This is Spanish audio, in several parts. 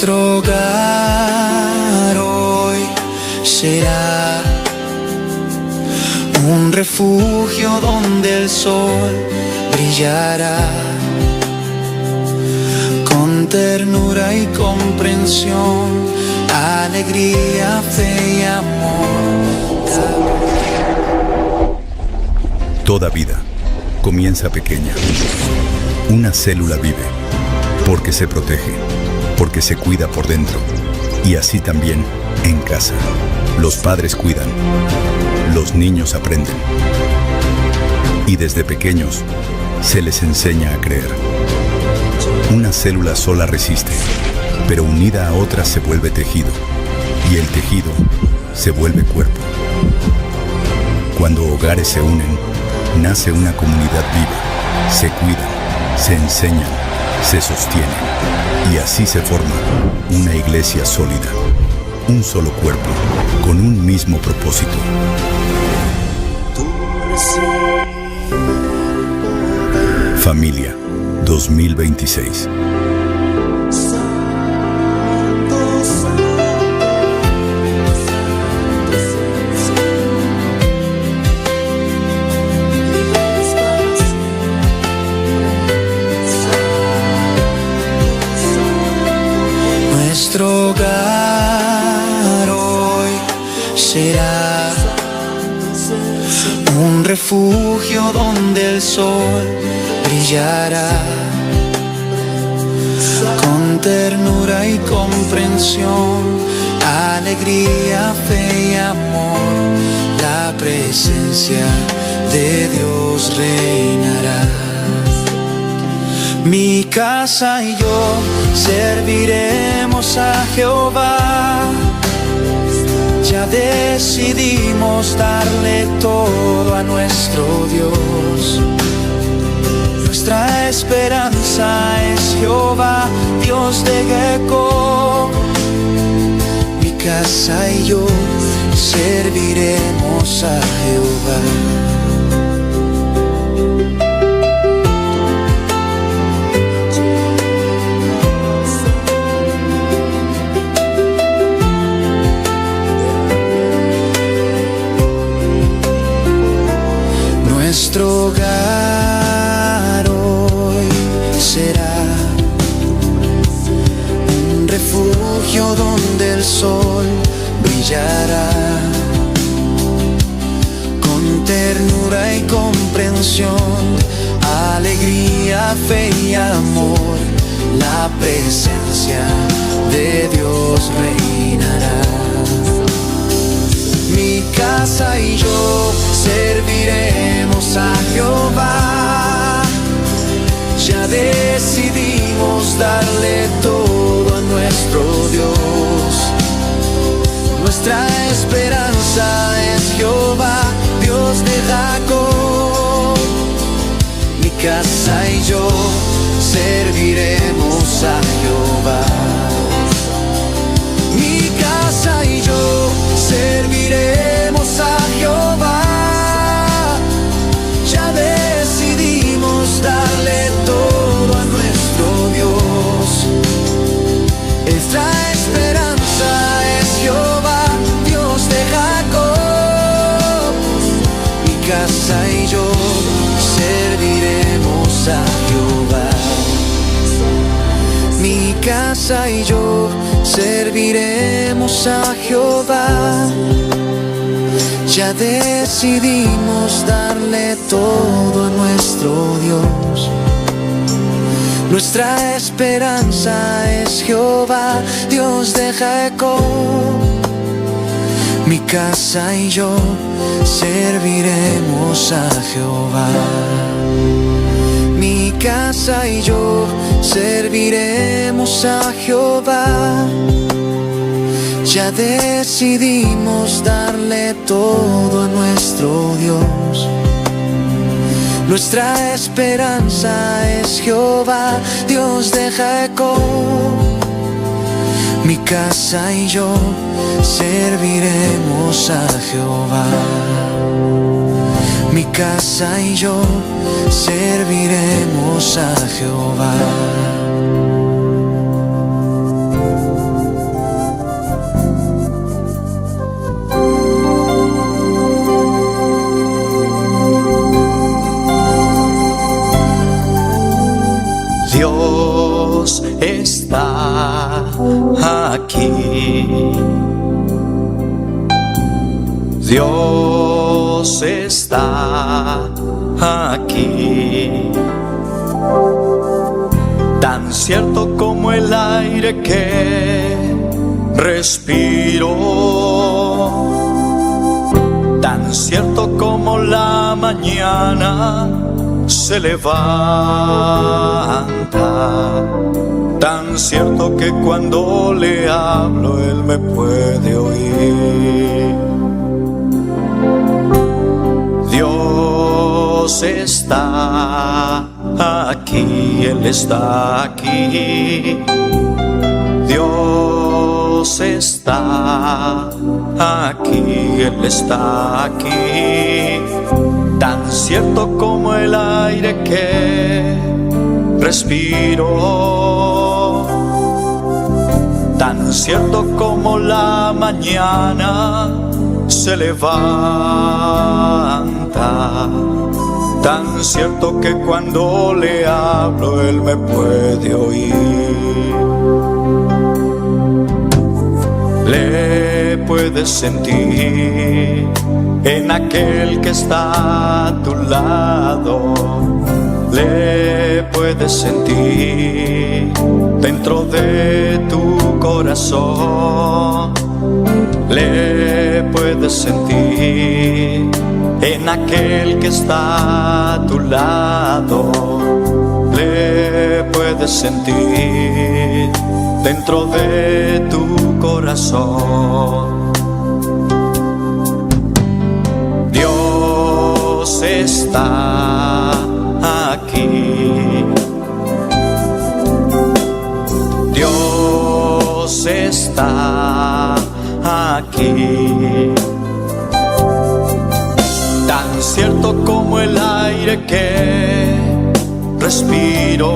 Nuestro hogar hoy será un refugio donde el sol brillará, con ternura y comprensión, alegría, fe y amor. Toda vida comienza pequeña. Una célula vive porque se protege, porque se cuida por dentro. Y así también en casa. Los padres cuidan, los niños aprenden. Y desde pequeños se les enseña a creer. Una célula sola resiste, pero unida a otras se vuelve tejido. Y el tejido se vuelve cuerpo. Cuando hogares se unen, nace una comunidad viva. Se cuidan, se enseñan, se sostienen. Y así se forma una iglesia sólida. Un solo cuerpo, con un mismo propósito. Familia 2026. Nuestro hogar hoy será un refugio donde el sol brillará, con ternura y comprensión, alegría, fe y amor. La presencia de Dios reinará. Mi casa y yo serviremos a Jehová. Ya decidimos darle todo a nuestro Dios. Nuestra esperanza es Jehová, Dios de Jacob. Mi casa y yo serviremos a Jehová. Nuestro hogar hoy será un refugio donde el sol brillará, con ternura y comprensión, alegría, fe y amor. La presencia de Dios reinará. Mi casa y yo serviremos a Jehová. Ya decidimos darle todo a nuestro Dios. Nuestra esperanza es Jehová, Dios de Jacob. Mi casa y yo serviremos a Jehová. Mi casa y yo serviremos a Jehová. Ya decidimos darle todo a nuestro Dios. Nuestra esperanza es Jehová, Dios de Jacob. Mi casa y yo serviremos a Jehová. Mi casa y yo serviremos a Jehová. Ya decidimos darle todo a nuestro Dios. Nuestra esperanza es Jehová, Dios de Jacob. Mi casa y yo serviremos a Jehová. Mi casa y yo serviremos a Jehová. Ya decidimos darle todo a nuestro Dios. Nuestra esperanza es Jehová, Dios de Jacob. Mi casa y yo serviremos a Jehová. Mi casa y yo serviremos a Jehová. Dios está aquí. Dios está aquí. Tan cierto como el aire que respiro, tan cierto como la mañana se levanta, tan cierto que cuando le hablo Él me puede oír. Dios está aquí, Él está aquí. Dios está aquí, Él está aquí. Tan cierto como el aire que respiro, tan cierto como la mañana se levanta, tan cierto que cuando le hablo Él me puede oír. Le puedes sentir en aquel que está a tu lado, le puedes sentir dentro de tu corazón, le puedes sentir en aquel que está a tu lado, le puedes sentir dentro de tu corazón. Dios está aquí. Dios está aquí. Tan cierto como el aire que respiro,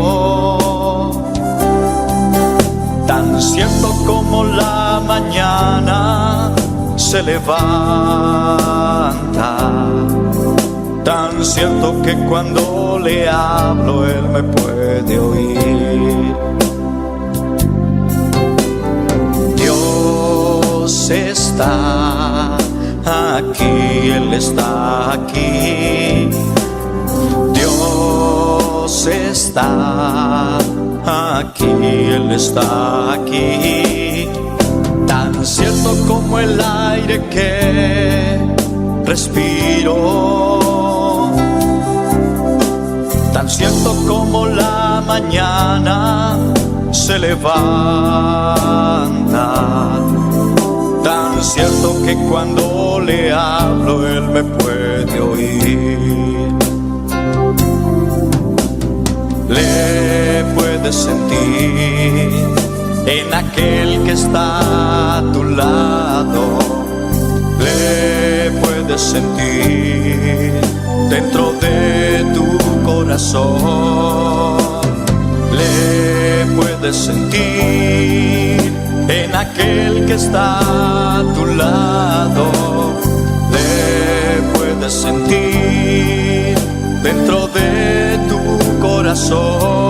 tan cierto como la mañana se levanta, tan cierto que cuando le hablo Él me puede oír. Dios está aquí, Él está aquí. Dios está aquí, Él está aquí. Tan cierto como el aire que respiro, tan cierto como la mañana se levanta, tan cierto que cuando le hablo Él me puede oír. Le puedes sentir en aquel que está a tu lado, le puedes sentir dentro de tu corazón, le puedes sentir en aquel que está a tu lado, le puedes sentir dentro de tu corazón.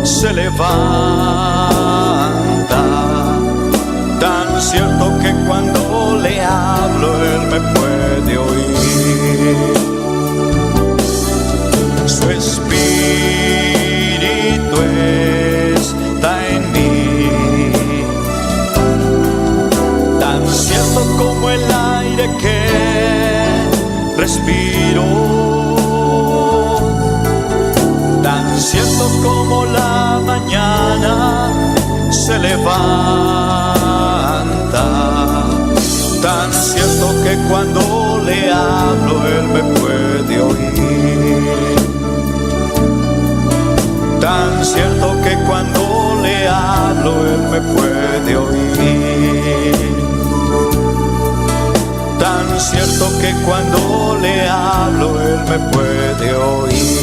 Se levanta, tan cierto que cuando le hablo Él me puede oír. Su espíritu está en mí, respiro, tan cierto como la mañana se levanta, tan cierto que cuando le hablo él me puede oír, tan cierto que cuando le hablo él me puede oír, tan cierto que cuando le hablo él me puede oír.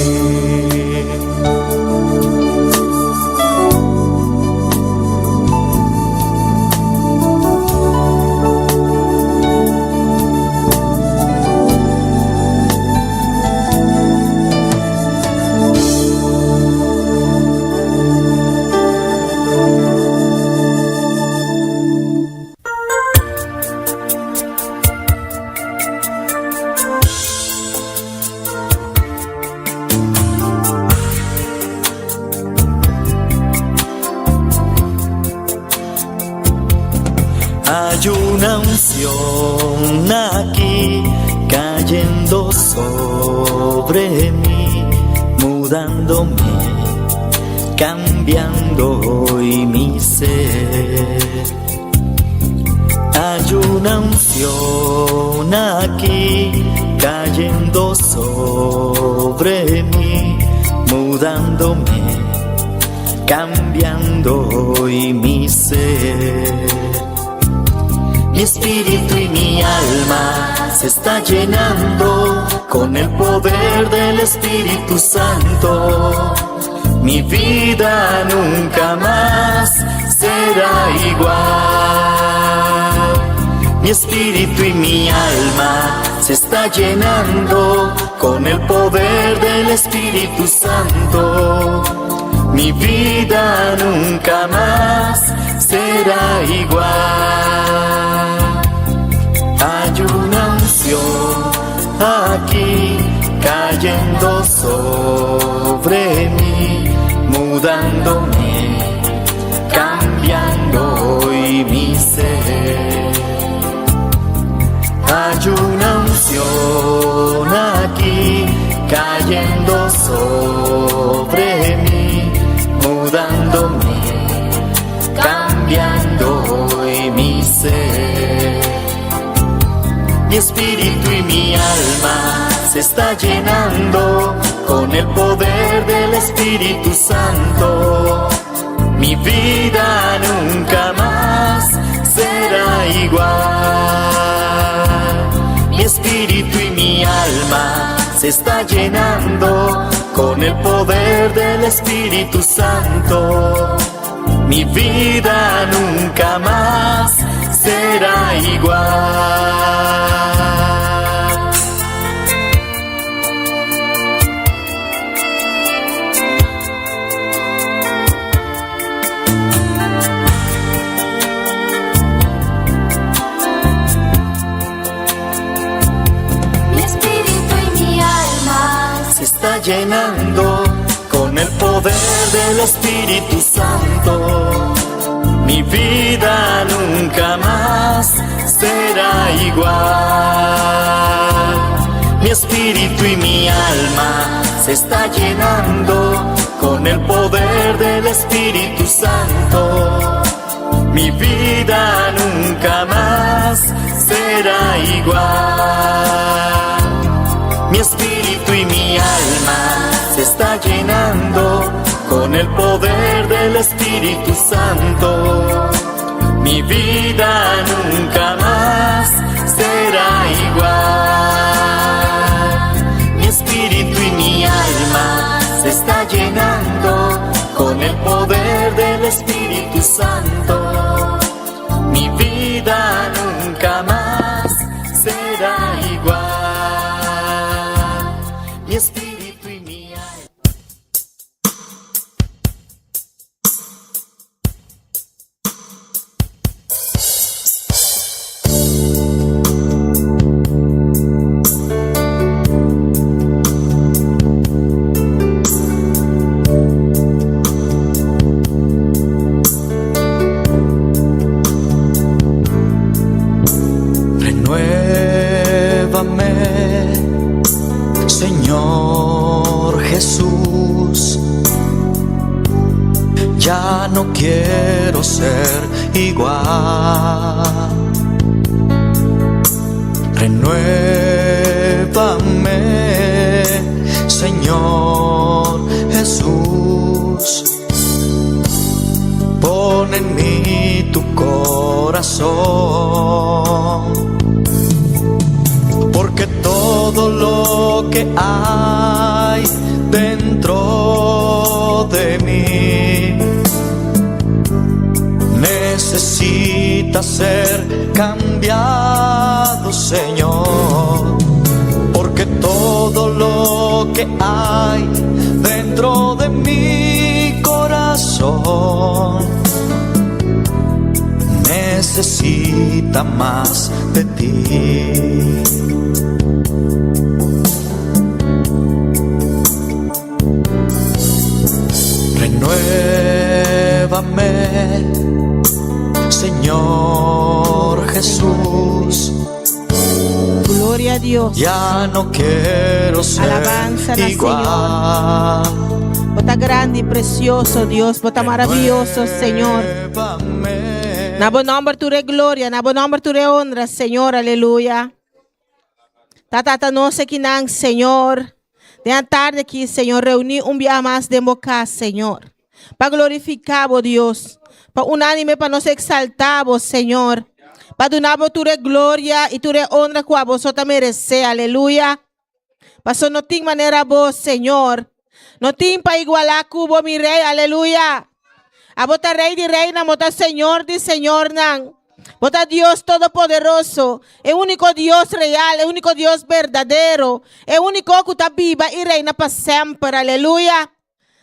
Hay una unción aquí cayendo sobre mí, mudándome, cambiando hoy mi ser. Hay una unción aquí cayendo sobre mí, mudándome, cambiando hoy mi ser. Mi espíritu y mi alma se está llenando con el poder del Espíritu Santo. Mi vida nunca más será igual. Mi espíritu y mi alma se está llenando con el poder del Espíritu Santo. Mi vida nunca más será igual. Hay una unción aquí cayendo sobre mí, mudándome, cambiando hoy mi ser. Hay una unción aquí cayendo sobre mí, mudándome, cambiando hoy mi ser. Mi espíritu y mi alma se está llenando con el poder del Espíritu Santo. Mi vida nunca más será igual. Mi espíritu y mi alma se está llenando con el poder del Espíritu Santo. Mi vida nunca más será igual. Mi espíritu y mi alma Se está llenando con el poder del Espíritu Santo. Mi vida nunca más será igual. Mi espíritu y mi alma se está llenando con el poder del Espíritu Santo. Mi vida nunca más será igual. Mi espíritu y mi alma se está llenando con el poder del Espíritu Santo. Mi vida nunca más será igual. Mi espíritu y mi alma se está llenando con el poder del Espíritu Santo. Mi vida nunca más será igual. Mi espíritu y mi alma. quiero ser igual. Renuévame, Señor Jesús. Pon en mí tu corazón, porque todo lo que hay dentro de mí necesita ser cambiado, Señor, porque todo lo que hay dentro de mi corazón necesita más de ti. Renuévame, Señor Jesús. Gloria a Dios. Ya no quiero ser Alabanza al igual. Señor. Bota grande y precioso Dios, bota maravilloso Señor. Renuévame. Na bom nombre tu re gloria, na bom nombre tu re honra, Señor, aleluia. Tata nossa que não, Senhor. De a tarde aqui, Senhor, reunir dia mais de boca, Senhor. Para glorificar, oh Deus. Para unânime, para nos exaltar, oh Senhor. Para dar tu re glória e tu re honra que a vos merece, aleluia. Para não tem maneira boa, Senhor. Não tem para igualar cubo, mi rei, aleluia. A bota rei de reina, bota Senhor de Senhor, não. Bota Dios Todopoderoso, el único Dios real, el único Dios verdadero, el único que está viva y reina para siempre, aleluya.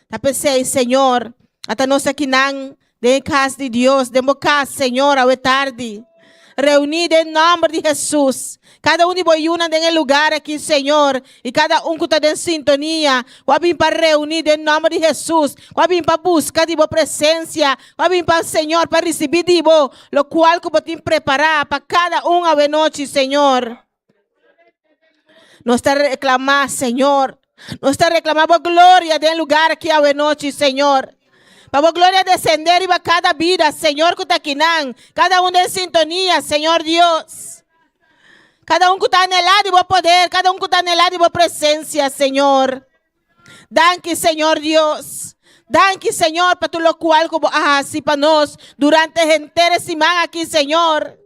Tapesei, Señor, hasta nos aqui não, de casa de Dios, de casa, Señor, a tarde. Reunido em nome de Jesus. Cada um de boiuna em lugar aqui, Senhor. E cada um que está em sintonia. Vem para reunir em nome de Jesus. Vem para buscar de boa presença. Vem para, Senhor, para receber de boa. Lo qual que podemos preparar para cada um a noite, Senhor. Nós está reclamar, Senhor. Nós está reclamando glória em lugar aqui a noite, Senhor. Para a glória descender e para cada vida, Senhor, que está aqui, cada um em sintonia, Senhor Deus. Cada um que está anelado e vou poder, cada um que está anelado e vou presença, Senhor. Danke, Senhor Deus. Danke, Senhor, para tu lo cual como assim para nós durante a inteira semana aqui, Senhor.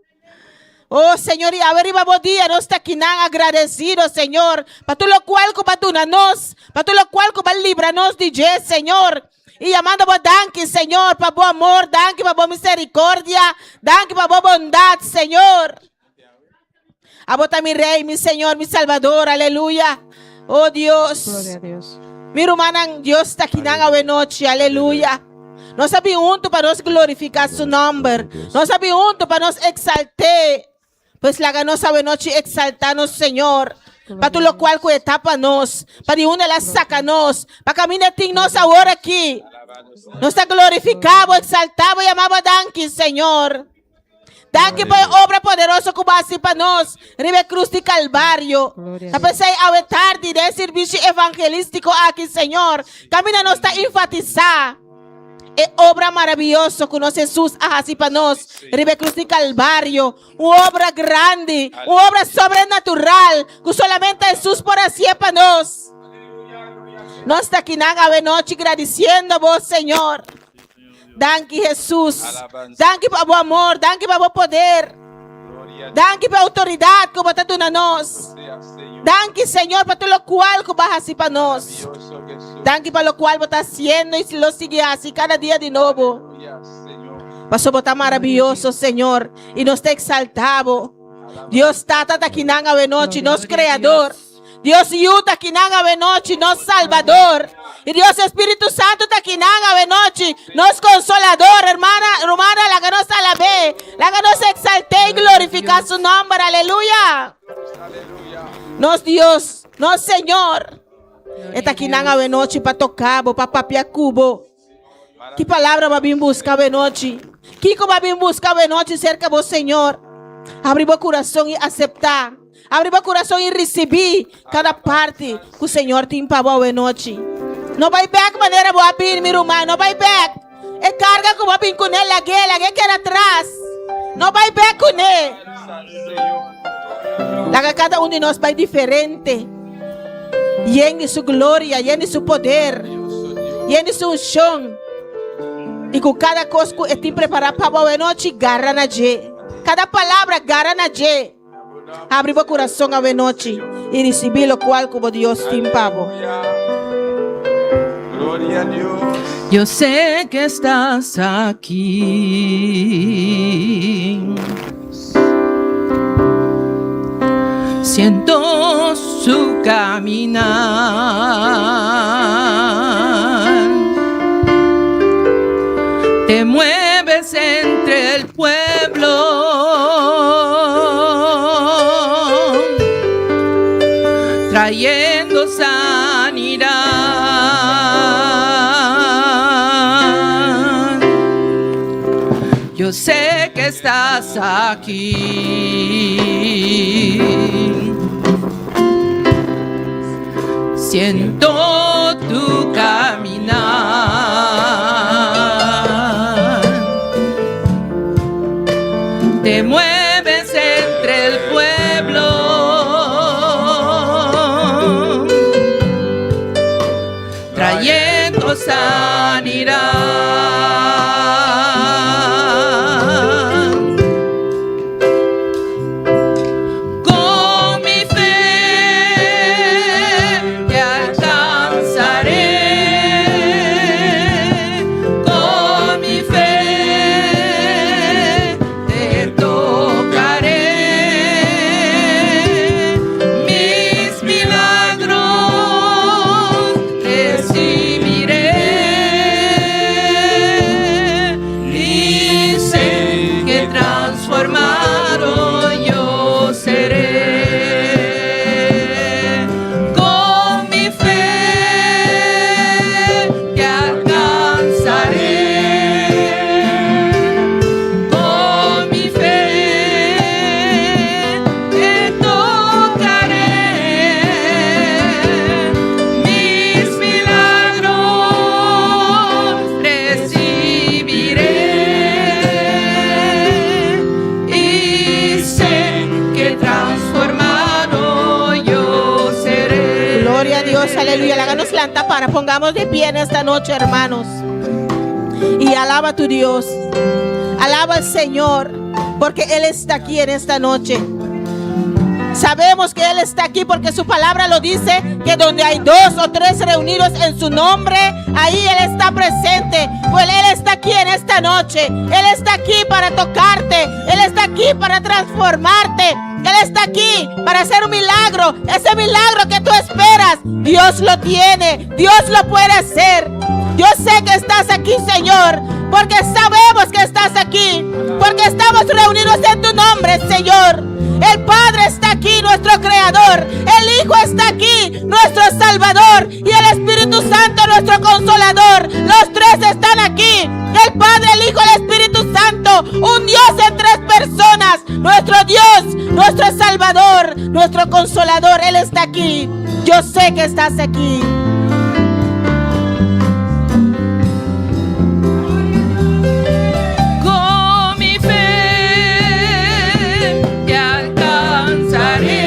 Oh, Senhor, e a ver, bom dia, nós está aqui agradecidos, Senhor, para tu lo cual como tu na nós, para tu lo cual como livra-nos de Jesus, Senhor. E chamando por danke, Senhor, para bom amor, danke para boa misericórdia, danke para boa bondade, Senhor. Abota mi Rei, mi Senhor, mi Salvador, aleluia. Oh Deus. Glória a Deus. Mi hermana, Deus está aqui na noite, aleluia. Nós sabemos junto para nós glorificar seu nome. Nós sabemos junto para nós exaltar. Pois lá nós sabemos noite exaltar nosso Senhor. Para tudo o qual que etapa nós, para de onde ela saca nós, para caminhar tem nós agora aqui. Nós está glorificado, exaltado e amado, danke, Senhor. Danke por obra poderosa que vai para nós, Ribe Cruz de Calvário. Apesar a tarde de serviço evangelístico aqui, Senhor, caminha nós está enfatizar. É obra maravilhosa que nosso Jesus faz para nós, Ribe Cruz de Calvário, uma obra grande, uma obra sobrenatural, que solamente Jesus pode fazer para nós. Nós está aqui na noite agradecendo a vos, Senhor. Danke, Jesus. Danke para o amor, danke para o poder. Danke para a autoridade que você tem em nós. Danke, Senhor, para tudo o qual que vai fazer para nós. Danke para o qual você está fazendo e lo sigue assim cada dia de novo. Pastor, você está maravilhoso, Senhor, e nos está exaltado. Deus está aqui na noite, nosso Criador. Deus está aqui na noite, nosso Salvador. E Deus Espírito Santo está aqui na noite, nosso Consolador, hermana, la que nos alabe, la que nos exalte e glorificar su nome, aleluia. Nosso Deus, nosso Senhor, está aqui na noite para tocar, para papiar cubo. Que palavra vai vir buscar a noite? Que vai vir buscar a noite cerca do Senhor? Abrir o coração e aceitar. Abrir o coração e receber cada parte que o Senhor tem para a noite. Não vai back maneira boa, meu irmão. Não vai back. E carga como pin con él la que era atrás. No va a ver con él. Cada uno de nosotros va diferente. Lleno de su gloria, lleno de su poder, lleno de su unción. Y con cada cosa que estoy preparado para la noche, garra na je. Cada palabra garra na je. Abre o coração a noite e recebe lo cual como Dios te pavo. Gloria a Dios. Yo sé que estás aquí. Siento su caminar. Te mueves entre el pueblo. Trayendo sanidad. Yo sé que estás aquí. Siento tu caminar. Te mueves entre el pueblo. Trayendo sanidad. Con mi fe te alcanzaré. Con mi fe te tocaré. Mis milagros recibiré. Y sé que transformado yo seré. Con mi fe te alcanzaré. Con mi fe te tocaré. Mis milagros recibiré. Y sé que transformado yo seré. Gloria a Dios, aleluya. Háganos lanta para pongamos de pie en esta noche, hermanos. Y alaba a tu Dios. Alaba al Señor, porque Él está aquí en esta noche. Sabemos que Él está aquí porque su palabra lo dice, que donde hay 2 o 3 reunidos en su nombre, ahí Él está presente. Pues Él está aquí en esta noche. Él está aquí para tocarte. Él está aquí para transformarte. Él está aquí para hacer un milagro. Ese milagro que tú esperas, Dios lo tiene. Dios lo puede hacer. Yo sé que estás aquí, Señor, porque sabemos que estás aquí, porque estamos reunidos en tu nombre, Señor. El Padre está aquí, nuestro Creador. El Hijo está aquí, nuestro Salvador. Y el Espíritu Santo, nuestro Consolador. Los 3 están aquí. El Padre, el Hijo, el Espíritu Santo. Un Dios en 3 personas. Nuestro Dios, nuestro Salvador, nuestro Consolador. Él está aquí. Yo sé que estás aquí. Con mi fe te alcanzaré.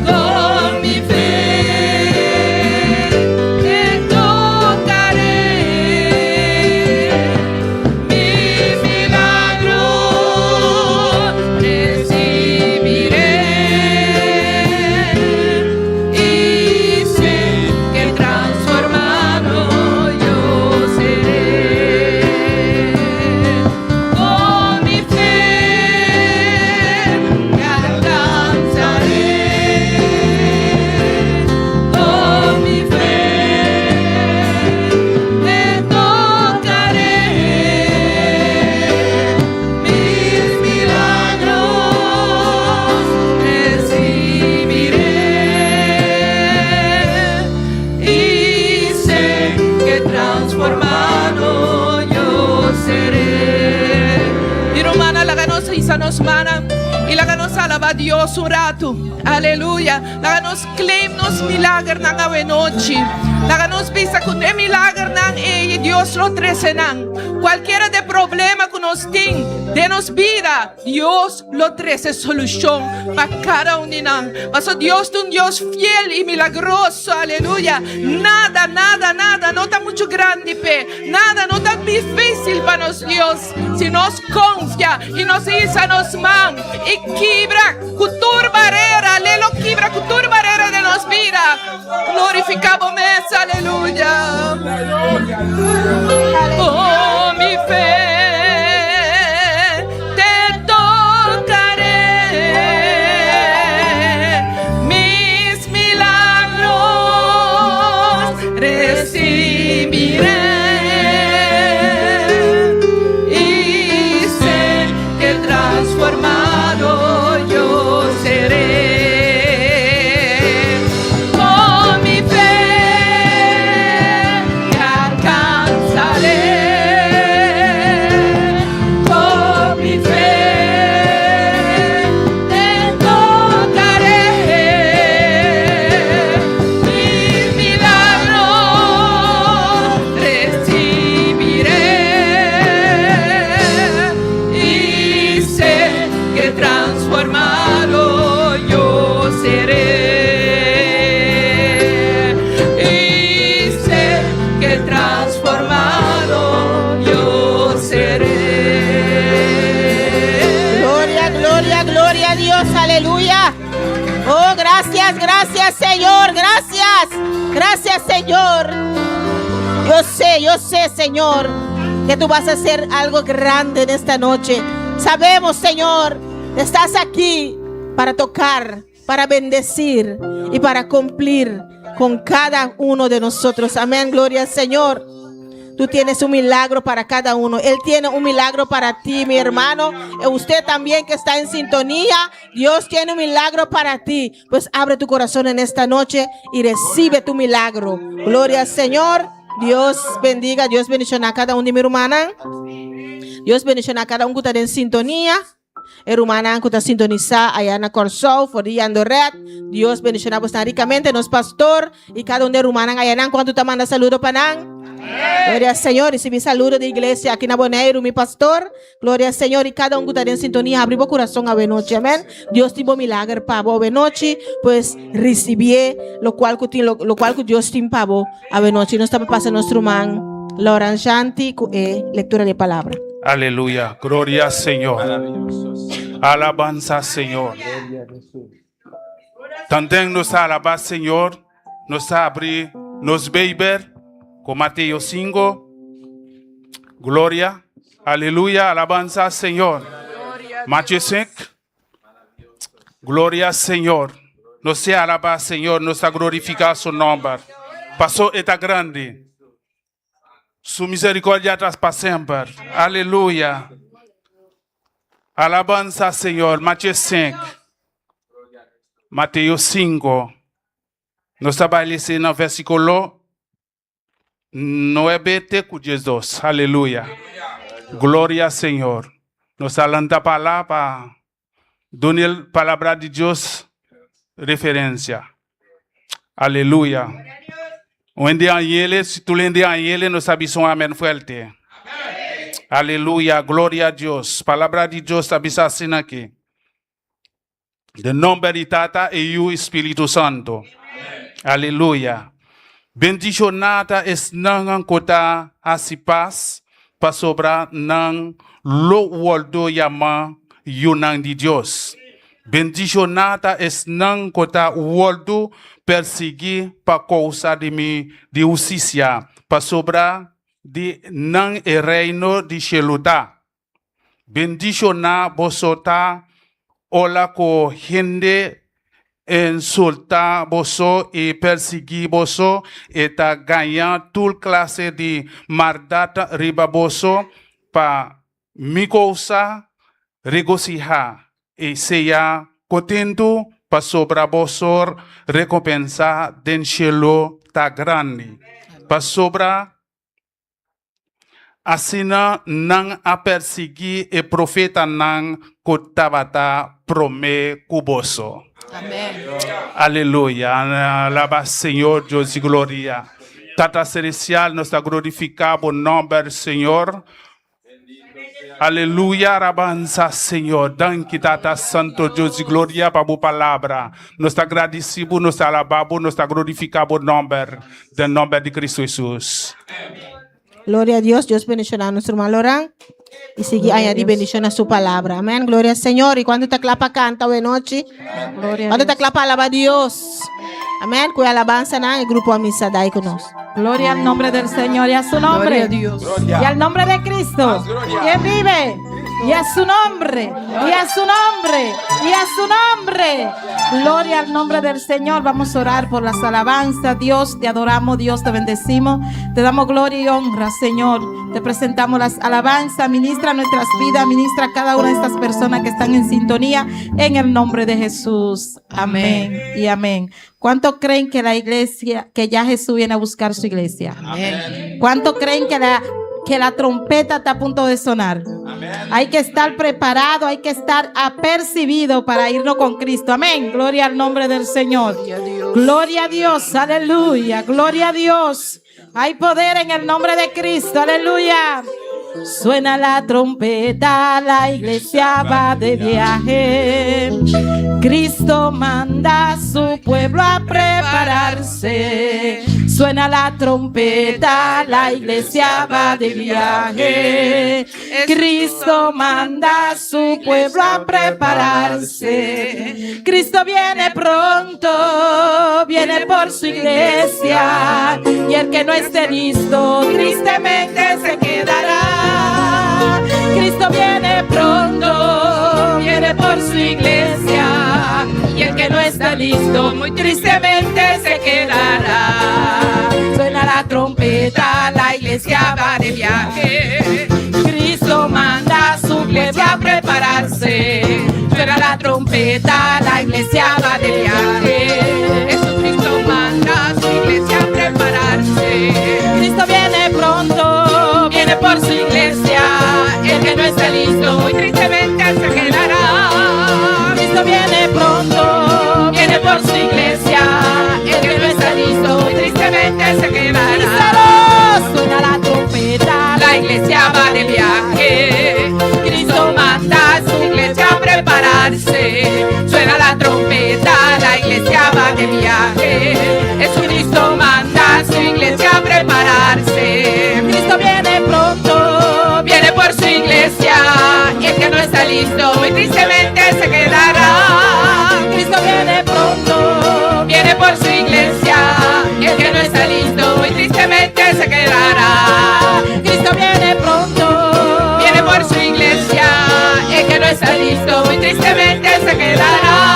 Con mi fe te tocaré. Mis milagros recibiré. Y sé que transformado yo seré. Con mi fe te alcanzaré. Con mi fe te tocaré. Mis milagros recibiré. Y sé que transformado yo seré. Y romana la ganosa y sanos mana. E laga nos alaba Dios un rato. Aleluia. Laga nos claim nos milagre nang awe noche. Laga nos visa con el milagre nang e Dios lo trece nang. Cualquiera de problema que nos ting, de nos vida, Dios lo trece solución para cada uno nang. Paso Dios es un Dios fiel y milagroso. Aleluya. Nada, nada, nada, no tan mucho grande, pe. Nada, no tan difícil para nos Dios. Si nos confía y nos isa nos man y quibra cultura barrera, lelo quibra cultura barrera de nos vida. Glorificamos mesa, aleluya. Oh, mi fe, te tocaré, mis milagros recibiré. Y sé que transformado yo seré. Con mi fe te alcanzaré. Con mi fe te tocaré. Mis milagros recibiré. Y sé que transformado yo seré. Y sé que transformado yo seré. Gloria, gloria, gloria a Dios, aleluya. Oh, gracias, gracias, Señor, gracias, gracias, Señor. Yo sé, Señor, que tú vas a hacer algo grande en esta noche. Sabemos, Señor, estás aquí para tocar, para bendecir y para cumplir con cada uno de nosotros. Amén, gloria al Señor. Tú tienes un milagro para cada uno. Él tiene un milagro para ti, mi hermano. Y usted también que está en sintonía, Dios tiene un milagro para ti. Pues abre tu corazón en esta noche y recibe tu milagro. Gloria al Señor. Dios bendiga, Dios bendiga a cada uno de mi hermana. Dios bendiga a cada uno que está en sintonía. Hermana que está sintonizada allá en Corsol, Fordillando Red. Dios bendiga ricamente, nos pastor y cada uno de hermana allá cuando te manda saludo para nan. Gloria al Señor, recibe saludo de iglesia aquí en Aboneiro, mi pastor. Gloria al Señor y cada uno que está en sintonía, abre el corazón a noche, amén. Dios tiene milagro para vos noche, pues recibí lo cual que Dios tiene para vos a noche. Nos está pasando nuestro man, Laura Shanti, lectura de palabra. Aleluya, gloria al Señor. Alabanza, Señor. También nos alaba, Señor. Nos abre, nos beber. Con Mateo 5. Gloria. Aleluya, alabanza, Señor. Mateo 5. Gloria al Señor. Nos alaba, Señor. Nos glorifica su nombre. Pasó esta grande. Su misericordia para siempre. Aleluya. Alabanza, Señor. Mateo 5. Mateo 5. Nos trabalhamos en el versículo 9 com 12. Aleluya. Gloria al Señor. Nos alanta a palavra. Dona a palavra de Dios referência. Aleluya. Un día en él, si tú le entiendes en él, nos sabes un amén fuerte. Aleluya, gloria a Dios. Palabra de Dios sabes así aquí. De nombre de Tata y el Espíritu Santo. Aleluya. Bendicionada es nan kota así paz, pa sobra nan lo waldo yama yunan de Dios. Bendicionada es nan kota waldo perseguir pa causa de mi de justicia, pa sobra de nan el reino de Sheluta. Bendiciona bosota ola ko gente insulta boso y perseguir boso eta ganha toda clase de maldad riba boso pa mi causa regocijar y sea contento pa sobra boso recompensa den cielo ta grande pa sobra Asina nang apersigi e profeta nang kotabata prome kuboso. Amén. Aleluya. Alaba Señor, Dios y gloria. Tata celestial, nos glorificamos nombre, Señor. Aleluya, alabanza, Señor. Danke, Tata Santo, Dios y gloria, para tu palabra. Nos agradecemos, nos alabamos, nos glorificamos nombre, del nombre de Cristo Jesús. Gloria a Dios. Dios bendición a nuestro hermano Lorán. Y sigue añadir bendición a su palabra. Amén. Gloria al Señor. Y cuando te clapa, canta buena noche. Cuando te clapa, alaba a Dios. Amén. Cuya alabanza en el grupo a misa dai con nos. Gloria al nombre del Señor y a su nombre. Gloria a Dios. Y al nombre de Cristo. ¿Quién vive? Y a su nombre. Y a su nombre. Y a su nombre. Gloria al nombre del Señor. Vamos a orar por las alabanzas. Dios, te adoramos. Dios, te bendecimos. Te damos gloria y honra, Señor. Te presentamos las alabanzas. Ministra nuestras vidas. Ministra a cada una de estas personas que están en sintonía. En el nombre de Jesús. Amén y amén. ¿Cuántos creen que la iglesia, que ya Jesús viene a buscar su iglesia? Amén. ¿Cuántos creen que la trompeta está a punto de sonar? Amén. Hay que estar preparado, hay que estar apercibido para irnos con Cristo. Amén. Gloria al nombre del Señor. Gloria a Dios. Aleluya. Gloria a Dios. Hay poder en el nombre de Cristo. Aleluya. Suena la trompeta, la iglesia va de viaje. Cristo manda a su pueblo a prepararse. Suena la trompeta, la iglesia va de viaje. Cristo manda a su pueblo a prepararse. Cristo viene pronto, viene por su iglesia. Y el que no esté listo, tristemente se quedará. Cristo viene pronto, viene por su iglesia. Y el que no está listo, muy tristemente se quedará. Suena la trompeta, la iglesia va de viaje. Cristo manda a su iglesia a prepararse. Suena la trompeta, la iglesia va de viaje. Jesucristo manda a su iglesia a prepararse. Cristo viene pronto, viene por su iglesia. El que no está listo, muy tristemente se quedará. Cristo viene pronto, viene por su iglesia. El que no está listo, muy tristemente se quedará. Suena la trompeta, la iglesia va de viaje. Cristo manda a su iglesia a prepararse. Suena la trompeta, la iglesia va de viaje. Jesucristo manda a su iglesia a prepararse. Cristo viene pronto, viene por su iglesia. Y el que no está listo, muy tristemente se quedará. Cristo viene pronto, viene por su iglesia. Y el que no está listo, muy tristemente se quedará. Cristo viene pronto, viene por su iglesia. El que no está listo, muy tristemente se quedará.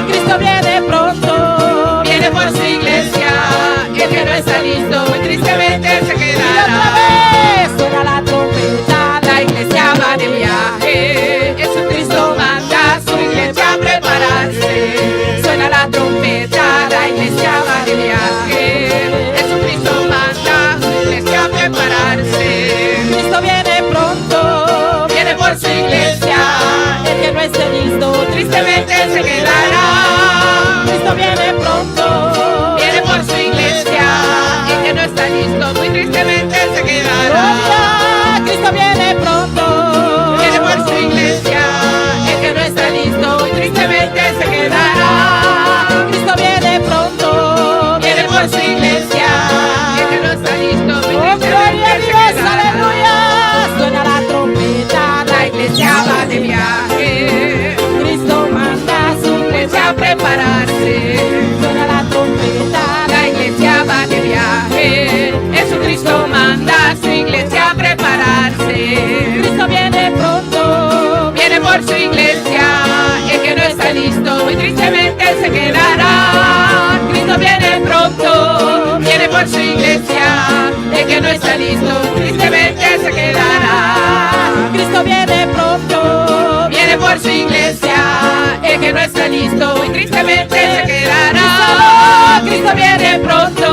Cristo viene pronto, viene por su iglesia. El que no está listo, muy tristemente se quedará. Suena la trompeta, la iglesia va de viaje. Jesucristo manda a su iglesia a prepararse. Suena la trompeta, la iglesia va de viaje. Jesucristo manda a su iglesia a prepararse. Cristo viene pronto, viene por su iglesia. El que no esté listo, tristemente se quedará. Cristo viene pronto, viene por su iglesia. El que no está listo, muy tristemente se quedará. Cristo viene pronto, viene por su iglesia. El que no está listo, muy tristemente se quedará. Cristo viene pronto, viene por su iglesia. El que no está listo, muy tristemente se quedará. Aleluya. Suena la trompeta, la iglesia va de viaje. Cristo manda a su iglesia a prepararse. Suena la trompeta, la iglesia va de viaje. Jesucristo manda a su iglesia a prepararse. Cristo viene pronto, viene por su iglesia. El que no está listo, muy tristemente se quedará. Cristo viene pronto, viene por su iglesia. El que no está listo, tristemente se quedará. Cristo viene pronto, viene por su iglesia. El que no está listo, muy tristemente se quedará. Cristo viene pronto,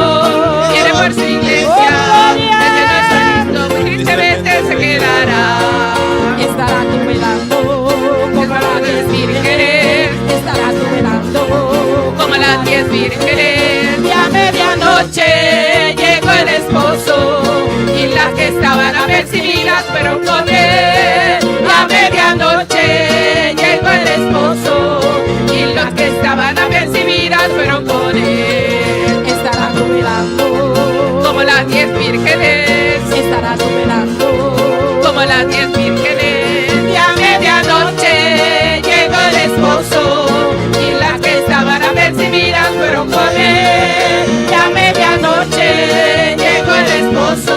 viene por su iglesia. El que no está listo, muy tristemente quedará. Estará tú velando como las 10 vírgenes. Estará tú velando Como las 10 vírgenes. y a medianoche Llegó el esposo y las que estaban apercibidas fueron con él. A medianoche llegó el esposo y las que estaban apercibidas fueron con él. estará tú velando Como las 10 vírgenes, estará tú velando como las 10 vírgenes. Y a medianoche llegó el esposo y las que estaban apercibidas fueron con él. Y a medianoche llegó el esposo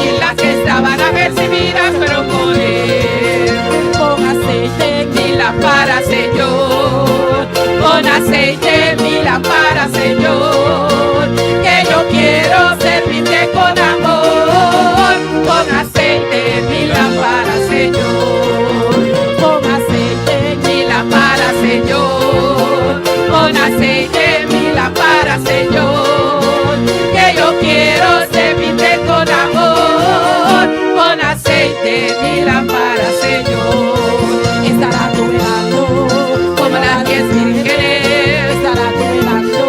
y las que estaban apercibidas fueron con él. con aceite Mi lámpara, Señor, con aceite mi lámpara, Señor, que yo quiero servirte con amor, con aceite mi lámpara, Señor, con aceite mi lámpara, Señor, con aceite mi lámpara, Señor, que yo quiero servirte con amor, con aceite mi lámpara, Señor. estará tú velando Como las 10 vírgenes, estará tú velando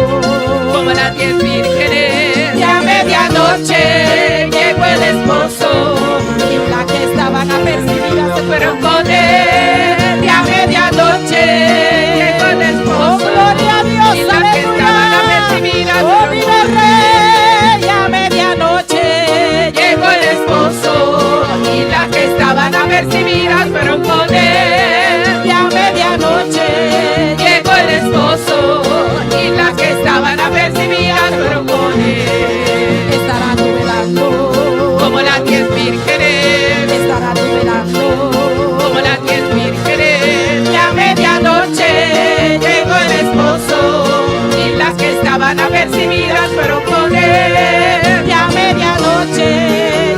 como las 10 vírgenes. Y a medianoche llegó el esposo y las que estaban apercibidas se fueron con él. Y a medianoche llegó el esposo. gloria a Dios, Y las que estaban apercibidas fueron mi con él. rey, y a medianoche Llegó el esposo y las que estaban apercibidas fueron con él. y a medianoche Llegó el esposo y las que estaban apercibidas fueron con él. estará tú velando Como las 10 vírgenes, estará tú velando como las 10 vírgenes. Y a medianoche llegó el esposo y las que estaban apercibidas fueron con él. y a medianoche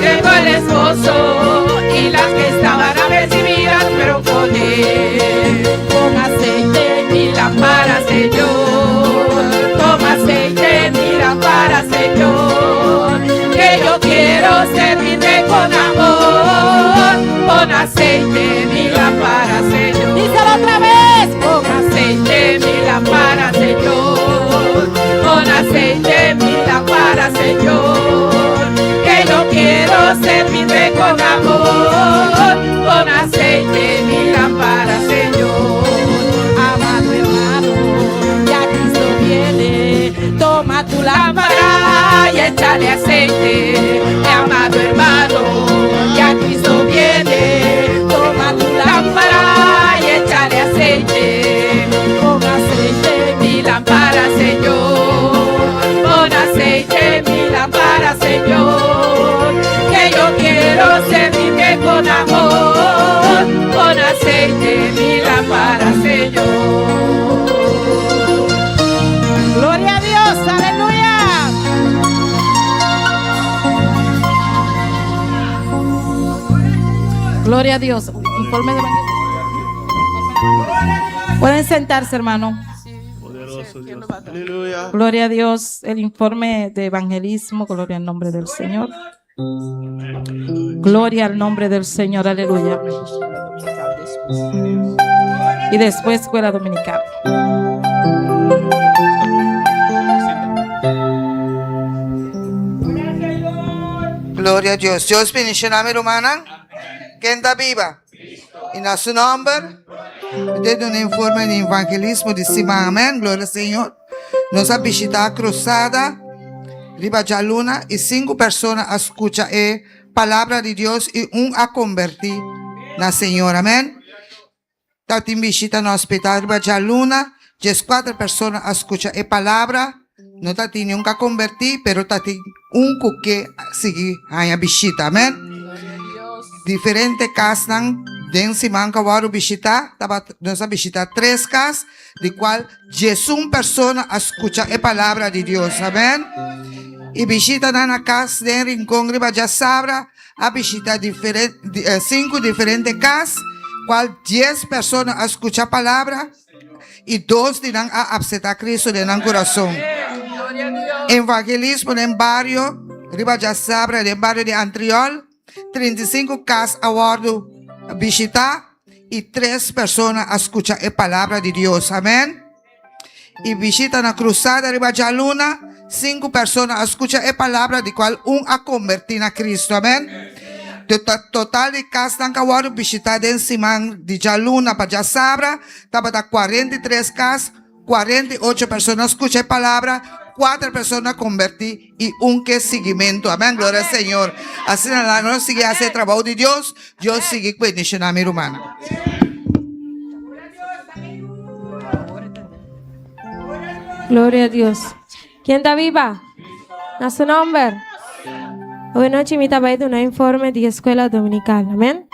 Llegó el esposo y las que estaban apercibidas fueron con él. con aceite Mi lámpara, Señor, toma aceite, mi lámpara, Señor, que yo quiero servirte con amor, con aceite, mi lámpara, Señor. díselo otra vez Con aceite, mi lámpara, Señor, con aceite, mi lámpara, Señor, que yo quiero servirte con amor, con aceite, mi lámpara, Señor. amado hermano, ya Cristo viene, toma tu lámpara Lámpara y échale aceite, amado hermano, ya Cristo viene. toma tu Lámpara y échale aceite, con aceite mi lámpara, Señor, con aceite mi lámpara, Señor, que yo quiero servirte con amor, con aceite mi lámpara, Señor. gloria a Dios, aleluya. Gloria a Dios. Informe de evangelio. Pueden sentarse, hermano. Gloria a Dios. El informe de evangelismo. Gloria al nombre del Señor. Gloria al nombre del Señor. Aleluya. Y después escuela dominical. Gloria a Dios. Dios bendice name romana. Quem está viva? E na seu nome, dentro do informe de evangelismo de cima. Amém. Glória ao Senhor. Nos visita a cruzada, riba de luna, e 5 pessoas escutam a palavra de Deus e a convertir na Senhora. Amém. Tá te visita no hospital riba de luna, 4 pessoas escutam a palavra. Não está tendo a convertir, pero está tendo que seguir a visita. Amém. Diferentes casas den simang kawaru visita, nós visita 3 casas, de qual 11 pessoas escutam a palavra de Deus, amém? E visita na casa de Rincón Riba de Sabra, a visita 5 diferentes casas, qual 10 pessoas escutam a palavra e 2 dirão a aceitar Cristo no coração. Evangelismo no barrio Riba de Sabra, no barrio de Antriol, 35 casas a guardo visitar y 3 personas a escuchar la palabra de Dios. Amén. Y visita la cruzada arriba de la luna, 5 personas a escuchar la palabra, de cual un a convertir a Cristo. Amén. Total de casas que a visitar de encima de la luna para ya sabra, estaba 43 casas, 48 personas escuchan la palabra, 4 personas convertir y un que seguimiento. Amén. Gloria al Señor. Así no sigue hacer el trabajo de Dios. Dios sigue bendicionando a mi hermana. Gloria a Dios. ¿Quién está viva? ¿A su nombre? Hoy noche me estaba dando un informe de escuela dominical. Amén.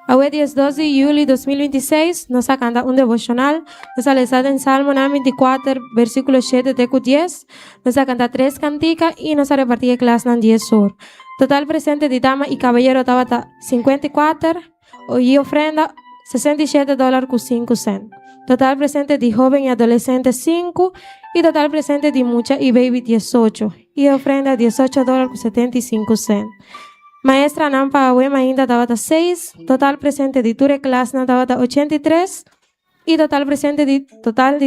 Hoy día 12 de julio de 2026 nos ha cantado un devocional. Nos ha leído en Salmo 24, versículo 7 de 10. Nos ha cantado 3 canticas y nos ha repartido clase en 10 horas. Total presente de dama y caballero estaba 54 y ofrenda $67.05. Total presente de joven y adolescente 5 y total presente de mucha y baby 18 y ofrenda $18.75. Maestra Nampa Abuema ainda estaba 6, total presente de ture clase estaba 83 y total presente de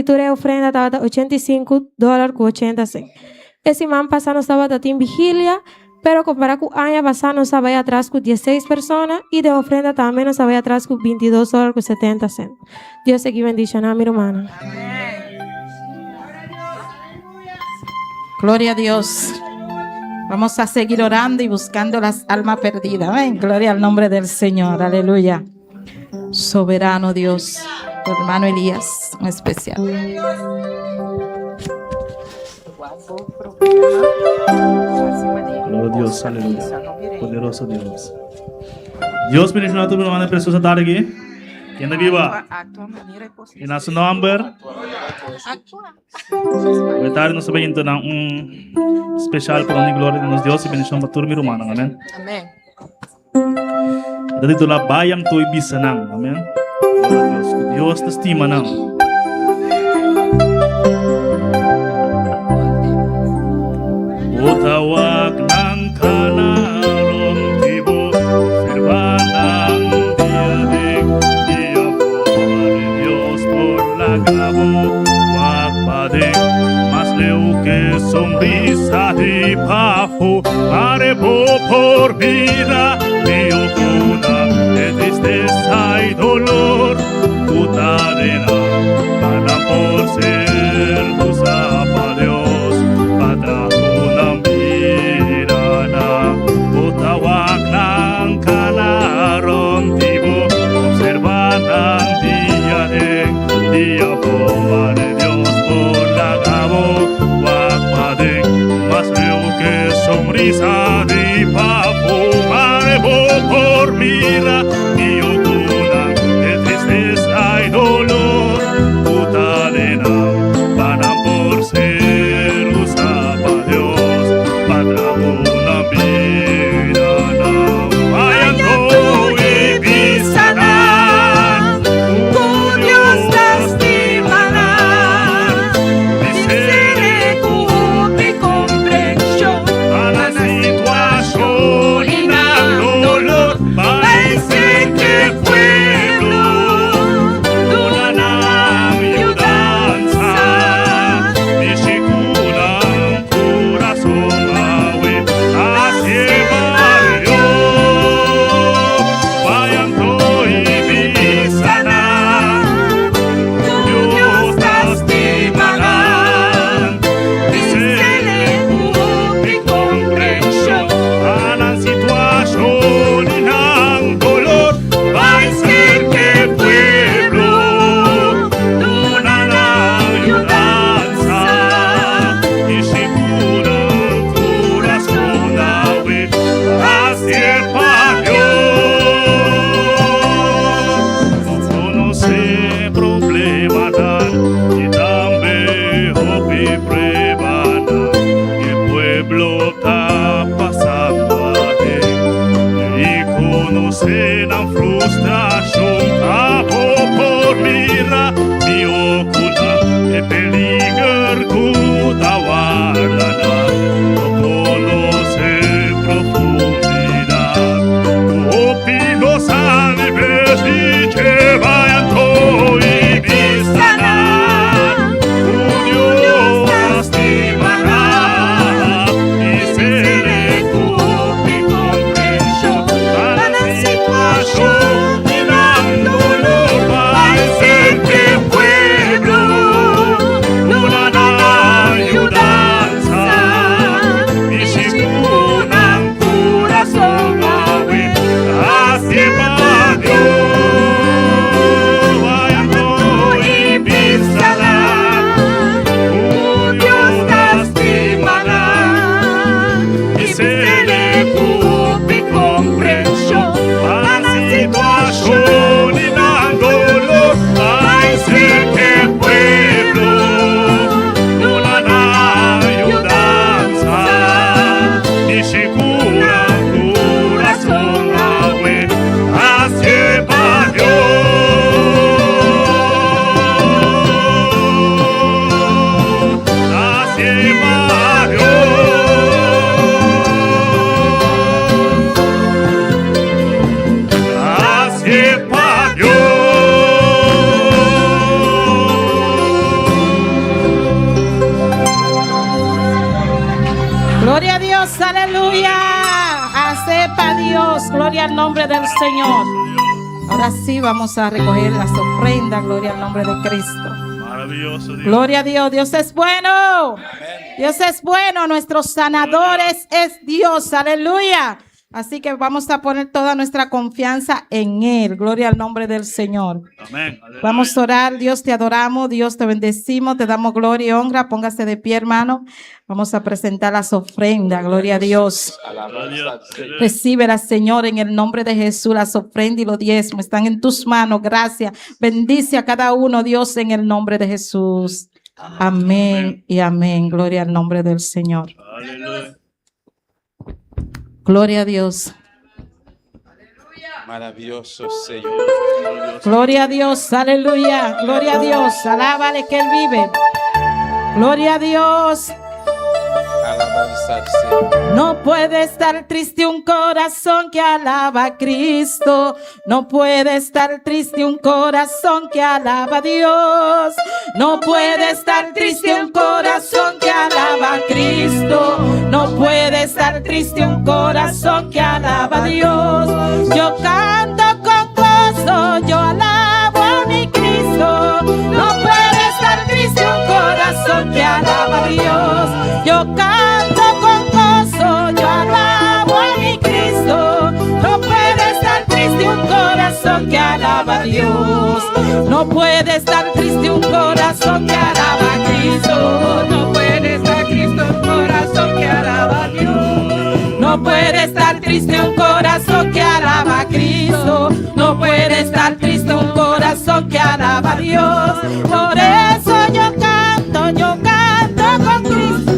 ture ofrenda estaba $85.80. Ese man pasano estaba en vigilia, pero comparado con año pasado estaba atrás con 16 personas y de ofrenda también estaba atrás con $22.70. Dios te bendiga, mi hermana. Gloria a Dios. Vamos a seguir orando y buscando las almas perdidas. Amén. Gloria al nombre del Señor. Aleluya. Soberano Dios. Tu hermano Elías, en especial. Gloria a Dios, aleluya. Poderoso Dios. Dios bendiga a tu hermana preciosa tarde aqui. Quem está viva? E na seu nome. Hoje tarde nós vamos entrar especial para a glória de nosso Deus e bendição para toda a irmã. Amém. Amém. Dito la bayam tu ibisanang. Amém. Deus te estima nang. Utawag ng kanarom tibo servanang diadik diapor Dios por la cabo wag padik mas leu que sonrisa di pajo arebo por vida dio cuna de tristeza y dolor putarena para por ser tu sapa Dios para dia por Dios por la cabo guapadec más veo que sonrisa de papo marevo por mira y ocuna de tristeza y dolor putalena van a por ser usaba Dios para una vida vayan y pisarán. Profundidad al nombre del Señor. Ahora sí vamos a recoger las ofrendas. Gloria al nombre de Cristo. Maravilloso Dios. Gloria a Dios. Dios es bueno. Dios es bueno. Nuestro sanador es Dios. Aleluya. Así que vamos a poner toda nuestra confianza en Él. Gloria al nombre del Señor. Amén. Aleluya. Vamos a orar. Dios, te adoramos. Dios, te bendecimos. Te damos gloria y honra. Póngase de pie, hermano. Vamos a presentar las ofrendas. Gloria a Dios. Recíbelas, Señor, en el nombre de Jesús. Las ofrendas y los diezmos están en tus manos. Gracias. Bendice a cada uno, Dios, en el nombre de Jesús. Amén y amén. Gloria al nombre del Señor. Aleluya. Gloria a Dios. Maravilloso Señor. Gloria a Dios. Aleluya. Gloria a Dios. Alábale que Él vive. Gloria a Dios. Alabanza al Señor. No puede estar triste un corazón que alaba a Cristo. No puede estar triste un corazón que alaba a Dios. No puede estar triste un corazón que alaba a Cristo. No puede estar triste un corazón que alaba a Dios. Yo canto con gozo, yo alabo a mi Cristo. No puede estar triste un corazón que alaba a Dios. Yo canto con gozo, yo alabo a mi Cristo. No puede estar triste un corazón que alaba a Dios. No puede estar triste un corazón que alaba a Cristo. No puede estar triste un corazón que alaba a Dios. No puede estar triste un corazón que alaba a Cristo. No puede estar triste un corazón que alaba a Dios. Por eso yo canto con Cristo.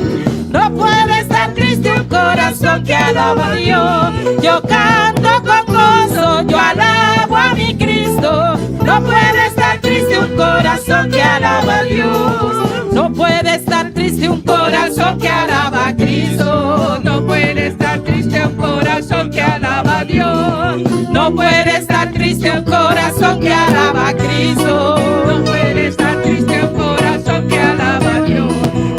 No puede estar triste un corazón que alaba a Dios. Yo canto con gozo, yo alabo a mi Cristo. No puede estar triste un corazón que alaba a Dios. No puede estar triste un corazón que alaba a Cristo. No puede estar triste un corazón que alaba a Dios. No puede estar triste un corazón que alaba a Cristo. No puede estar triste un corazón que alaba a Dios.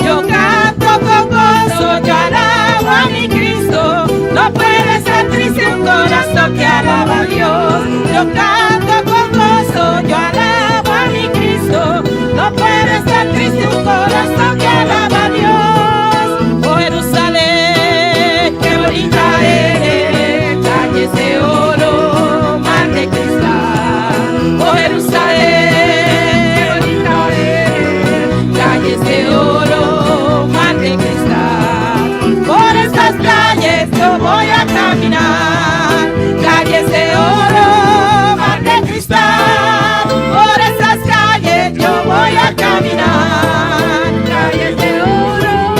Yo canto con gozo, yo alabo a mi Cristo. No puede estar triste un corazón que alaba a Dios. Yo canto con gozo, yo alabo a mi Cristo. No puede estar triste un corazón que alaba a Dios. Oh Jerusalén, qué bonita eres, calles de oro, mar de cristal. Oh Jerusalén, qué bonita eres, calles de oro, mar de cristal. Por estas calles yo voy a caminar, calles de oro, mar de cristal. Por estas calles yo voy a caminar, calles de oro,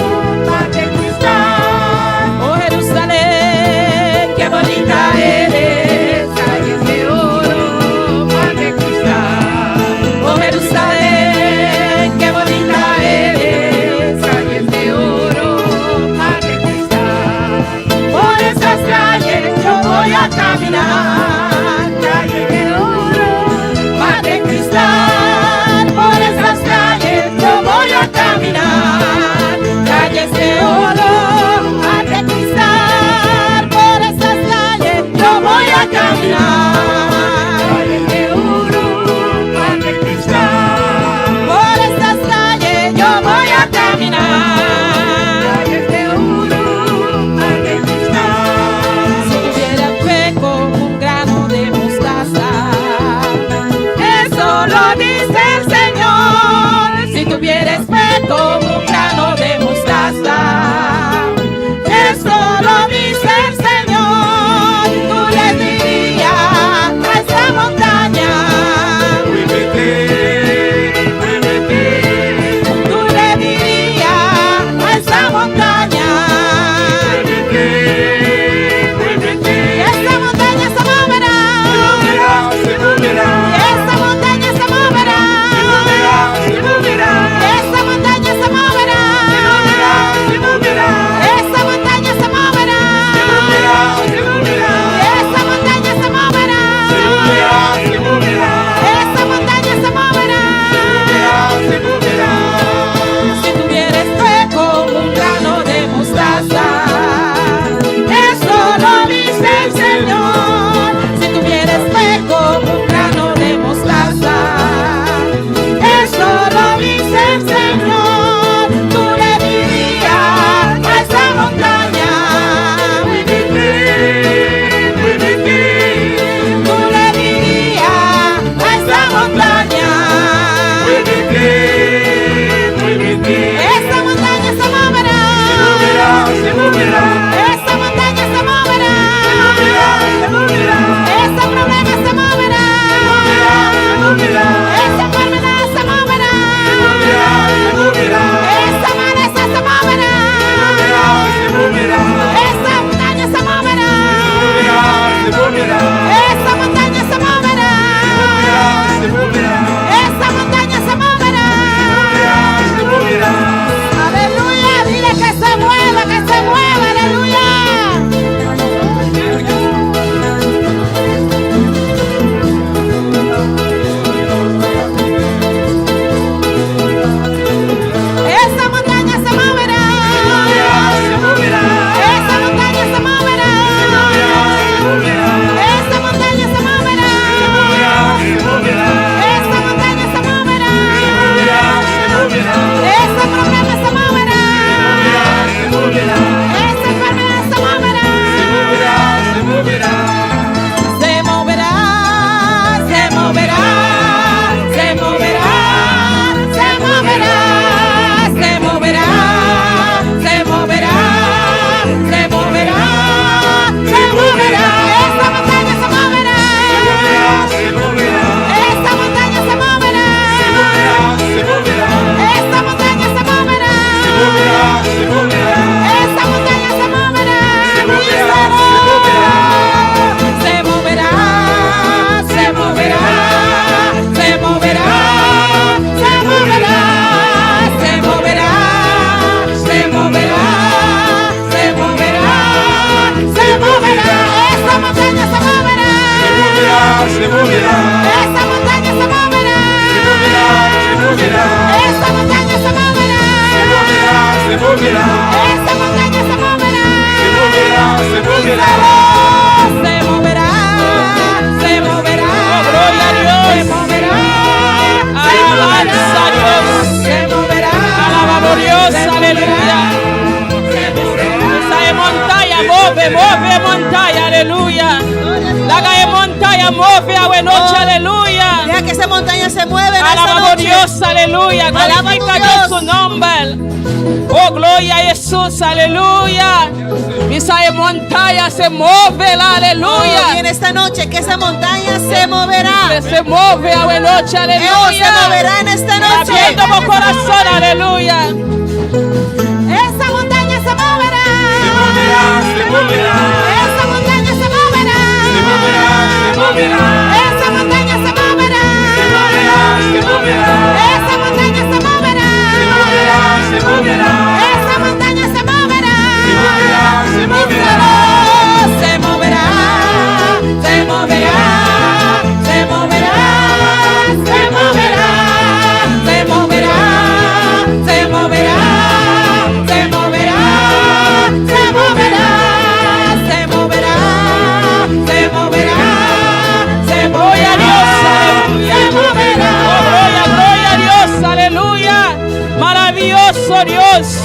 mar de cristal. Oh Jerusalén, qué bonita eres, calles de oro, mar de cristal. Oh Jerusalén, qué bonita eres, calles de oro, mar de cristal. Por esas calles yo voy a caminar, calles de oro, mar de cristal. Por esas calles yo voy a caminar, calles de oro, mar de cristal. Por esas calles yo voy a caminar, calles de oro, mar de cristal. Por esas calles yo voy a caminar, calles de oro, mar de cristal. Si tuviera fe como un gran se moverá. Esa montaña se moverá. Se moverá. Esa montaña se moverá. Se moverá, se moverá. Esa montaña se moverá. Se moverá, se moverá. Se moverá. Se moverá. Oh, gloria a Dios. Se moverá. Alabanza a Dios. Se moverá. Alabamos Dios, aleluya. Esa montaña move montaña, aleluya. La calle montaña move a noche, aleluya. Deja que esa montaña se mueva en esta Alabamos noche. Dios, aleluya. Alaba Glorifica tu Dios Dios. su nombre. Oh, gloria a Jesús, aleluya. Esa montaña se mueve, Oh, y aleluya. en esta noche que esa montaña se moverá. Que se mueve a noche, Él aleluya. se moverá en esta noche. Abriendo mi corazón, aleluya. Esa montaña se moverá. Se moverá. Esa montaña se moverá. Se moverá, se moverá. Esa montaña se moverá. Se moverá, se moverá. Esa montaña se moverá. Se moverá, se moverá. Esa montaña se moverá. Se moverá, se moverá. Se moverá. Se moverá. Se moverá. Se moverá. Se moverá. Se moverá. Se moverá. Se moverá. Se moverá. Se moverá. Se Gloria a Dios, aleluya. Se moverá. Oh, gloria a Dios, aleluya. Maravilloso Dios.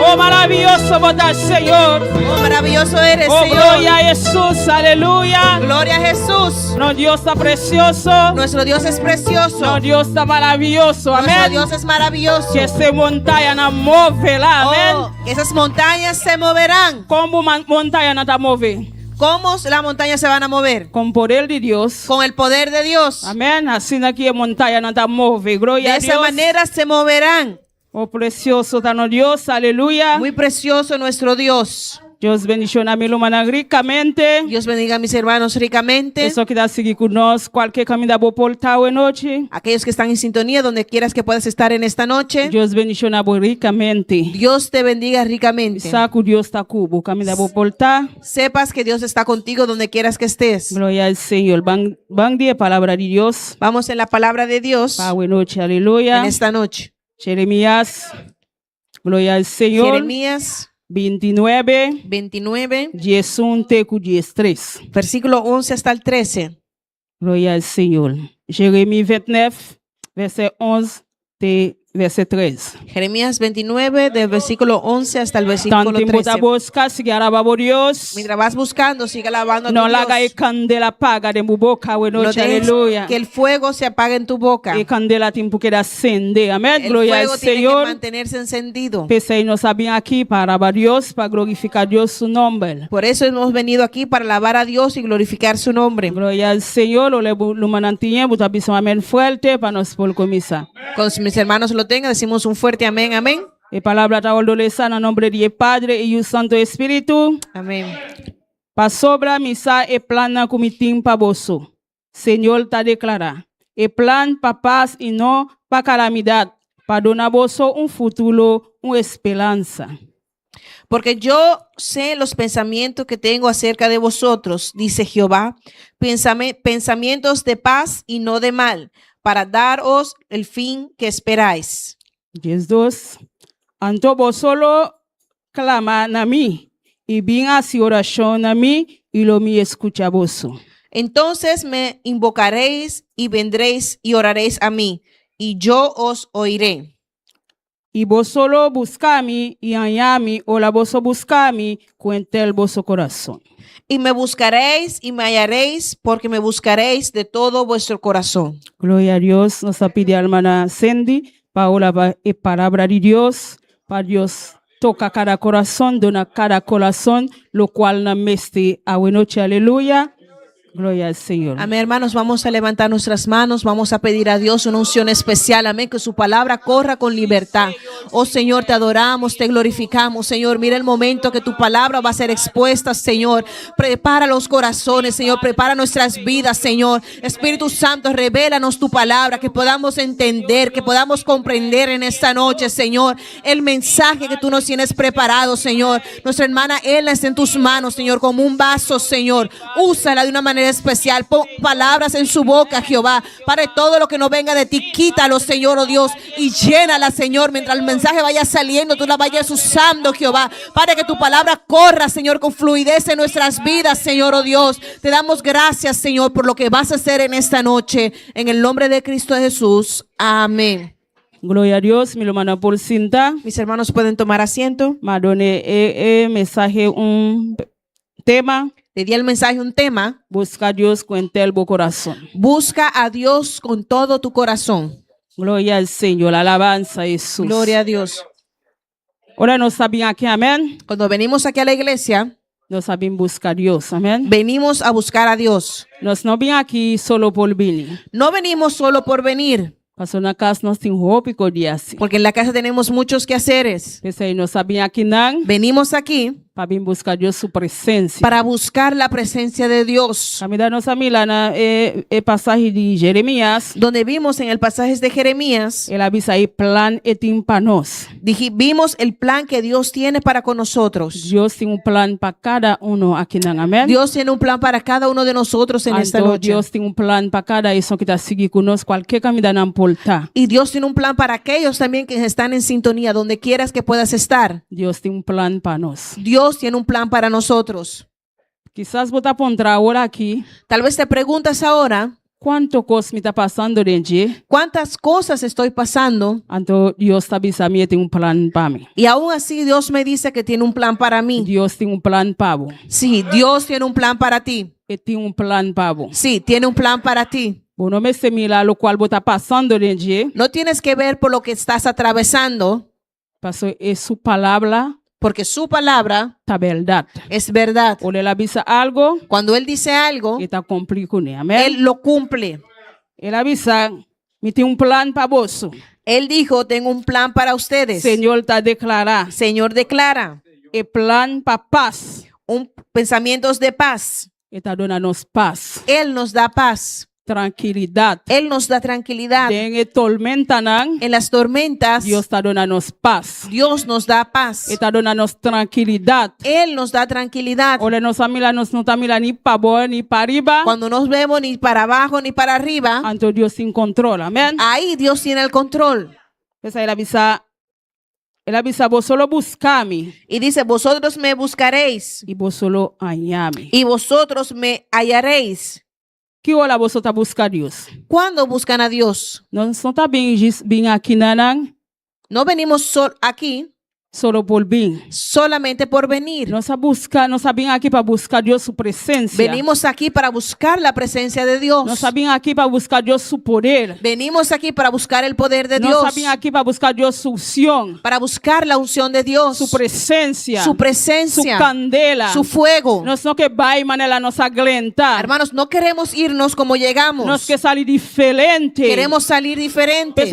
Oh, maravilloso votar, Señor. Oh, maravilloso eres, Oh, Señor. gloria a Jesús, aleluya. Gloria a Jesús. No, Dios está precioso. Nuestro Dios es precioso. No, Dios está maravilloso, Nuestro amén. Dios es maravilloso. Que se montaña na move lá, amén. Oh, esas montañas se moverán. Como montaña na tá move? ¿Cómo las montañas se van a mover? Com poder de Deus. Con el poder de Dios. Amém. Assim aqui a montanha não tá move. Glória De a esa Deus. manera se moverán. Oh, precioso está no Deus, aleluya. Muy precioso nuestro Dios. Deus bendicionar meu irmão ricamente. Dios bendiga a mis hermanos ricamente. Isso que dá seguir conosco, qualquer caminho da boa portal hoje noite. Aquellos que están en sintonía, donde quieras que puedas estar en esta noche. Deus bendicionar ricamente. Dios te bendiga ricamente. Saco Deus está cubo, caminho da boa portal. Sepas que Dios está contigo donde quieras que estés. Glória ao Senhor. Bang dia palavra de Deus. Vamos en la palabra de Dios Para hoje noite, aleluya. en esta noche. Jeremías. Glória ao Senhor. Jeremías 29. 29, 11 teco 13. versículo 11 hasta el 13. Glória ao Senhor. Jeremias 29, verset 11 te verset 13. Jeremías 29, del versículo 11 hasta el versículo Tanto 13. busca, sigue alabando Dios. Mientras vas buscando, sigue alabando a No tu la haga Dios. candela apaga de boca, No noche, dejes aleluya. que el fuego se apague en tu boca. E candela tiempo que acende. Amén. El Glória fuego ao tiene que Senhor. mantenerse encendido. Pensei, nós sabíamos aqui para alabar Deus, para glorificar Deus su nombre. Por eso hemos venido aquí para alabar a Dios y glorificar su nombre. Glória ao Senhor. O levo no manantinho, botar bisão amém fuerte para nós por começar. Cuando mis hermanos lo tengan, decimos un fuerte amén, amén. E palavra está adolescente no nome de Padre e o Santo Espírito. Amén. Pa sobra misa e plana comitim pa bosso. Senhor está declarar. E plan pa paz e não pa calamidade. Pa donar bosso futuro, esperanza. Porque yo sé los pensamientos que tengo acerca de vosotros, dice Jehová, pensamientos de paz y no de mal, para daros el fin que esperáis. Jesus. Anto solo clama na mim. E bem assim oração na mim. E lo me escucha bosso. Entonces me invocaréis y vendréis y oraréis a mí, y yo os oiré. E vos solo buscar-me e hallar-me, ou la vos buscar-me com el vosso coração. Y me buscaréis y me hallaréis, porque me buscaréis de todo vuestro corazón. Glória a Deus. Nossa pede a hermana Cindy para orar a palavra de Deus, para Deus tocar cada coração, donar cada coração, lo cual na meste a noite, aleluya. Gloria al Señor. Amén, hermanos, vamos a levantar nuestras manos, vamos a pedir a Dios una unción especial, amén, que su palabra corra con libertad. Oh Señor, te adoramos, te glorificamos, Señor, mira el momento que tu palabra va a ser expuesta, Señor. Prepara los corazones, Señor, prepara nuestras vidas, Señor. Espíritu Santo, revélanos tu palabra, que podamos entender, que podamos comprender en esta noche, Señor, el mensaje que tú nos tienes preparado, Señor. Nuestra hermana Ella está en tus manos, Señor, como un vaso, Señor. Úsala de una manera manera especial. Pon palabras en su boca, Jehová. Padre, todo lo que no venga de ti, quítalo, Señor, oh Dios, y llénala, Señor, mientras el mensaje vaya saliendo, tú la vayas usando, Jehová. Padre, que tu palabra corra, Señor, con fluidez en nuestras vidas, Señor, oh Dios. Te damos gracias, Señor, por lo que vas a hacer en esta noche. En el nombre de Cristo Jesús. Amén. Gloria a Dios, mi hermana por cinta. Mis hermanos pueden tomar asiento. Madone mensaje un tema. Le di al mensaje un tema. Busca a Dios con el corazón. Busca a Dios con todo tu corazón. Gloria al Señor, alabanza a Jesús. Gloria a Dios. Ahora nos saben aquí, amén. Cuando venimos aquí a la iglesia, nos saben buscar a Dios, amén. Venimos a buscar a Dios. Nos no vienen aquí solo por venir. No venimos solo por venir. Porque en la casa tenemos muchos quehaceres. Venimos aquí para buscar Dios su presencia. Para buscar la presencia de Dios. Pasaje de Jeremías. Donde vimos en el pasaje de Jeremías. Vimos el plan que Dios tiene para con nosotros. Dios tiene un plan para cada uno aquí, amén. Dios tiene un plan para cada uno de nosotros en esta noche. Dios tiene un plan para cada eso que está siguiendo con nosotros cualquier camino por. Y Dios tiene un plan para aquellos también que están en sintonía, donde quieras que puedas estar. Dios tiene un plan para nosotros. Dios tiene un plan para nosotros. Quizás vos te pondrás ahora aquí. Tal vez te preguntas ahora. ¿Cuánto cosas me está pasando dentro? ¿Cuántas cosas estoy pasando? Entonces Dios tiene un plan para mí. Y aún así Dios me dice que tiene un plan para mí. Dios tiene un plan para vos. Sí, Dios tiene un plan para ti. Tiene un plan para vos. Sí, tiene un plan para ti. No me mira lo cual está pasando dentro. No tienes que ver por lo que estás atravesando. Es su palabra. Porque su palabra verdad. Es verdad. O le avisa algo. Cuando él dice algo, él lo cumple. Él avisa, me tiene un plan para vos. Él dijo, tengo un plan para ustedes. Señor te declara. Señor declara. El plan para paz. Pensamientos de paz. Paz. Él nos da paz. Tranquilidad. Él nos da tranquilidad. En las tormentas, Dios está dando paz. Dios nos da paz. Está dando tranquilidad. Él nos da tranquilidad. Ni para abajo ni para arriba. Cuando nos vemos ni para abajo ni para arriba. Entonces Dios sin control. Amén. Ahí Dios tiene el control. Él avisa, vos solo buscame. Y dice, vosotros me buscaréis. Y vos solo hallame. Y vosotros me hallaréis. ¿Qué hora vosotros buscan a Dios? ¿Cuándo buscan a Dios? No está bien aquí, no venimos aquí solo por venir. Solamente por venir. No saben aquí para buscar Dios su presencia. Venimos aquí para buscar la presencia de Dios. No saben aquí para buscar Dios su poder. Venimos aquí para buscar el poder de Dios. No saben aquí para buscar Dios su unción. Para buscar la unción de Dios. Su presencia. Su presencia. Su candela. Su fuego. No es que vaya manera nos aglenta. Hermanos, no queremos irnos como llegamos. No es que salir diferente. Queremos salir diferente.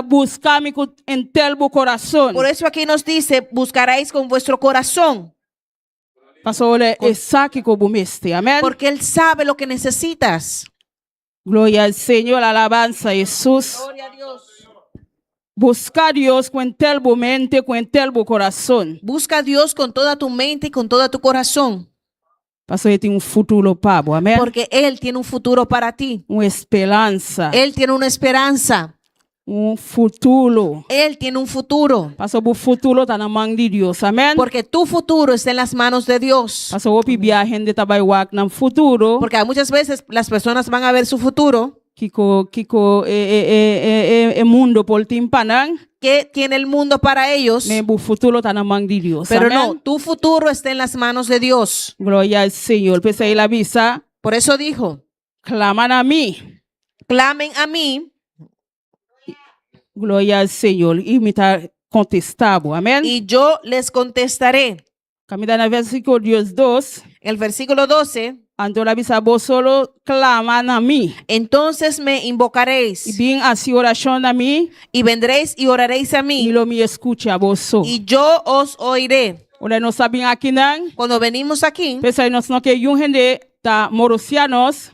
Buscarme en telbo corazón. Por eso aquí nos dice, buscaréis con vuestro corazón. Porque Él sabe lo que necesitas. Gloria al Señor, alabanza a Jesús. Gloria a Dios. Busca a Dios con telbo mente, con telbo corazón. Busca a Dios con toda tu mente y con todo tu corazón. Él tiene un futuro para vos, amén. Porque Él tiene un futuro para ti. Una esperanza. Él tiene una esperanza. Un futuro. Él tiene un futuro. Bu futuro está en la mano de Dios, amén. Porque tu futuro está en las manos de Dios. Porque muchas veces las personas van a ver su futuro. Mundo por timpanan. ¿Qué tiene el mundo para ellos? Futuro está en la mano de Dios. Pero amén. no, tu futuro está en las manos de Dios. Gloria al Señor. Por eso dijo, claman a mí. Clamen a mí. Gloria al Señor. Y me está contestado. Amén. Y yo les contestaré. Camina en el versículo 2. El versículo 12. Vos solo claman a mí. Entonces me invocaréis. Y bien así oración a mí. Y vendréis y oraréis a mí. Y lo me escucha vos. Y yo os oiré. No saben aquí, cuando venimos aquí, no que gente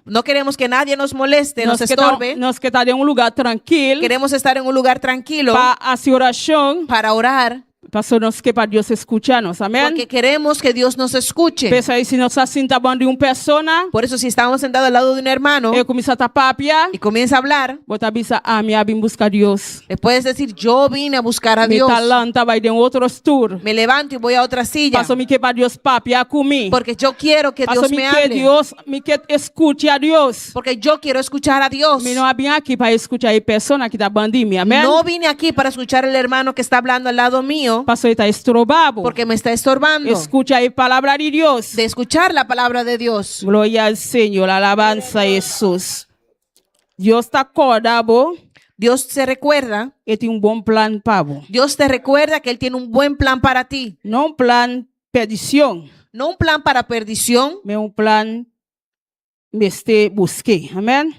no queremos que nadie nos moleste, nos estorbe. Nos que estar en un lugar tranquilo. Queremos estar en un lugar tranquilo para oración, para orar. Pastor, que para Dios escucharnos, amén. Porque queremos que Dios nos escuche. Pensa aí, se nós assim tá bom de uma persona, Por eso si estamos sentados al lado de un hermano eu começo a tapapia, y comienza a hablar, botar bisa a minha bem buscar Deus. le puedes decir, yo vine a buscar a Mi Dios. talanta vai de outro tour. Me levanto y voy a otra silla. Pastor, me que para Deus papia comigo. Porque yo quiero que Pastor, Dios me que hable. Deus, me que escute a Deus. Porque yo quiero escuchar a Dios. Me não vim aqui para escutar a persona que tá bandinha, amém? No vine aquí para escuchar al hermano que está hablando al lado mío. Pastor, está estrobado. Porque me está estorbando Escucha a palavra de Deus. de escuchar la palabra de Dios. Glória ao Senhor, alabanza a Jesus. Deus está acordado Dios se recuerda, e tem bom plano para você. Dios te recuerda que Él tiene un buen plan para ti. Não plan perdição, No un plan para perdición, mas plan este busque. Amém?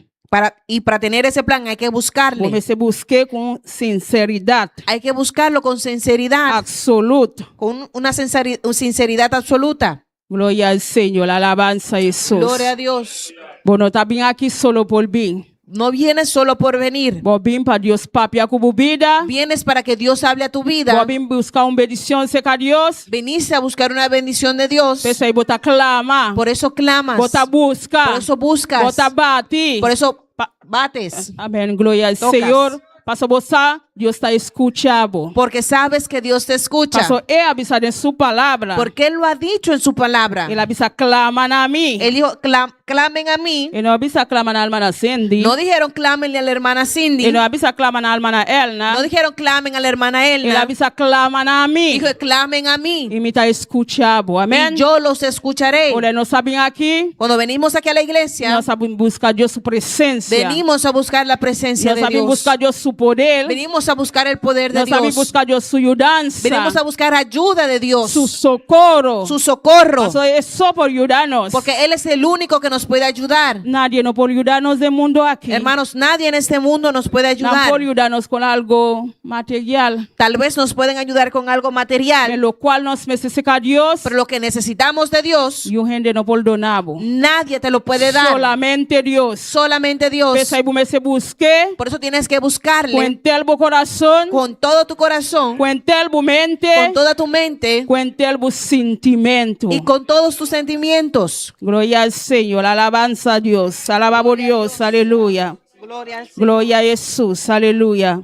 y para tener ese plan hay que buscarle. Você busque com sinceridade Hay que buscarlo con sinceridad, absoluta. con una sinceridad absoluta. Glória ao Senhor, alabanza a Jesus. Gloria a Dios. Bom, não está bem aqui solo por bem. No vienes solo por venir. Vou bem para Deus papia com vida. Vienes para que Dios hable a tu vida. Vou bem buscar uma bendição seca Deus. Veniste a buscar una bendición de Dios. Pensa aí, bota clama. Por eso clamas. Bota busca. Por eso buscas. Bota bate. Por eso bates. Amém. Glória ao Tocas. Senhor. Passa você, Deus está escutando. Porque sabes que Dios te escucha. Passa avisa em sua palavra. Porque Él lo ha dicho en su palabra. Ele avisa clama na mim. Él dijo, clamen a mí. Ele não avisa clama na alma na Cindy. No dijeron clámenle a la hermana Cindy. Ele não avisa clama na alma na Elna. No dijeron clamen a la hermana Ele Elna. avisa clama na mim. Dijo, clamen a mí. E me está escutando. Amém. Y yo los escucharé. Olha, nós sabemos aqui. Cuando venimos aquí a la iglesia, Nós sabemos buscar Deus sua presença. venimos a buscar la presencia Nós de sabemos Dios. buscar Deus seu poder. Venimos a buscar el poder de Nós sabemos Dios. buscar Deus sua ajudança. Venimos a buscar ayuda de Dios. Su socorro. Su socorro. Eso es só por ayudarnos. Porque Él es el único que nos puede ayudar. Nadie no puede ayudarnos del mundo aquí. Hermanos, nadie en este mundo nos puede No ayudar. puede ayudarnos con algo material. Tal vez nos pueden ayudar con algo material, En lo cual nos necesita Dios. pero lo que necesitamos de Dios, Y un gente no puede donarlo. nadie te lo puede dar. Solamente Dios. Solamente Dios. Pesa y me se busque. Por eso tienes que buscarle Cuente el corazón. con todo tu corazón, Cuente el mente. con toda tu mente Cuente el sentimiento. y con todos tus sentimientos. Gloria al Señor. Alabanza a Dios. Alabamos a Dios. Aleluya. Gloria al Señor. Gloria a Jesús. Aleluya.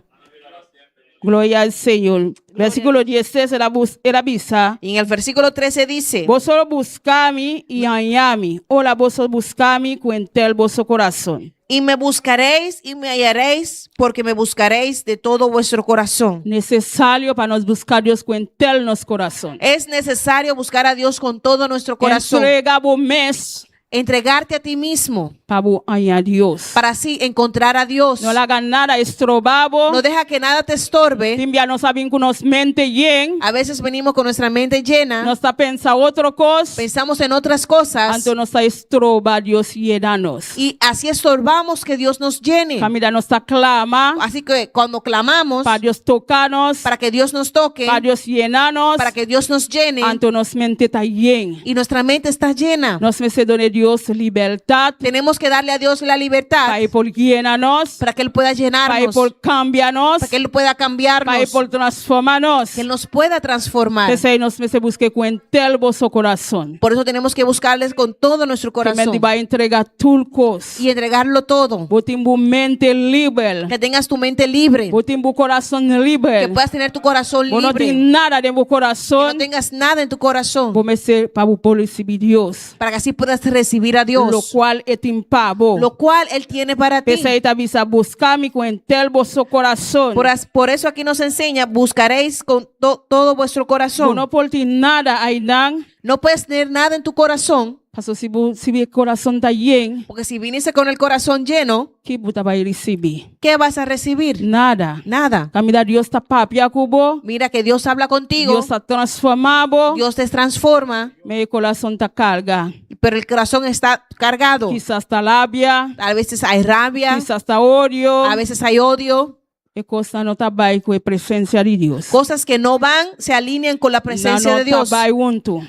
Gloria al Señor. Versículo 16 era avisa. Y en el versículo 13 dice, Vosotros buscame y hallame. Hola, vosotros buscame con el vuestro corazón. y me buscaréis y me hallaréis, porque me buscaréis de todo vuestro corazón. Necesario para nos buscar Dios con el nuestro corazón. Es necesario buscar a Dios con todo nuestro corazón. Entrega vos mes Entregarte a ti mismo para vos hallar a Dios. para así encontrar a Dios. No le hagan nada estrobado. No deja que nada te estorbe. Timbia no saben que nos mente bien. A veces venimos con nuestra mente llena. No está pensando otra cosa. Pensamos en otras cosas. Antes no está estroba Dios llenanos. Y así estorbamos que Dios nos llene. Familia no está clama. Así que cuando clamamos Para Dios tocarnos. para que Dios nos toque, Para Dios llenarnos. para que Dios nos llene, Antes nos mente está bien. y nuestra mente está llena, Nos merece donar Dios libertad. tenemos que darle a Dios la libertad Para ir por llenarnos. para que Él pueda Para ir llenarnos, por cambiarnos. para que Él pueda Para ir cambiarnos, por transformarnos. que Él nos pueda transformar. Entonces nos merece buscar con el vuestro corazón. Por eso tenemos que buscarles con todo nuestro Que me corazón va a entregar tu cosa. y entregarlo todo. Botimbu mente libre. Que tengas tu mente libre, Botimbu corazón que libre. puedas tener tu corazón Vos no libre, tienes nada de tu que corazón. no tengas nada en tu corazón, Vos me sé para vos recibir Dios. para que así puedas recibir a Lo Dios, cual es impavo. lo cual Él tiene para ti. Pesa esta visa buscarme con el vuestro corazón. Por eso aquí nos enseña, buscaréis con todo vuestro Vos corazón. no por ti nada aidan. No puedes tener nada en tu corazón, Paso si el corazón está lleno, porque si viniste con el corazón lleno, ¿qué puta va a recibir? ¿qué vas a recibir? Nada. Nada. Camina Dios está papia cubo. Mira que Dios habla contigo, Dios está transformado. Dios te transforma, Mi corazón está carga. pero el corazón está cargado. Quizás está labia. A veces hay rabia, Quizás está odio. a veces hay odio. Cosa no trabalha com a presença de Deus. Cosas que no van, se alinean con la presencia de Dios.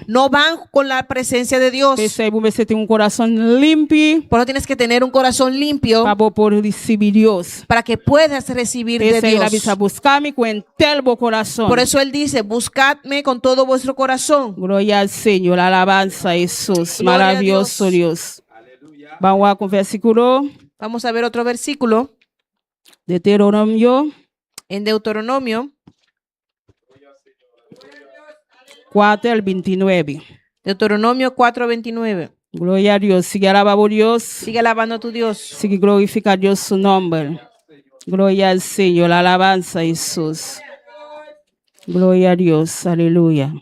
No van con la presencia de Dios. Percebe, você tem coração limpo. Por eso tienes que tener un corazón limpio Para poder recibir Deus. para que puedas recibir de Essa Dios. avisa buscar-me com todo coração. Por eso Él dice, buscadme con todo vuestro corazón. Glória ao Senhor, alabanza a Jesus, Glória a maravilhoso Deus. Vamos lá com o versículo. Vamos a ver otro versículo Deuteronomio en Deuteronomio 4:29. Deuteronomio 4:29. Glória a Deus. Sigue alabando a Deus. Sigue alabando a tu Dios. Sigue glorificar a Deus su nome. Glória ao Senhor, alabanza a Jesus. Glória a Deus, aleluia.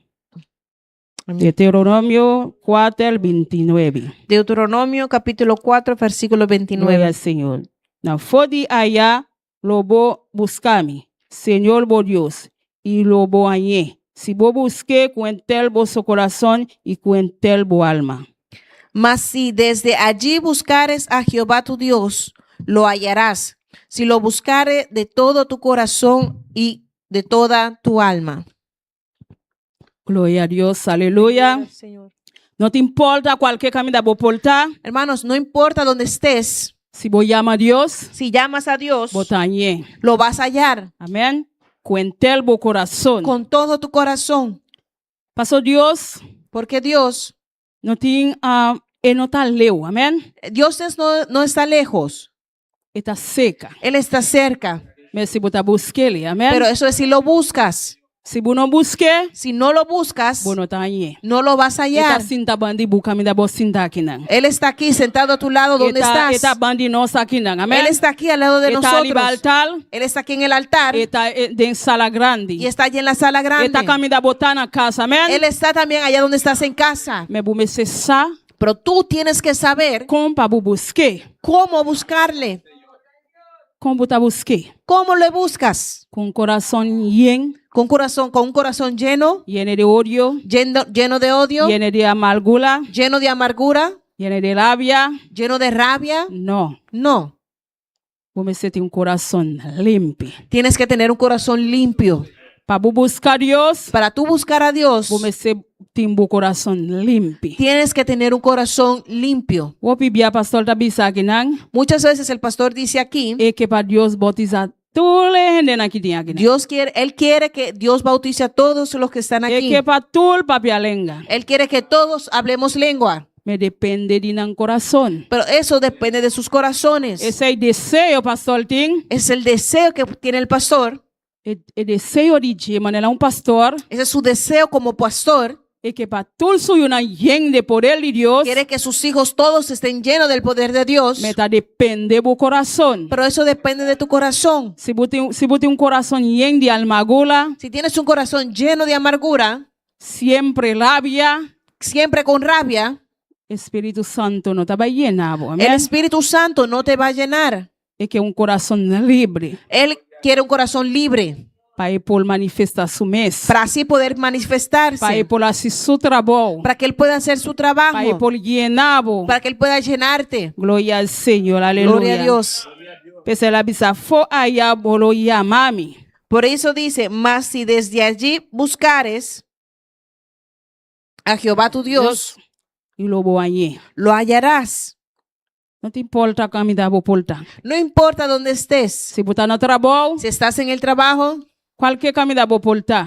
Deuteronomio 4:29. Deuteronomio capítulo 4 versículo Glória 29. ao Senhor. Não fode allá, lobo buscar-me, Senhor, bo Deus, e lobo anhe. Si vos busque con todo vuestro corazón y con toda vuestra alma. Mas si desde allí buscares a Jehová tu Dios, lo hallarás. Si lo buscares de todo tu corazón y de toda tu alma. Gloria a Dios, aleluya. No te importa cualquier camino que vos portar. Hermanos, no importa dónde estés. Si vos llamas a Dios, si llamas a Dios, botañé. Lo vas a hallar. Amén. Con todo tu corazón. Con todo tu corazón. Pasó Dios. Porque Dios no tiene, no está lejos. Amén. Dios no está lejos. Está cerca. Él está cerca. Pero si vos busques, amén. Pero eso es si lo buscas. Si vos no busques, si no lo buscas, vos no, no lo vas a hallar. Él está aquí sentado a tu lado donde estás. Él está aquí al lado de nosotros. Él está aquí en el altar. Y está allí en la sala grande. Él está también allá donde estás en casa. Pero tú tienes que saber cómo buscarle. ¿Cómo le buscas? Con corazón lleno. Con un corazón lleno. Lleno de odio. Lleno de odio. Lleno de amargura. Lleno de amargura. Lleno de rabia. Lleno de rabia. No. No. Vos tener un corazón limpio. Tienes que tener un corazón limpio. Para buscar a Dios. Para tú buscar a Dios. Vos tener un corazón limpio. Tienes que tener un corazón limpio. Muchas veces el pastor dice aquí. Que para Dios bautizar. Él quiere que Dios bautice a todos los que están aquí. Él quiere que todos hablemos lengua. Me depende de corazón. Pero eso depende de sus corazones. Ese es el deseo, pastor. Es el deseo que tiene el pastor. El deseo de manera un pastor. Ese es su deseo como pastor. Es que para todos una llena de poder de Dios. Quiere que sus hijos todos estén llenos del poder de Dios. Depende de tu corazón. Pero eso depende de tu corazón. Si vos tienes un corazón lleno de amargura. Si tienes un corazón lleno de amargura. Siempre rabia. Siempre con rabia. Espíritu Santo no te va a llenar. El Espíritu Santo no te va a llenar. Es que un corazón libre. Él quiere un corazón libre. Para poder manifestar su mes. Para así poder manifestarse. Para poder hacer su trabajo. Para que él pueda hacer su trabajo. Para poder llenar. Para que él pueda llenarte. Gloria al Señor, aleluya. Gloria a Dios. Por eso dice, mas si desde allí buscares a Jehová tu Dios, y lo hallarás. No te importa caminar por No importa dónde estés. Si estás en el trabajo, cualquier camino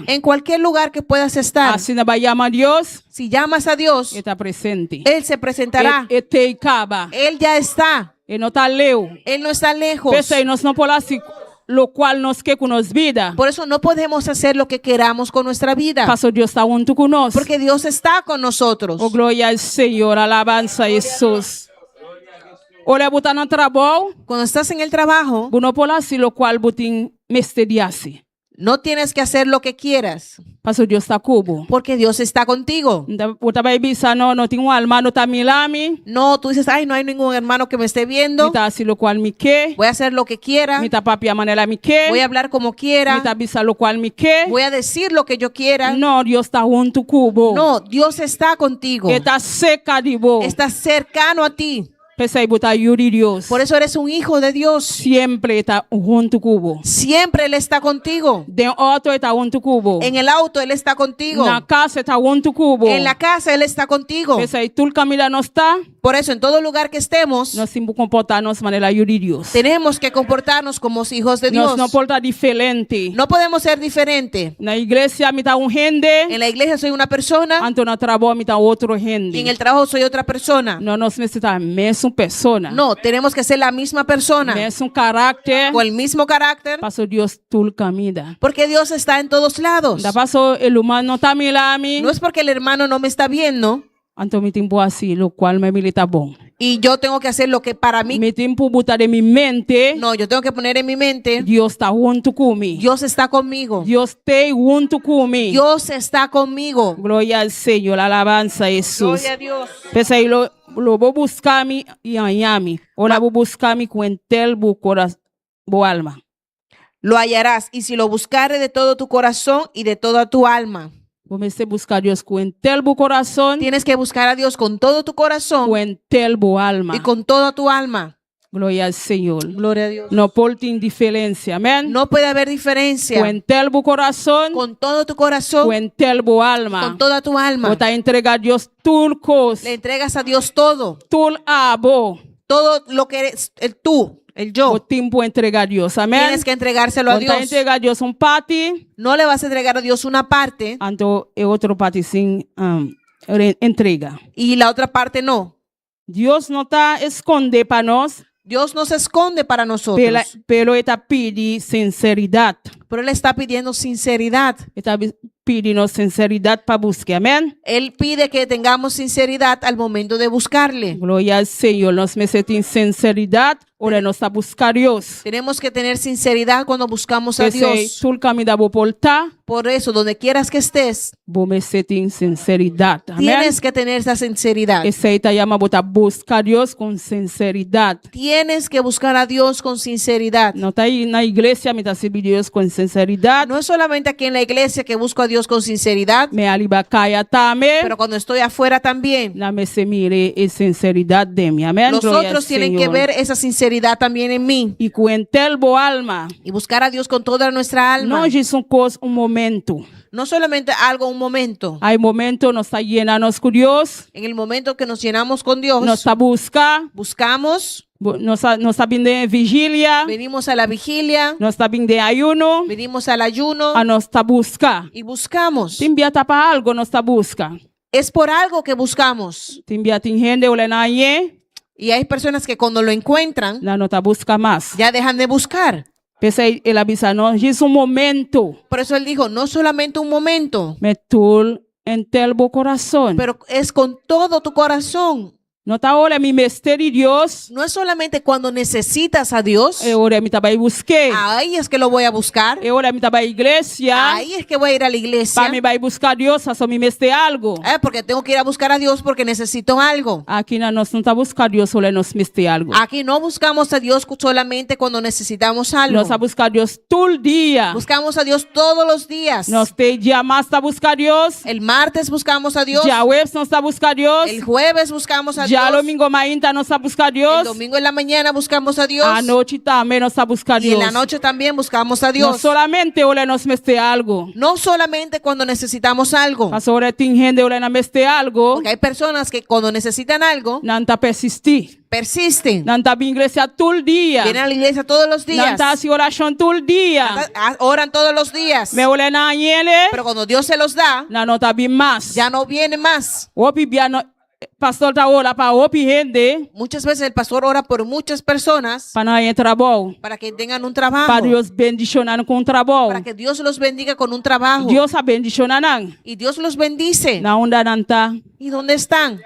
en cualquier lugar que puedas estar. Así no va a llamar a Dios. Si llamas a Dios, está presente. Él se presentará. Él ya está. Él no está lejos. Él no está lejos. Lo cual nos que con nos vida. Por eso no podemos hacer lo que queramos con nuestra vida. Paso Dios está junto con nosotros. Porque Dios está con nosotros. Oh, gloria al Señor, alabanza a Jesús. Cuando estás en el trabajo, lo cual me no tienes que hacer lo que quieras. Pastor Dios está cubo. Porque Dios está contigo. No tengo hermano tamilami. No, tú dices, ay, no hay ningún hermano que me esté viendo. Voy a hacer lo que quiera. Voy a hablar como quiera. Voy a decir lo que yo quiera. No, Dios está junto cubo. No, Dios está contigo. Está cerca de vos. Está cercano a ti. Pesa y bota yuri Dios. Por eso eres un hijo de Dios. Siempre está junto cubo. Siempre Él está contigo. De auto está junto cubo. En el auto Él está contigo. Na casa está junto cubo. En la casa Él está contigo. Pesa y tú camila no está. Por eso en todo lugar que estemos, Nos simbu comportarnos manera yuri Dios. tenemos que comportarnos como hijos de Dios. Nos no porta diferente. No podemos ser diferentes. Na iglesia mita un gente. En la iglesia soy una persona Anto na trabajo mita otro y gente. en el trabajo soy otra persona. No nos necesita mesma persona. No, tenemos que ser la misma persona Mesmo carácter. con el mismo carácter, Paso Dios tú camida. porque Dios está en todos lados. Da paso el humano está milami. No es porque el hermano no me está viendo Anto mi tiempo así, lo cual me milita bon. y yo tengo que hacer lo que para mí. Mi tiempo buta de mi mente. No, yo tengo que poner en mi mente, Dios está junto conmigo. Dios está conmigo. Dios está junto conmigo. Dios está conmigo. Gloria al Señor, la alabanza a Jesús. Gloria a Dios. Pesa y lo voy a buscar mi y añami. Ahora voy a buscar mi cuentel bu corazón, bu alma. Lo hallarás y si lo buscares de todo tu corazón y de toda tu alma. Voy a buscar Dios cuentel bu corazón, Tienes que buscar a Dios con todo tu corazón cuentel bu alma. y con toda tu alma. Gloria al Señor. Gloria a Dios. No por indiferencia, amén. No puede haber diferencia. Cuentel bu corazón, Con todo tu corazón, cuentel bu alma. con toda tu alma. Vota entregar a Dios tu cos, Le entregas a Dios todo. tu abo. Todo lo que eres, el tú, el yo. O tiempo entregar a Dios, amén. Tienes que entregárselo a Vota Dios. entregar a Dios un pati, No le vas a entregar a Dios una parte anto otro pati sin entrega. y la otra parte no. Dios no está esconde para nos, Dios no se esconde para nosotros, pero está pide sinceridad. pero Él está pidiendo sinceridad. Está pidiendo sinceridad para buscar, amén. Él pide que tengamos sinceridad al momento de buscarle. Gloria al Señor, nos merecemos sinceridad, ahora nos está buscar Dios. Tenemos que tener sinceridad cuando buscamos a Que Dios. tú camina bo porta, Por eso, donde quieras que estés, bo merecemos sinceridad, amén. tienes que tener esa sinceridad. Ese te llama bota buscar Dios con sinceridad. Tienes que buscar a Dios con sinceridad. No está ahí en la iglesia, me está sirviendo Dios con sinceridad. No es solamente aquí en la iglesia que busco a Dios con sinceridad, Me alibacaya también. pero cuando estoy afuera también. Na me se mire es sinceridad de mi, amén. Los Gloria al otros tienen que Señor. ver esa sinceridad también en mí Y cuentel bo alma. y buscar a Dios con toda nuestra alma. No es un cos un momento. No solamente algo, un momento. Hay momentos nos está llenando con Dios. En el momento que nos llenamos con Dios, Nos está busca. buscamos, Nos está bien de vigilia. venimos a la vigilia, Nos está bien de ayuno. venimos al ayuno A nos está busca. y buscamos. Te envía para algo, nos está busca. Es por algo que buscamos. Te envía tin gente o le naye. Y hay personas que cuando lo encuentran, La nota busca más. ya dejan de buscar. Pese el avisa, no, es un momento. Por eso él dijo, no solamente un momento, Me tul en telbo corazón. pero es con todo tu corazón. No está ahora mi misterio Dios. No es solamente cuando necesitas a Dios. Ahora mi taba busqué. Ahí es que lo voy a buscar. Ahora mi taba iglesia. Ahí es que voy a ir a la iglesia. Para mi va a buscar Dios, a mi meste algo. Porque tengo que ir a buscar a Dios porque necesito algo. Aquí no nos está buscar Dios, solo nos meste algo. Aquí no buscamos a Dios solamente cuando necesitamos algo. Nos a buscar Dios todo el día. Buscamos a Dios todos los días. Nos te llamas a buscar Dios. El martes buscamos a Dios. Ya jueves nos a buscar Dios. El jueves buscamos a Dios. Ya domingo mañana nos a buscar Dios. El domingo en la mañana buscamos a Dios. Anoche también nos a buscar Y Dios. en la noche también buscamos a No Dios. solamente ahora nos meste algo. No solamente cuando necesitamos algo. Pasó ahora tin gente ahora nos meste algo. Porque hay personas que cuando necesitan algo, Nanta persistir. persisten. Nanta vi iglesia todo el día. Vienen a la iglesia todos los días. Nanta hace oración todo el día. Oran todos los días. Me ole na yele. Pero cuando Dios se los da, Na nota bien más. ya no vienen más. Opi biano pastor ta ora pa opi gente. Muchas veces el pastor ora por muchas personas Para no trabajo. para que tengan un trabajo. Para Dios bendicionar con trabajo. Para que Dios los bendiga con un trabajo. Dios a bendicionar. Y Dios los bendice. Na onda nanta. ¿Y dónde están?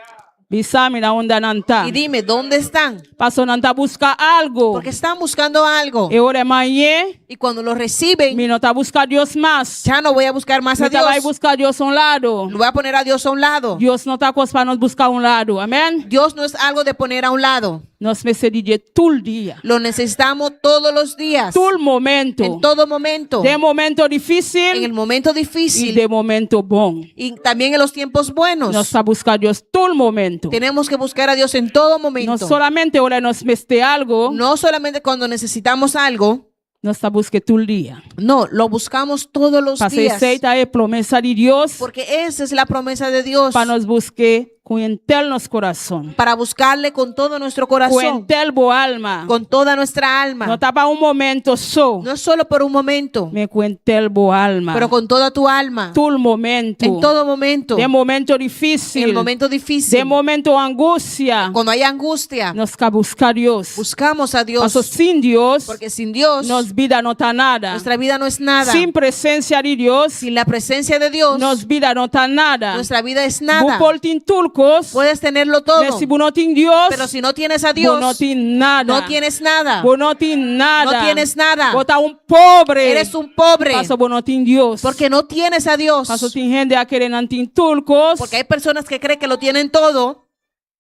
Bisami na onda nanta. Y dime, ¿dónde están? Pastor nanta busca algo. Porque están buscando algo. E ora mañe. Y cuando lo reciben, Mi nota busca Dios más. ya no voy a buscar más a Mi Dios. va a buscar Dios a un lado. Lo voy a poner a Dios a un lado. Dios no está cosa para nos buscar a un lado. Amén. Dios no es algo de poner a un lado. Nós precisamos todo dia. Lo necesitamos todos los días. Todo momento. En todo momento. De momento En difícil el momento e difícil. de momento bom. Y también en los tiempos buenos. Nós estamos buscando Deus todo momento. Tenemos que buscar a Dios en todo momento. Não solamente ahora nós precisamos algo, No solamente cuando necesitamos algo. nós estamos buscando todo dia. No, lo buscamos todos los Para días. aceitar a promessa de Deus, Porque esa es la promesa de Dios. para nós buscar com entel nosso coração, Para buscarle con todo nuestro com corazón. entel boa alma. Con toda nuestra Não alma. está para momento só, No es solo por un momento. mas com entel boa alma. Pero con toda tu alma. Todo momento. En todo momento. De momento En difícil. el momento difícil. De momento angústia. Cuando hay angustia. Nós queremos buscar Deus. Buscamos a Dios. Porque sem Deus, Porque sin Dios. nossa vida não está nada. Nuestra vida no es nada. Sin presencia de Deus, Sin la presencia de Dios. nossa vida não está nada. Nuestra vida es Vos nada. pode turcos, Puedes tenerlo todo. mas se você não tem Deus, Pero si no tienes a vos Dios. não tem nada. No tienes nada. Vos não tem nada. No tienes nada. Vos tá pobre. Eres un pobre. Porque vos não tem Deus. Porque no tienes a Dios. Porque tem gente a querer não tem turcos. Porque hay personas que creen que lo tienen todo.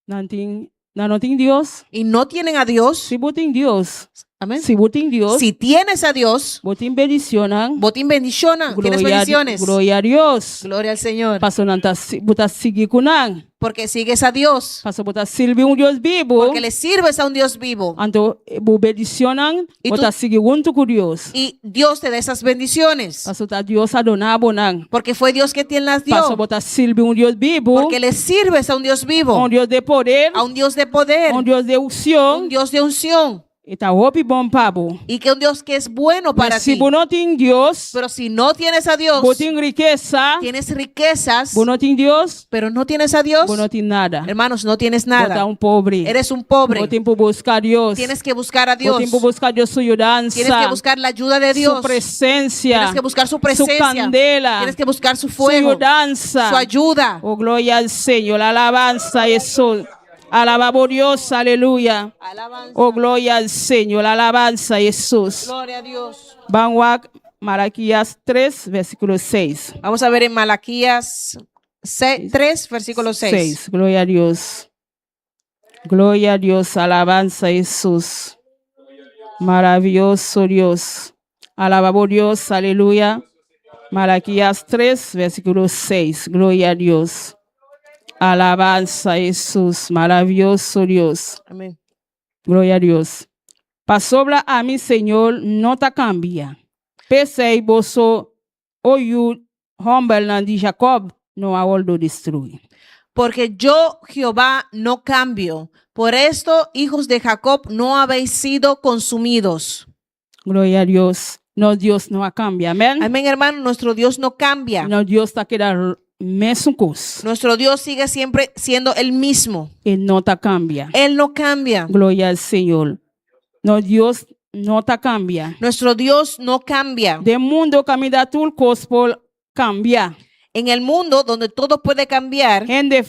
Não tem Deus. Y no tienen a Dios. Se você tem Deus, Amén. se você tem Deus, Si tienes a Dios. vos te bendicionan. Vos te bendicionan. Tienes bendiciones. Glória a Deus. Gloria al Señor. Porque não tá seguir com não. Porque sigues a Dios. Porque você serve Deus vivo. Porque le sirves a un Dios vivo. Então, vos bendicionan. E Você tu- seguir junto com Deus. Y Dios te da esas bendiciones. Porque tá Deus a donar não. Porque fue Dios que te las dio. Porque você serve Deus vivo. Porque le sirves a un Dios vivo. Deus de poder. A un Dios de poder. Deus de Un unção. Dios de unción. E tá roupa bom para vos. Y que un Dios que es bueno para Mas se ti. você não tem Deus, Pero si no tienes a Dios. você tem riqueza. Tienes riquezas. Você não tem Deus, Pero no tienes a Dios. você não tem nada. Hermanos, no tienes Você tá nada. pobre. Eres un pobre. Você tem que buscar Deus. Tienes que buscar a Dios. Você tem que buscar Deus sua ajudança. Tienes que buscar la ayuda de Dios. Su presencia. Tienes que buscar su Su presencia. candela. Tienes que buscar su Su fuego. ayudanza. Su ayuda. Oh, gloria al Señor. La alabanza Jesús. Alabamos Dios. Aleluya. Alabanza. Oh, gloria al Señor. La alabanza Jesús. Gloria a Dios. Vamos a Malaquías 3, versículo 6. Vamos a ver en Malaquías 3, versículo 6. Gloria a Dios. Gloria a Dios. Alabanza Jesús. Maravilloso Dios. Alabamos Dios. Aleluya. Malaquías 3, versículo 6. Gloria a Dios. Alabanza Jesús. Maravilloso Dios. Amén. Gloria a Dios. Pasobra a mi Señor no te cambia. Pese y boso oyu humble de Jacob no ha vuelto a destruir. Porque yo, Jehová, no cambio. Por esto, hijos de Jacob, no habéis sido consumidos. Gloria a Dios. No, Dios no cambia. Amén. Amén, hermano. Nuestro Dios no cambia. No, Dios está quedando mesmo cosa. Nuestro Dios sigue siempre siendo el mismo. Él no te cambia. Él no cambia. Gloria al Señor. No, Dios no te cambia. Nuestro Dios no cambia. De mundo camina tu por cambia. En el mundo donde todo puede cambiar, Gente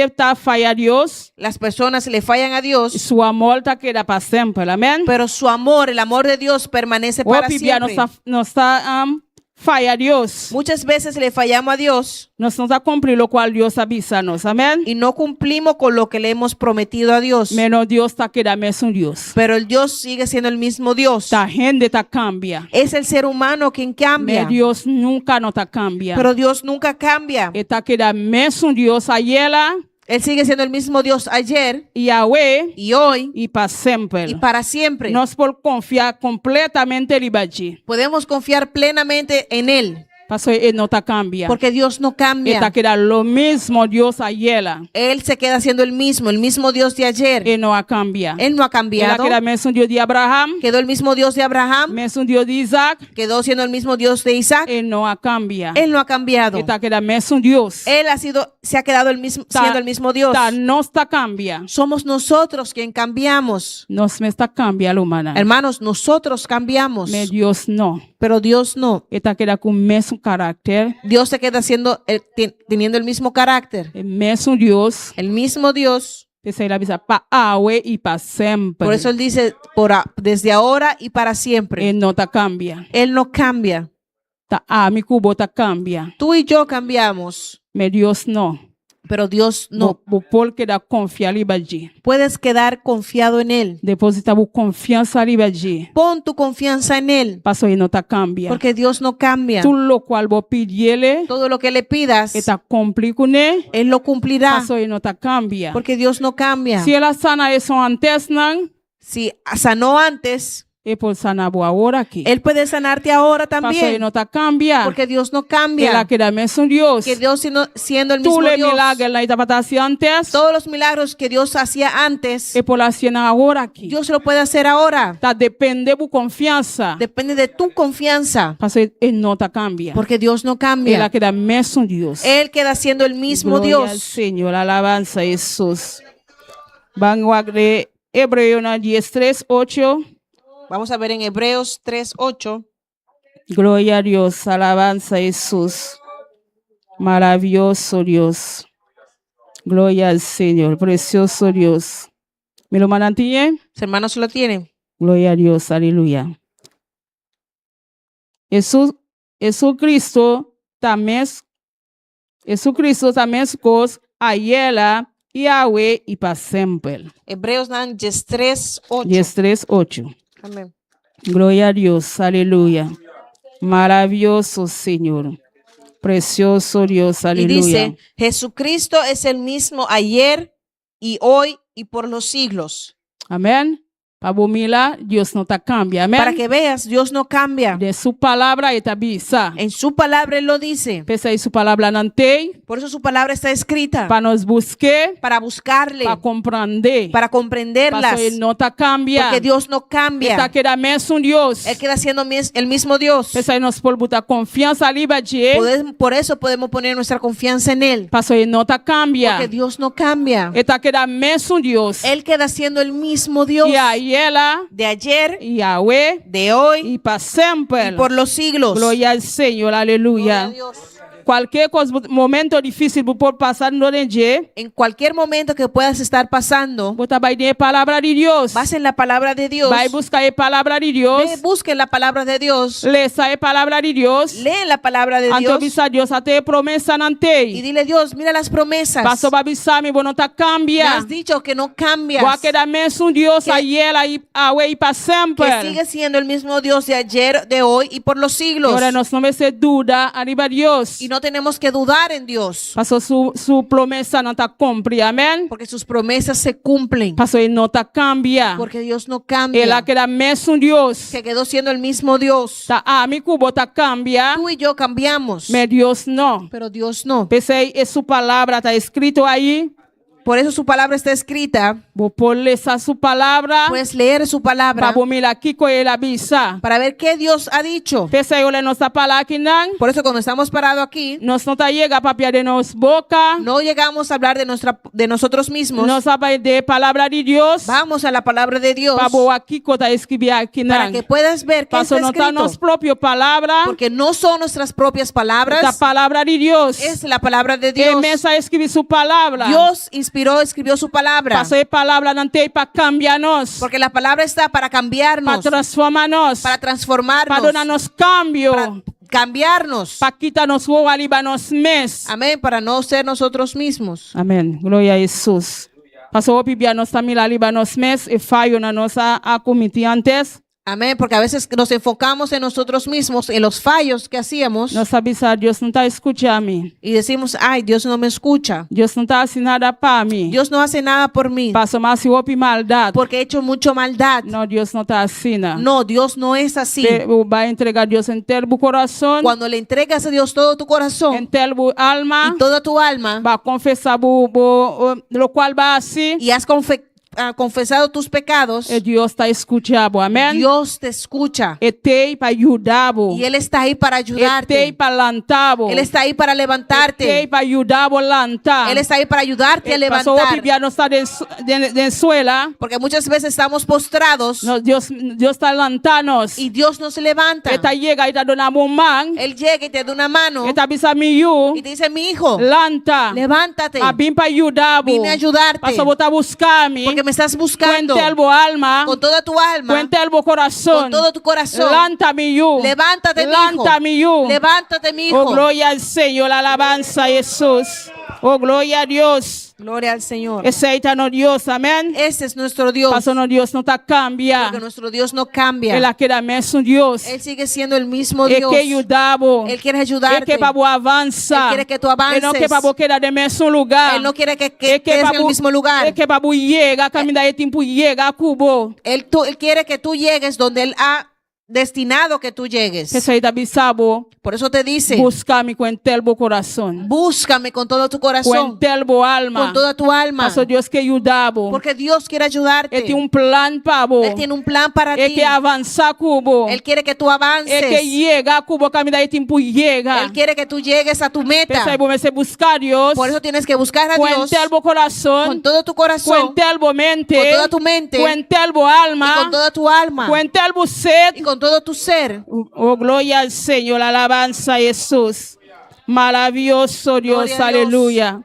está falla a Dios. las personas le fallan a Dios, Su amor está queda para siempre. Amén. pero su amor, el amor de Dios permanece para Biblia siempre. no está falla a Dios. Muchas veces le fallamos a Dios Nós não está cumprir lo cual Dios avisa-nos. Amén. y no cumplimos con lo que le hemos prometido a Dios. Menos Dios está queda mesmo Dios. Pero el Dios sigue siendo el mismo Dios. Ta gente ta cambia. Es el ser humano quien cambia. Mas Deus nunca não ta cambia. Pero Dios nunca cambia. Está queda mesmo Dios ayer, Él sigue siendo el mismo Dios ayer Yahweh y hoy e para sempre. y para siempre. Nós por confiar completamente em Ele. Podemos confiar plenamente en Él. Porque Ele não ta cambia. Porque Dios no Está cambia. queda lo mismo Dios ayer. Él se queda siendo el mismo Dios de ayer. Ele não cambia. Él no ha Ele cambiado. queda mesmo Deus de Abraham, Quedó el mismo Dios de Abraham. mesmo Deus de Isaac. Quedó siendo el mismo Dios de Isaac. Ele não cambia. Él no ha cambiado. Está queda mesmo Deus. Él se ha quedado siendo el mismo Dios. Não está cambia. Somos nosotros quien cambiamos. Nós está cambia humana. Hermanos, nosotros cambiamos. Mas Deus não. Pero Dios no. Está queda com o mesmo caráter. Dios se queda teniendo el mismo carácter. O mesmo Deus. El mismo Dios. Essa ele avisa para ahora e para sempre. Por eso Él dice, desde ahora y para siempre. Ele não está cambia. Él no cambia. Tá amigo bota cambia. Tú y yo cambiamos. Mas Deus não. Pero Dios no. Bupol que da confiar allí. Puedes quedar confiado en Él. Deposita bu confianza allí. Pon tu confianza en Él. Paso y no te cambia. Porque Dios no cambia. Tú lo cual vos pidiele. Todo lo que le pidas, Que te cumplir con él. Él lo cumplirá. Paso y no te cambia. Porque Dios no cambia. Si él sana eso antes, nan. Si sanó antes, Y por sanar ahora aquí. Él puede sanarte ahora Paso y también. no te cambia. Porque Dios no Que la cambia. que dame es un Dios. Que Dios siendo el Tú mismo le Dios. milagros la itapatación antes. Todos los milagros que Dios hacía antes, Y por la cena ahora aquí. Dios lo puede hacer ahora. Ta depende de confianza. Depende de tu confianza. Paso y no te cambia. Porque Dios no Y la cambia. que dame es un Dios. Él queda siendo el mismo Gloria al Dios. Señor, alabanza a Jesús. Van a de Hebreo 10:3-8. Vamos a ver en Hebreos 3:8. Gloria a Dios, alabanza a Jesús. Maravilloso Dios. Gloria al Señor, precioso Dios. ¿Me lo mandan tiene? Los hermanos lo tienen. Gloria a Dios, aleluya. Jesucristo también es cos ayela Yahweh y para siempre. Hebreos 3:8. 10:3-8. Amén. Gloria a Dios, aleluya. Maravilloso Señor. Precioso Dios, Y aleluya. dice, Jesucristo es el mismo ayer y hoy y por los siglos. Amén. Pabomila, Dios no te cambia. Amén. Para que veas, Dios no cambia. De su palabra y tabisa. En su palabra Él lo dice. Pese a su palabra nante. Por eso su palabra está escrita. Para nos busque. Para buscarle. Para comprender. Para comprenderlas. Para Él no te cambia. Porque Dios no cambia. Está queda mesmo un Dios. Él queda siendo el mismo Dios. Pese a nos por botar confianza ali baje. Por eso podemos poner nuestra confianza en Él. Para Él no te cambia. Porque Dios no cambia. Está queda mesmo un Dios. Él queda siendo el mismo Dios. Y ahí ela. De ayer, Yahweh, de hoy y para siempre. Y por los siglos. Gloria al Señor, aleluya. Gloria a Dios. Cualquier momento difícil por pasar no de en cualquier momento que puedas estar pasando, vai de palabra de Dios. Vas en la palabra de Dios. Vai buscar la palabra de Dios. Busca la palabra de Dios. Lee la palabra de Dios. Lee la palabra de Dios. Antovisa Dios ate promesa nante. Y dile Dios, mira las promesas. Paso babisa mi no te cambia. Me has dicho que no cambias. Gua queda mesmo un Dios ayer y para siempre. Que sigue siendo el mismo Dios de ayer, de hoy y por los siglos. Ahora nos no me se duda arriba Dios. Y no tenemos que dudar en Dios. Paso su promesa no te cumple, amén. Porque sus promesas se cumplen. Paso él no te cambia. Porque Dios no cambia. Él queda mesmo un Dios. Que quedó siendo el mismo Dios. Mi cubo te cambia. Tú y yo cambiamos. Me Dios no. Pero Dios no. Pese es su palabra, está escrito ahí. Por eso su palabra está escrita. Su palabra. Puedes leer su palabra. Para ver qué Dios ha dicho. Por eso cuando estamos parados aquí, no llegamos a hablar de nosotros mismos. De palabra de Dios. Vamos a la palabra de Dios. Para que puedas ver qué está escrito. Porque no son nuestras propias palabras. La palabra de Dios. Es la palabra de Dios. Su palabra. Dios escribió su palabra. Porque la palabra está para cambiarnos. Para transformarnos. Para transformarnos. Para darnos cambio. Para cambiarnos. Para quitarnos mes. Amén. Para no ser nosotros mismos. Amén. Gloria a Jesús. Pasó Biblia nos también libanos mes y fallo na nosa comité antes. Amén, porque a veces nos enfocamos en nosotros mismos, en los fallos que hacíamos. No sabía, Dios no está escuchando a mí. Y decimos, ay, Dios no me escucha. Dios no está haciendo nada para mí. Dios no hace nada por mí. Paso más y maldad. Porque he hecho mucha maldad. No, Dios no está haciendo. No, Dios no es así. Va a entregar a Dios entero tu corazón. Cuando le entregas a Dios todo tu corazón. Entero tu alma. Y toda tu alma. Va a confesar lo cual va así. Y has confesado tus pecados. Dios está escuchando, amén. Dios te escucha. Y Él está ahí para ayudarte. Él está ahí para levantarte. Él está ahí para ayudarte a levantar. Porque muchas veces estamos postrados. Dios está levantándonos. Y Dios nos levanta. Él llega y te da una mano. Y te dice, mi hijo, levántate. Vine a ayudarte. Porque me estás buscando con toda tu alma, con todo tu corazón. Levántate, mi hijo. Levántate, mi hijo. Oh, gloria al Señor, la alabanza a Jesús. Oh, gloria a Dios. Gloria al Señor. Ese es nuestro Dios, amén. Ese es nuestro Dios. Pastor, nuestro Dios no está cambia. Porque nuestro Dios no cambia. Él aquele mesmo Dios. Él sigue siendo el mismo Él Dios. quer ayudar-vos. Él quiere Él ayudarte. quer para vos avançar. Él quiere que tú avances. Él não quer para vos quedar no mesmo lugar. Él no quiere que Él quedes quer en para el mismo lugar. Él quer para vos llegar, caminhar e tempo llegar a Cubo. Él quiere que tú llegues donde Él ha destinado que tú llegues. Isso aí, Davi, sabo. Por eso te dice, Buscar-me com o coração. búscame con todo tu Com corazón, o alma. con toda tu alma. Pastor, Deus quer ajudar-vos. Porque Dios quiere ayudarte. Ele tem plano para vos. Él tiene un plan para Ele ti. quer avançar Cubo. Él quiere que tú avances. Ele quer chegar a Cubo, caminhar e tempo llegar. Él quiere que tú llegues a tu meta. Pensa aí, você buscar a Deus. Por eso tienes que buscar a Com Dios o coração. con todo tu corazón, Com a mente. con toda tu mente, Com a alma. y con toda tu alma, Com o ser. y con todo tu ser. Oh, gloria al Señor, alabanza a Jesús. Maravilloso Dios, Gloria a Dios. aleluya.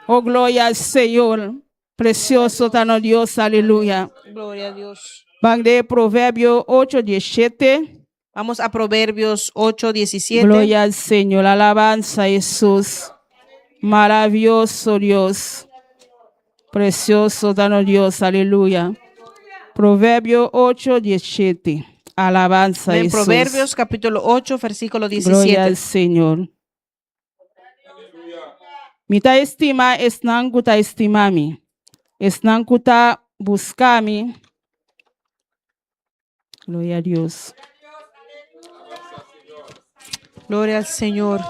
Oh, gloria al Señor. Precioso tan Dios, aleluya. Gloria a Dios. Van de Proverbio 8:17. Vamos a Proverbios 8:17. Gloria al Señor, alabanza a Jesús. Maravilloso Dios. Precioso tan Dios, aleluya. Proverbio 8:17. Alabanza a En Jesús. Proverbios capítulo 8, versículo Gloria al 17. Señor. Mita estima es nanguta estimami. Es nanguta buscami. Gloria a Dios. Gloria al Señor.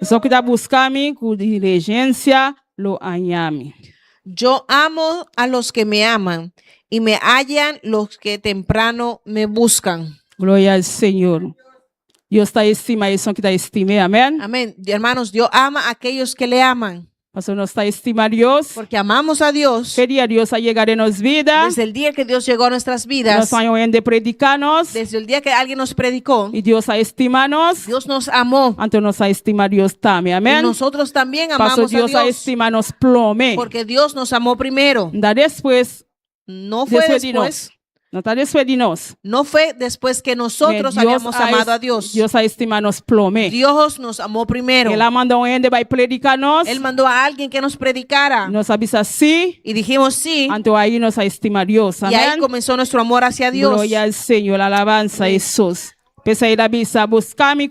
Só que da buscami con diligencia lo añami. Yo amo a los que me aman y me hallan los que temprano me buscan. Gloria al Señor. Dios está estima eso que está estimé. Amén. Amén. Hermanos, Dios ama a aquellos que le aman. Pastor, nos está estima a Dios. Porque amamos a Dios. Quería Dios a llegar en nos vida. Desde el día que Dios llegó a nuestras vidas. Nos años en de predicarnos. Desde el día que alguien nos predicó. Y Dios a estimarnos. Dios nos amó. Antes nos a estimar Dios también. Amén. Y nosotros también Pastor, amamos Dios a a Dios. estimarnos plome. Porque Dios nos amó primero. Da después. No fue después. No está después de nos. No fue después que nosotros habíamos amado a Dios. Dios a estimarnos plome. Dios nos amó primero. Él mandó a gente para predicarnos. Él mandó a alguien que nos predicara. Nos avisa sí. Y dijimos sí. Antes ahí nos a estimar Dios. Y ahí comenzó nuestro amor hacia Dios. Gloria al Señor, alabanza a Jesús. Pese a avisa, buscame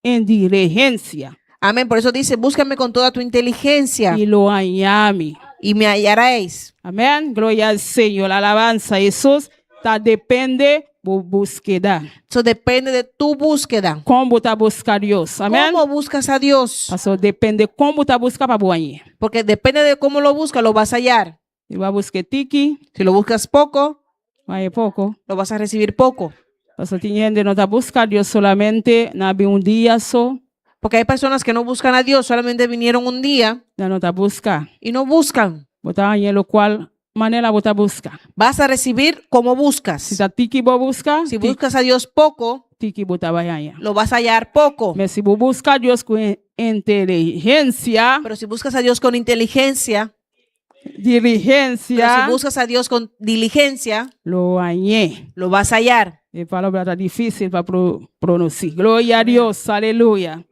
en diligencia. Amén. Por eso dice, búscame con toda tu inteligencia. Y lo hallame. Y me hallaréis. Amén. Gloria al Señor, alabanza a Jesús. Depende de búsqueda. Eso depende de tu búsqueda. ¿Cómo está buscar Dios? Amén. ¿Cómo buscas a Dios? Eso depende cómo está buscar para boañe. Porque depende de cómo lo buscas, lo vas a hallar. Si va a buscar tiki, si lo buscas poco, vaya poco, lo vas a recibir poco. Eso tiene no está buscar Dios solamente na un día so. Porque hay personas que no buscan a Dios, solamente vinieron un día no está buscar y no buscan. Bota en lo cual manera bota busca. Vas a recibir como buscas. Si tiki bo busca, si buscas a Dios poco, tiki bota vaya. Lo vas a hallar poco. Pero si buscas a Dios con inteligencia, pero si buscas a Dios con inteligencia, diligencia, pero si buscas a Dios con diligencia, lo hallé. Lo vas a hallar. Es palabra difícil para pronunciar. Gloria a Dios, aleluya.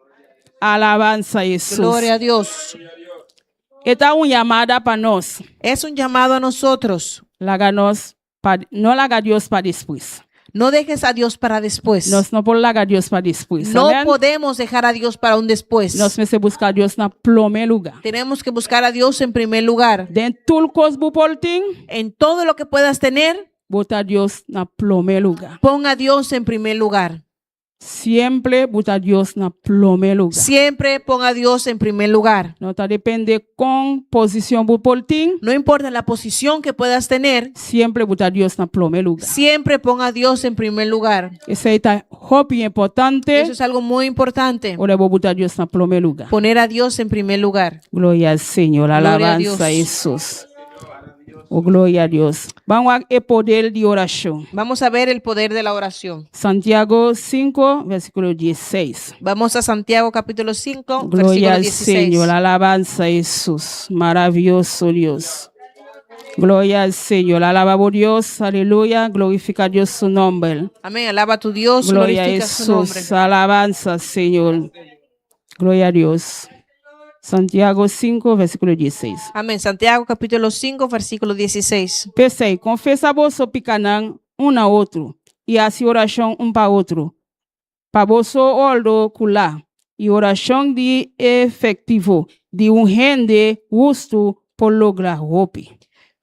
Alabanza a Jesús. Gloria a Dios. Esta es una llamada para nosotros. Es un llamado a nosotros. No la haga Dios para después. No dejes a Dios para después. No podemos Dios para después. No podemos dejar a Dios para un después. Nos debemos buscar a Dios en primer lugar. Tenemos que buscar a Dios en primer lugar. En todo lo que puedas tener, bota a Dios en primer lugar. Pon a Dios en primer lugar. Siempre bota a Dios en primer lugar. Siempre pon a Dios en primer lugar. No depende con posición bupolitín. No importa la posición que puedas tener. Siempre bota a Dios en primer lugar. Siempre pon a Dios en primer lugar. Eso es importante. Eso es algo muy importante. Ahora bota a Dios en primer lugar. Poner a Dios en primer lugar. Gloria al Señor, alabanza a Jesús. Oh, gloria a Dios. Vamos a ver el poder de oración. Vamos a ver el poder de la oración. Santiago 5, versículo 16. Vamos a Santiago capítulo 5, gloria versículo al 16. Señor, alabanza a Jesús. Maravilloso Dios. Gloria al Señor, alaba a Dios, aleluya, glorifica a Dios su nombre. Amén, alaba a tu Dios, gloria a glorifica su nombre. Jesús, alabanza Señor. Gloria a Dios. Santiago 5, versículo 16. Amén. Santiago capítulo 5, versículo 16. Pensei, confessa vosso picanão um a outro, e assim oração um para outro. Para vosso olho cular, e oração de efetivo, de rende justo por lograr hope.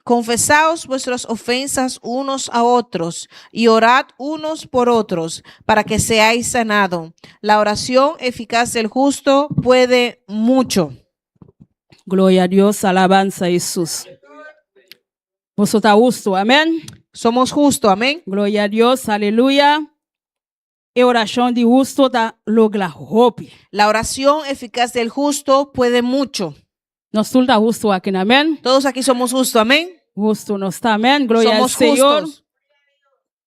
Confesaos vuestras ofensas unos a otros y orad unos por otros para que seáis sanados. La oración eficaz del justo puede mucho. Glória a Deus, alabanza a Jesus. Você está justo, amém? Somos justos, amén. Glória a Deus, aleluia. E oração de justo da logra hope. La oración eficaz del justo puede mucho. Nós todos estamos justos aqui, amém? Todos aquí somos justos, amén. Justo nós está, amém? Glória ao Somos Senhor. justos.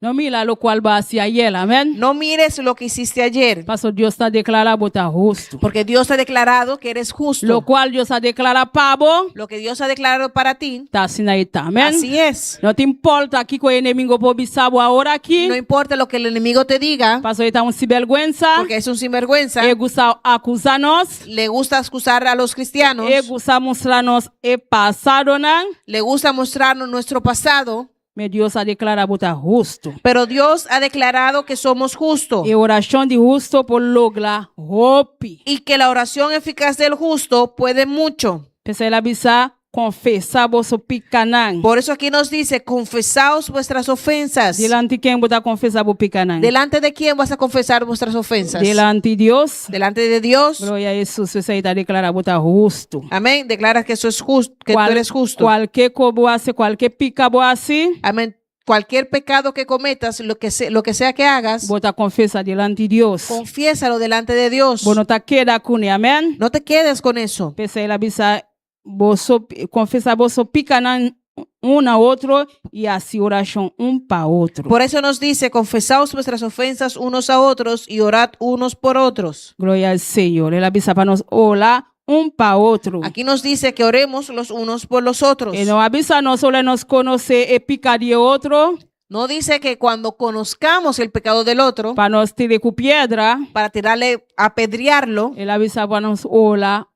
Não mira lo qual vai ser ayer, amém? No mires lo que hiciste ayer, Pastor Deus está declarado botar justo. porque Dios ha declarado que eres justo. Lo qual Deus ha declarado para vos, Lo que Dios ha declarado para ti, está assim aí, tá, amém? así es. Não te importa aqui que o inimigo pode saber agora aqui. No importa lo que el enemigo te diga, Pastor está um sinvergüenza. porque es un sinvergüenza. Ele gusta acusar-nos. Le gusta acusar a los cristianos. Ele gusta mostrar-nos o passado, não? Le gusta mostrarnos nuestro pasado. Mas Deus ha declarado botar justo. Pero Dios ha declarado que somos justos E oração de justo por lograr hope. y que la oración eficaz del justo puede mucho. Pensei lá bisa confessar vosso picanã. Por eso aquí nos dice, confesaos vuestras ofensas. Delante de quem botar confessar o picanã? ¿Delante de quién vas a confesar vuestras ofensas? Delante de Deus. Delante de Dios. Glória a Jesus, você está declarado botar justo. Amén. Declara que eso es justo, que tú eres justo. Qualquer coisa, qualquer pica boa assim, Amén. Cualquier pecado que cometas, lo que sea que hagas, bota confessa delante de Deus. confiésalo delante de Dios. Bom, não tá queda com ele, amém? No te quedes con eso. Pensei lá bisa confessar vosso picanã a outro e assim oração para outro. Por eso nos dice, confesaos vuestras ofensas unos a otros y orad unos por otros. Glória ao Senhor. Ele avisa para nós orar para outro. Aquí nos dice que oremos los unos por los otros. E não avisa nós só nos conhecer e picar de outro, No dice que cuando conozcamos el pecado del otro, para nós tirar com pedra. para tirarle, apedrearlo, Ele avisa para nós orar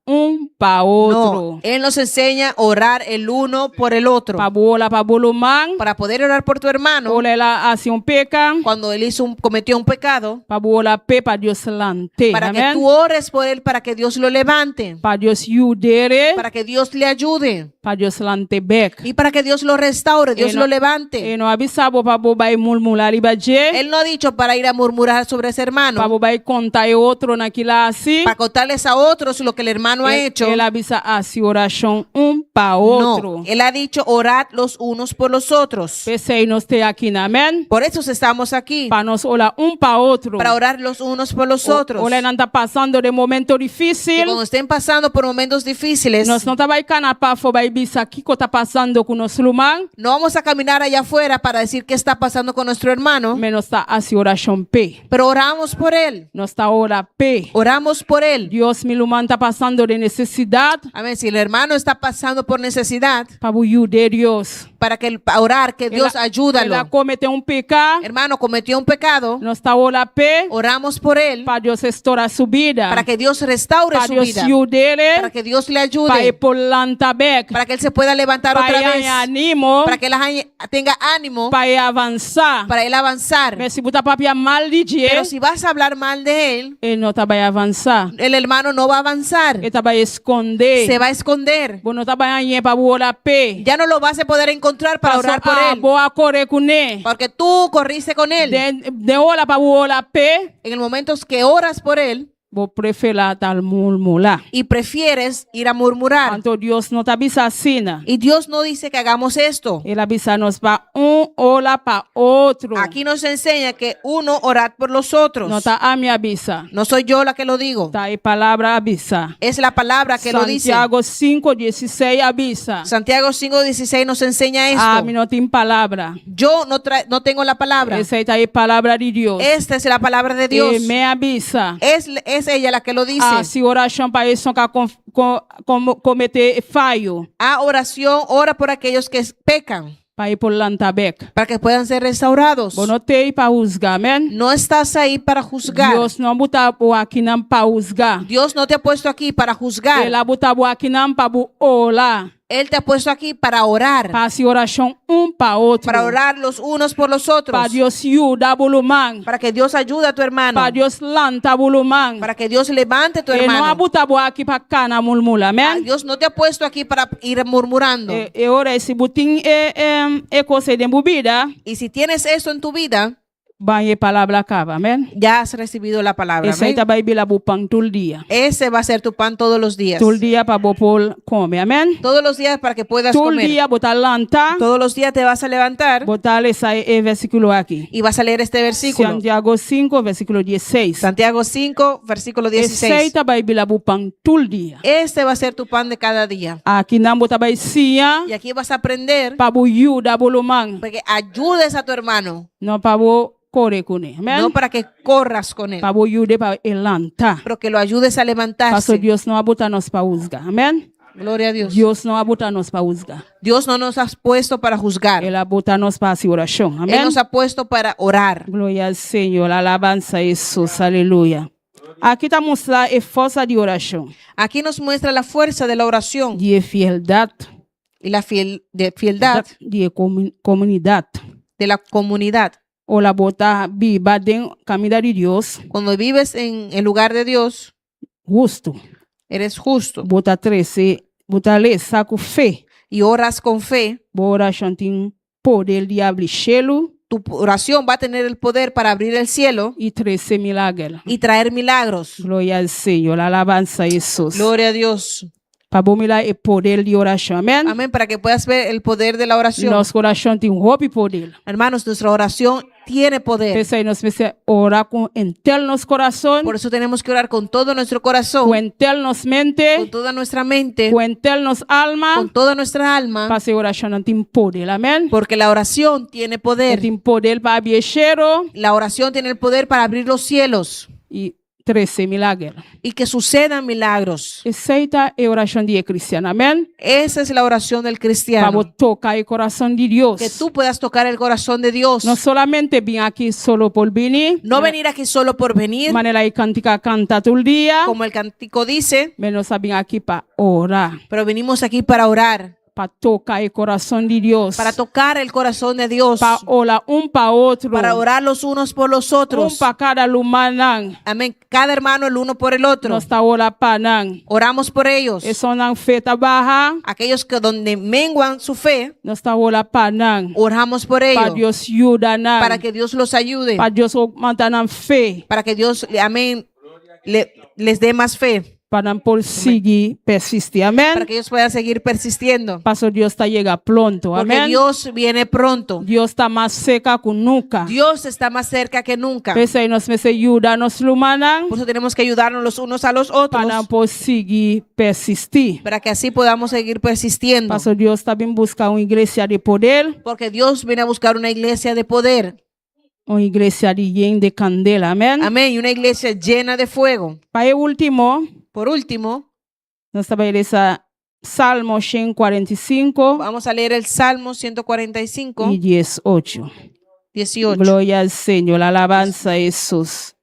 para outro. no. Él nos enseña a orar el uno por el otro. Para orar para bolomang. Para poder orar por tu hermano, Orar lá assim peca. cuando él cometió un pecado, Para orar para Deus lante. para que Amém? tú ores por él, para que Dios lo levante, Para Deus ayudar. para que Dios le ayude Para Deus lante back. y para que Dios lo restaure, Dios no- lo levante. E não avisa para bobai murmurar ibaje. Él no ha dicho para ir a murmurar sobre ese Para hermano, bobai contar e outro naquilo assim. para contarles a otros lo que el hermano ha hecho. Ele avisa assim oração para outro. No, él ha dicho orad los unos por los otros. Pensei nós ter aqui, amém? Por eso estamos aquí, Para nós orar para outro. para orar los unos por los otros. Olha, não está passando de momento Que difícil. cuando estén pasando por momentos difíciles, Nós não tá vai canapá for vai bisa aqui que tá passando com nosso irmão. no vamos a caminar allá afuera para decir qué está pasando con nuestro hermano, Mas nós tá assim oração pe. pero oramos por él. Nós tá ora pe. Oramos por él. Deus me lumanta tá passando de necessidade. Amén. Si el hermano está pasando por necesidad, Para o de Deus. para orar, que Dios Ela ayúdalo. cometeu pecado. Hermano, cometió un pecado, Nós tá ora pe. oramos por él, Para Deus restaurar sua vida. para que Dios restaure Para su Deus vida, ayudar. para que Dios le Para ayude, por lanta back. para que él se pueda levantar Para otra vez, ânimo. para que él tenga ánimo, Para avançar. para él avanzar. Mas se botar papia mal de dia, Pero si vas a hablar mal de él, ele não tá vai avançar. el hermano no va a avanzar, Ele tá vai esconder. se va a esconder. Bom, não tá vai para orar pe. Ya no lo vas a poder encontrar para orar por él, Boa correr com ele. porque tú corriste con él. De hora para orar pe. En el momento que oras por él Vou preferir tal murmurar. y prefieres ir a murmurar. Quanto Deus não tá avisa assim. Y Dios no dice que hagamos esto. Ele avisa nos para orar para outro. Aquí nos enseña que uno orad por los otros. Não tá a minha avisa. No soy yo la que lo digo. Tá aí palavra avisa. Es la palabra que lo dice. Santiago 5:16 avisa. Santiago 5:16 nos enseña A esto. mim não tem palavra. Yo no tengo la palabra. Essa aí tá aí palavra de Deus. Esta es la palabra de Dios. E me avisa. Es ella la que lo dice. Se oração para eles não cometer falho. A oración, ora por aquellos que pecan. para ir por lantabek. para que puedan ser restaurados. Bono te para juzgar, amén. No estás ahí para juzgar. Dios no buta aquí nam para juzgar. Dios no te ha puesto aquí para juzgar. Ela buta aquí nam para orar. Él te ha puesto aquí para orar. Para hacer oración para otro. Para orar los unos por los otros. Para Dios ayuda bulumán. Para que Dios ayude a tu hermano. Para Dios lanta bulumán. Para que Dios levante a tu No hermano. abuta aquí para cana mulmula, amén. Dios no te ha puesto aquí para ir murmurando. Ora esse butin cosa de bebida. Y si tienes eso en tu vida, Vaya palabra acaba, amén. ya has recibido la palabra. Ese amén. está Biblia bupan todo el día. Ese va a ser tu pan todos los días. Todo el día para bopol come, amén. Todos los días para que puedas Todo el comer. día botar lanta. Todos los días te vas a levantar Botar ese versículo aquí. y vas a leer este versículo. Santiago 5, versículo 16. Santiago 5, versículo Ese 16. está Biblia bupan todo el día. Este va a ser tu pan de cada día. Aquí nam bota sia Y aquí vas a aprender para ayuda bulumán. para que ayudes a tu hermano, No para corre con él, amén. no para que corras con él, Para ayuda para elanta. pero que lo ayudes a Paso levantarse. Dios no abuta nos para juzgar, amén. Gloria a Dios. Dios no abuta nos para juzgar. Dios no nos ha puesto para juzgar. Él abuta nos para hacer oración, Él amén. nos ha puesto para orar. Gloria al Señor, alabanza a Jesús, aleluya. Aquí estamos la fuerza de oración, Aquí nos muestra la fuerza de la oración de fieldad, y la fieldad de comunidad. de la comunidad. O la bota viva de camino de Dios, Cuando vives en el lugar de Dios, justo. eres justo Bota 13, bota le saco fe. y oras con fe. Bo oración tiene poder de abrir cielo Tu oración va a tener el poder para abrir el cielo y 13 milagros. y traer milagros. Gloria al Señor, la alabanza a Jesús. Gloria a Dios. Para mirar el poder de oración, amén. Amén. Para que puedas ver el poder de la oración. Nuestra oración tiene un poder. Hermanos, nuestra oración tiene poder. Pese a nos pese orar con enternos corazón, Por eso tenemos que orar con todo nuestro corazón, con enternos con mente, toda nuestra mente, con enternos alma. con toda nuestra alma. Para hacer oración tiene poder, amén. Porque la oración tiene poder. Tiene poder para abrir cielo La oración tiene el poder para abrir los cielos y 13 milagros. y que sucedan milagros. Esa es oración de cristiano, amén. Esa es la oración del cristiano. Para tocar el corazón de Dios. Que tú puedas tocar el corazón de Dios. No solamente bien aquí solo por venir. No venir aquí solo por venir, Manera y cántica canta todo el día. como el cántico dice, Menos bien aquí para orar. pero venimos aquí para orar, Para tocar el corazón de Dios. para tocar el corazón de Dios, Para orar para otro. para orar los unos por los otros. Para cada humano. Amén. Cada hermano el uno por el otro. No está ora para Oramos por ellos. Eso no feta baja. Aquellos que donde menguan su fe, No está ora para oramos por Para ellos. Dios ayuda. Para que Dios los ayude. Para Dios mantener fe. Para que Dios, amén, les dé más fe. Para por seguir persistir. Amén. Para que ellos puedan seguir persistiendo. Paso Dios está llega pronto. Porque Amén. Dios viene pronto. Dios está más cerca que nunca. Dios está más cerca que nunca. Pese a nos me ayuda nos lumanan. Por eso tenemos que ayudarnos los unos a los otros. Para por seguir persistir. Para que así podamos seguir persistiendo. Paso Dios también busca una iglesia de poder. Porque Dios viene a buscar una iglesia de poder. Una iglesia de candela. Amén. Amén. Y una iglesia llena de fuego. Para el último. Por último, Nos va a ir esa Salmo 145 vamos a leer el Salmo 145, y 18. 18. Gloria al Señor, la alabanza a Jesús.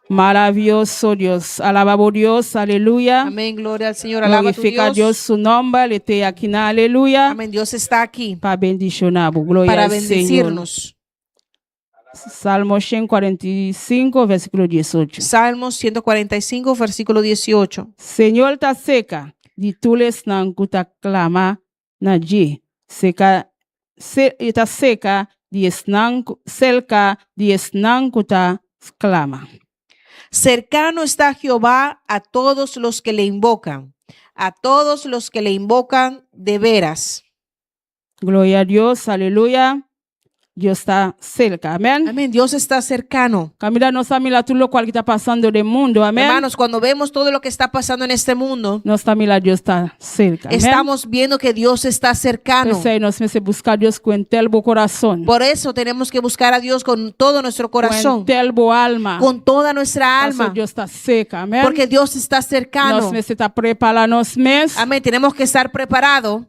Maravilloso Dios, alabado Dios, aleluya. Amén, gloria al Señor, alaba a tu Glorifica a Dios. Dios su nombre, le esté aquí, aleluya. Amén, Dios está aquí Para bendicionar, gloria para al Señor. bendecirnos. Salmo 145, versículo 18. Salmo 145, versículo 18. Señor está seca, di tú les nankuta clama naji. Seca, está seca, di cerca, di nankuta clama. Cercano está Jehová a todos los que le invocan, a todos los que le invocan de veras. Gloria a Dios, aleluya. Dios está cerca, amén. Amén, Dios está cercano. Camila no sabe la todo lo cual que está pasando del mundo, amén. Hermanos, cuando vemos todo lo que está pasando en este mundo, No está mira Dios está cerca, amén. estamos viendo que Dios está cercano. Entonces nos me buscar Dios con el corazón, Por eso tenemos que buscar a Dios con todo nuestro corazón, con el alma, con toda nuestra Entonces, alma, Dios está cerca, amén. porque Dios está cercano. Nos me está preparando mes Amén, tenemos que estar preparados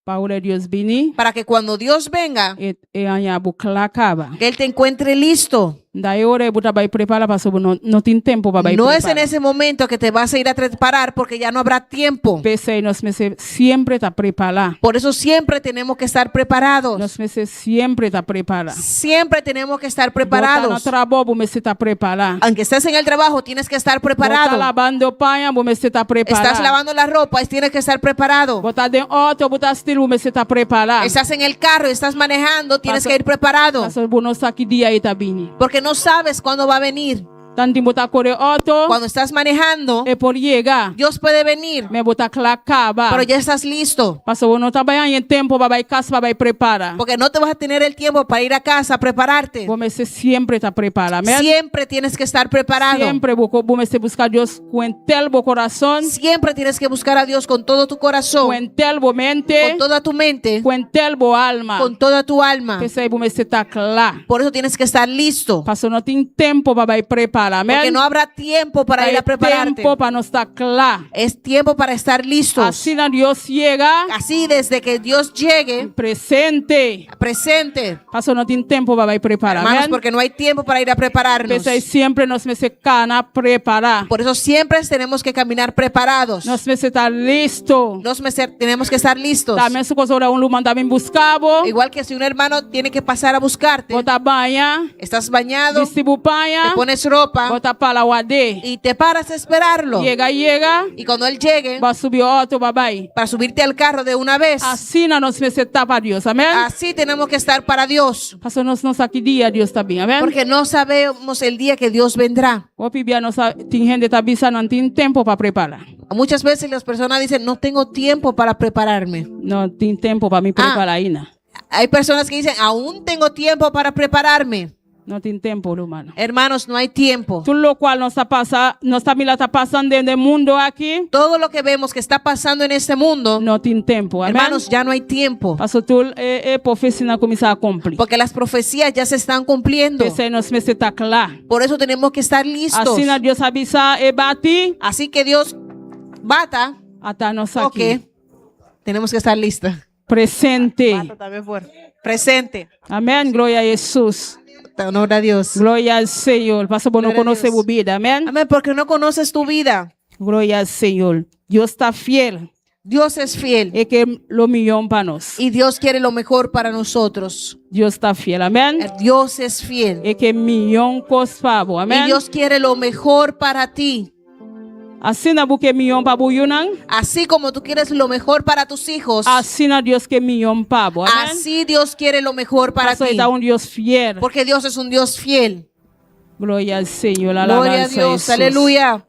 Paula Dios vini. para que cuando Dios venga, Anya buklakaba. que Él te encuentre listo. Daí ore buta vai prepara para no tem tempo para vai No es prepara. en ese momento que te vas a ir a preparar porque ya no habrá tiempo. Pensei nos meses siempre está preparada. Por eso siempre tenemos que estar preparados. Nos meses siempre está preparada. Siempre tenemos que estar Bota no preparados. trabalho, você está preparada. Aunque estés en el trabajo, tienes que estar Bota preparado. lavando panha, você está preparada. Estás lavando la ropa, tienes que estar preparado. Bota de auto, bota estilo, você está preparada. Estás en el carro, estás manejando, tienes Paso- que ir preparado. Paso bono saki dia está bini. Porque no sabes cuándo va a venir. Tanti bota corre auto, Cuando estás manejando, por llegar. Dios puede venir, Me bota clacaba. pero ya estás listo. Paso bono trabalhar em tempo, vai casa, vai prepara. Porque no te vas a tener el tiempo para ir a casa a prepararte. Você sempre está preparada. Amém? Siempre tienes que estar preparado. Siempre você buscar Deus com entel bo coração, Siempre tienes que buscar a Dios con todo tu corazón, com entel bo mente, con toda tu mente, com entel bo alma. con toda tu alma. Que sei você está claro. Por eso tienes que estar listo. Paso não tem tempo para vai preparar. Amém? Porque no habrá tiempo para ir a prepararte. tempo para não estar claro. Es tiempo para estar listos. Assim Deus chega Así desde que Dios llegue presente. presente. Paso não tem tempo para vai preparar. Hermanos, Amém? porque no hay tiempo para ir a prepararnos. Pensei sempre nos me cana preparar. Por eso siempre tenemos que caminar preparados. Nos me estar listo. Tenemos que estar listos. Também se coisa um luman também buscava. Igual que si un hermano tiene que pasar a buscarte, Bota banha, estás bañado, distribu te panha, pones ropa bota para o AD. y te paras a esperarlo. Chega, Y cuando él llegue, vai subir auto, babai. para subirte al carro de una vez. Assim nós me para Deus, amém? Así tenemos que estar para Dios. Paso nós não aqui dia Deus tá bem, amém? Porque no sabemos el día que Dios vendrá. O pibia nós tem gente tá bisa não tem tempo para preparar. Muchas veces las personas dicen, no tengo tiempo para prepararme. Não tem tempo para me preparar ainda. Hay personas que dicen, aún tengo tiempo para prepararme. Não tem tempo, humano. Hermanos, no hay tiempo. Tudo lo cual nos está passando dentro do mundo aqui, Todo lo que vemos que está pasando en este mundo, não tem tempo, amém? hermanos, ya no hay tiempo. Paso tudo profecia começar a cumprir. Porque las profecías ya se están cumpliendo. Esse nós me está claro. Por eso tenemos que estar listos. Assim Deus avisa e bati Así que Dios bata. até nós Ok. aqui. Tenemos que estar listos. Presente. Bata también fuerte. Presente. Amém. Glória a Jesus. Honor a Dios. Glória ao Senhor. Paso por não Glória a conhecer Deus. a vida. Amém. Amén. Porque no conoces tu vida. Glória ao Senhor. Deus está fiel. Dios es fiel. E que lo melhor para nós. Y Dios quiere lo mejor para nosotros. Deus está fiel. Amém. Dios es fiel. E que melhor coisa para Y amém. Dios quiere lo mejor para ti. Assim na buque melhor para buyunan. Así como tú quieres lo mejor para tus hijos. Assim na Deus que melhor para amém. Así Dios quiere lo mejor para Paso ti. é um Deus fiel. Porque Dios es un Dios fiel. Glória ao Senhor. Gloria a Alabanza Dios. Jesus. Aleluya.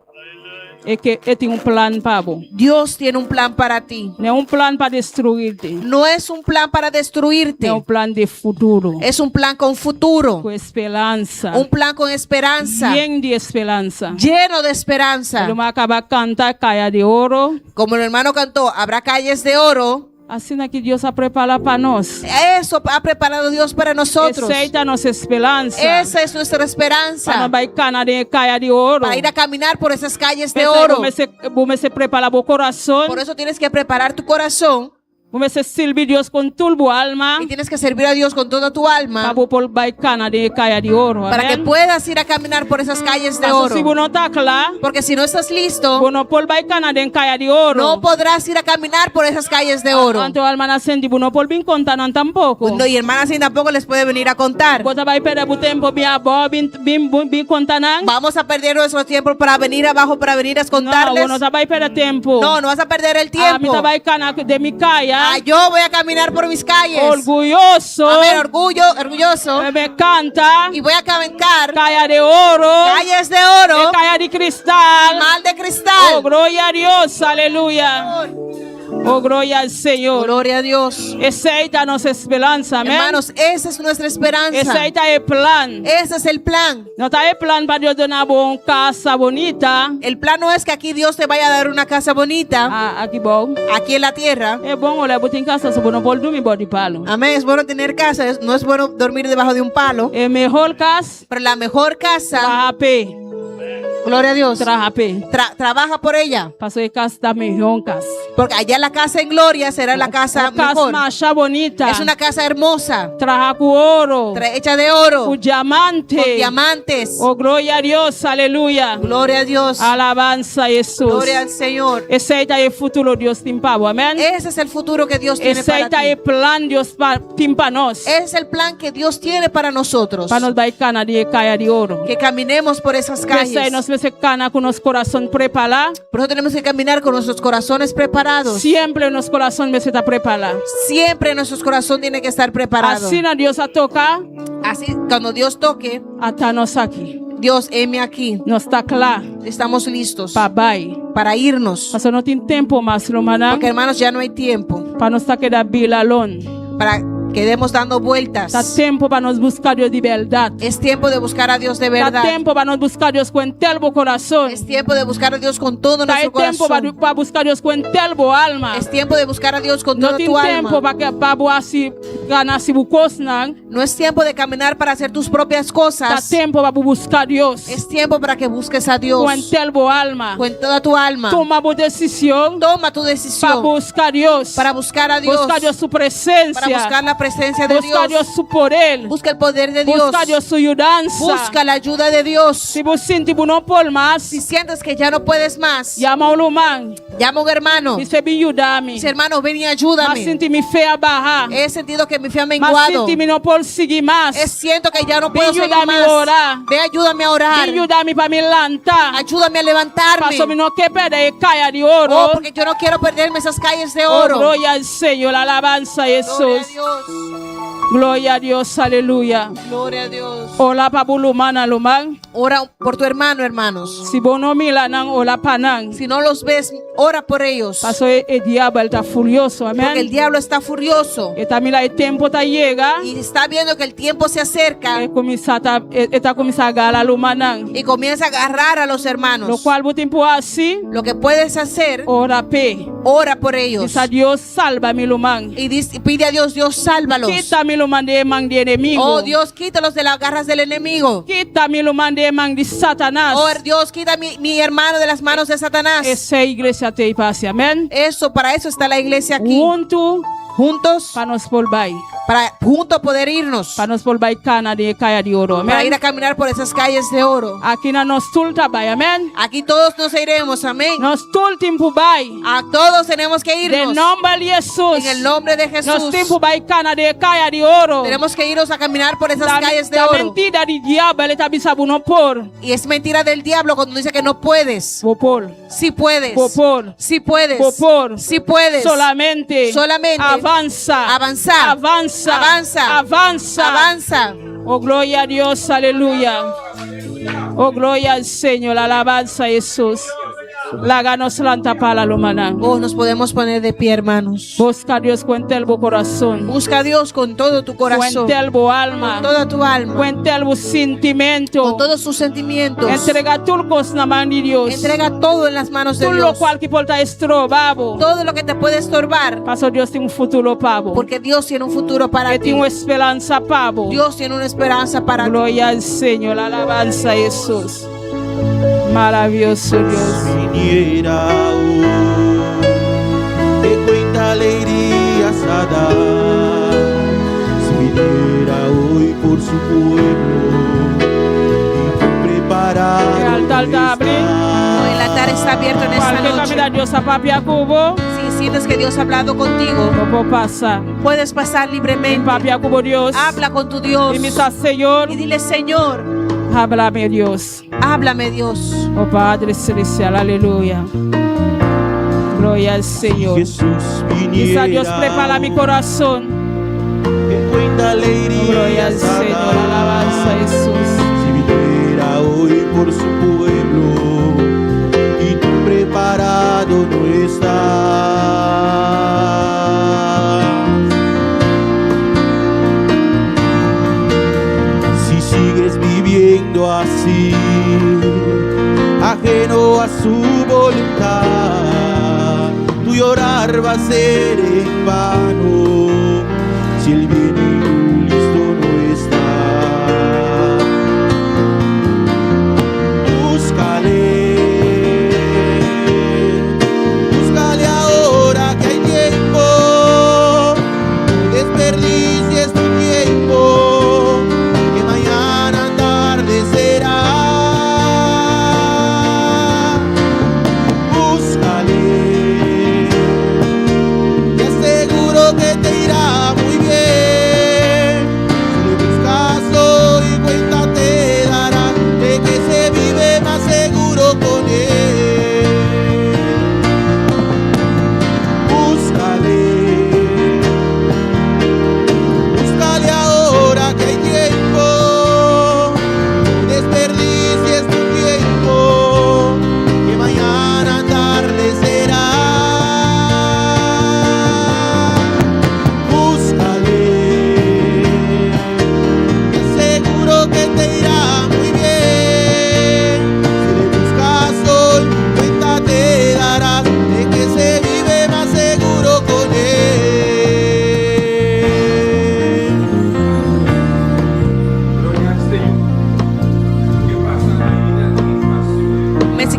É que tem plan para você. Dios tiene un plan para ti. Não é plan para destruir-te. No es un plan para destruirte. É plan de futuro. Es un plan con futuro. Com esperança. Un plan con esperanza. Bien de esperança. Lleno de esperanza. Ele acaba cantar caia de ouro. Como el hermano cantó, habrá calles de oro. Assim que Deus a prepara para nós. Eso ha preparado Dios para nosotros. Aceita nossa esperança. Esa es nuestra esperanza. Para vai cana de caia de ouro. Para ir a caminar por esas calles de Esse oro. Você se prepara o coração. Por eso tienes que preparar tu corazón. Você serve Deus com tudo alma. Y tienes que servir a Dios con toda tu alma. Para por vai cana de caia de ouro. Para que puedas ir a caminar por esas calles de oro. Se você não está claro, Porque si no estás listo, você não por vai cana de caia de ouro. no podrás ir a caminar por esas calles de oro. Anto alma nascente, você não por vir contar não tampouco. No, y hermanas, así tampoco les puede venir a contar. Você vai perder o tempo bem contar não. Vamos a perder nuestro tiempo para venir abajo, para venir a contarles. Não, não vai perder tempo. No, no vas a perder el tiempo. A vai cana de mi caia. Yo voy a caminar por mis calles. Orgulloso. Amén, orgulloso. Me canta. Y voy a cantar Caia de oro. calles de oro. Caia de cristal. Mal de cristal. Oh, gloria a Dios. Aleluya. Oh, gloria al Señor. Gloria a Dios. Aceita nuestra esperanza, amén. Hermanos, esa es nuestra esperanza. Aceita el plan. Ese es el plan. No está el plan para Dios dar una casa bonita. El plan no es que aquí Dios te vaya a dar una casa bonita. Aquí bon. Aquí en la tierra. Es bueno la botin casa, se bueno por dormir por palo. Amén. Es bueno tener casa. No es bueno dormir debajo de un palo. El mejor casa. Pero la mejor casa Gloria a Dios. Trahape. Trabaja por ella. Paso de casa mejoncas. Porque allá la casa en gloria será la casa mejor. Casa bonita. Es una casa hermosa. Trabaja con oro. Hecha de oro. Con diamante. Con diamantes. Oh, gloria a Dios. Aleluya. Gloria a Dios. Alabanza a Jesús. Gloria al Señor. Ese es el futuro Dios timpavo. Amén. Ese es el futuro que Dios tiene para ti. Ese es el plan Dios timpanos. Ese es el plan que Dios tiene para nosotros. Para nos baicana de calle de oro. Que caminemos por esas calles. Nos cana con los corazones preparados. Por eso tenemos que caminar con nuestros corazones preparados. Siempre nuestro corazón me está preparado. Siempre nuestro corazón tiene que estar preparado. Así Dios a tocar. Así cuando Dios toque. Hasta nos aquí. Dios, heme aquí. No está claro. Estamos listos. Bye. Para irnos. Paso no tiene tiempo más, hermana. Porque hermanos, ya no hay tiempo. Para no estar quedar bilalón. Para quedemos dando vueltas. Está tiempo para nos buscar Dios de verdad. Es tiempo de buscar a Dios de verdad. Está tiempo para nos buscar Dios con telbo corazón. Es tiempo de buscar a Dios con todo nuestro corazón. Es tiempo para buscar a Dios con telbo alma. Es tiempo de buscar a Dios con toda tu alma. No es tiempo para ganar si no es tiempo de caminar para hacer tus propias cosas. Es tiempo para buscar a Dios. Es tiempo para que busques a Dios. Con telbo alma. Con toda tu alma. Toma tu decisión. Toma tu decisión. Para buscar a Dios. Para buscar a Dios. Buscar Dios su presencia. Para buscar la presencia de Dios. Busca Dios su poder. Busca el poder de Dios. Busca Dios su ayuda. Busca la ayuda de Dios. Si vos sientes no por más. Si sientes que ya no puedes más. Llama a un humano. Llama a un hermano. Dice, dice, hermano, ven y ayúdame. Mi fe a bajar. He sentido que mi fe ha menguado. No puedo seguir más. Siento que ya no puedo seguir más. Orar. Ve, ayúdame a orar. Ayúdame para me levantar. Ayúdame a levantarme. Paso no que perder calle de oro. Oh, porque yo no quiero perderme esas calles de oro. Oh, gloria al Señor, la alabanza a Jesús. Gloria a Dios. Gloria a Dios, aleluya. Gloria a Dios. Hola pa bulumana luman. Ora por tu hermano, hermanos. Si bono milanan hola panan. Si no los ves, ora por ellos. Paso el diablo está furioso, amén. Porque el diablo está furioso. Está mira el tiempo ta llega. Y está viendo que el tiempo se acerca. Está comienza a agarrar lumanan. Y comienza a agarrar a los hermanos. Lo cual tiempo así. Lo que puedes hacer. Ora pe. Ora por ellos. Dice a Dios, salva mi lumán. Y pide a Dios, Dios, sálvalos. Quita mi lumán de man de enemigo. Oh Dios, quítalos de las garras del enemigo. Quita mi lumán de man de Satanás. Oh Dios, quita mi hermano de las manos de Satanás. Esa iglesia te pase, amén. Eso, para eso está la iglesia aquí. Juntos para nos volver. Para juntos poder irnos. Para nos volver cana de calle de oro. Amén. Para ir a caminar por esas calles de oro. Aquí no nos tulta bay, amén. Aquí todos nos iremos, amén. Nos tultimpu bay. A todos tenemos que irnos. En nombre de Jesús. En el nombre de Jesús. Nos timpu bay cana de calle de oro. Tenemos que irnos a caminar por esas calles de oro. La mentira del diablo está bisabuno por. Y es mentira del diablo cuando dice que no puedes. Popol. Sí puedes. Popol. Sí puedes. Popol. Sí puedes. Solamente. Avanza. Avanza. Avanza. Avanza. Avanza. Oh, gloria a Dios, aleluya. Oh, gloria al Señor, alabanza a Jesús. La ganos lanta para la humana. Oh, nos podemos poner de pie, hermanos. Busca a Dios con el corazón. Busca a Dios con todo tu corazón. Con el alma. Con toda tu alma. Con el sentimiento. Con todos sus sentimientos. Entrega turcos en la mano de Dios. Entrega todo en las manos de Dios. Dios. Todo lo cual que porta estrobabo. Todo lo que te puede estorbar. Paso Dios tiene un futuro pavo. Porque Dios tiene un futuro para ti. Tiene una esperanza pavo. Dios tiene una esperanza para ti. Gloria al Señor, la alabanza a Jesús. Maravilloso Dios. Viniera hoy, que cuenta alegrías a dar. Si viniera hoy por su pueblo y tú preparado. El altar está abierto en esta noche. Dios a papi a cubo. Si sientes que Dios ha hablado contigo, puedes pasar libremente. Papi a cubo Dios. Habla con tu Dios. Y Señor. Y dile, Señor, háblame Dios. Háblame Dios. Oh Padre Celestial, aleluya. Gloria al Señor. Jesús viniera. Dios prepara mi corazón. Que cuenta alegrías. Gloria al Señor, alabanza a Jesús. Si viniera hoy por su pueblo y tú preparado no estás. Si sigues viviendo así, ajeno a su voluntad, tu llorar va a ser en vano. Si él viene y tú listo no está, búscale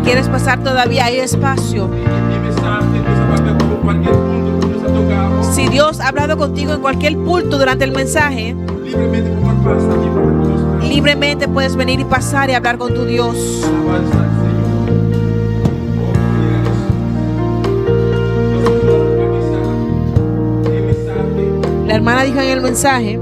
quieres pasar, todavía hay espacio. Si Dios ha hablado contigo en cualquier punto durante el mensaje, libremente puedes venir y pasar y hablar con tu Dios. La hermana dijo en el mensaje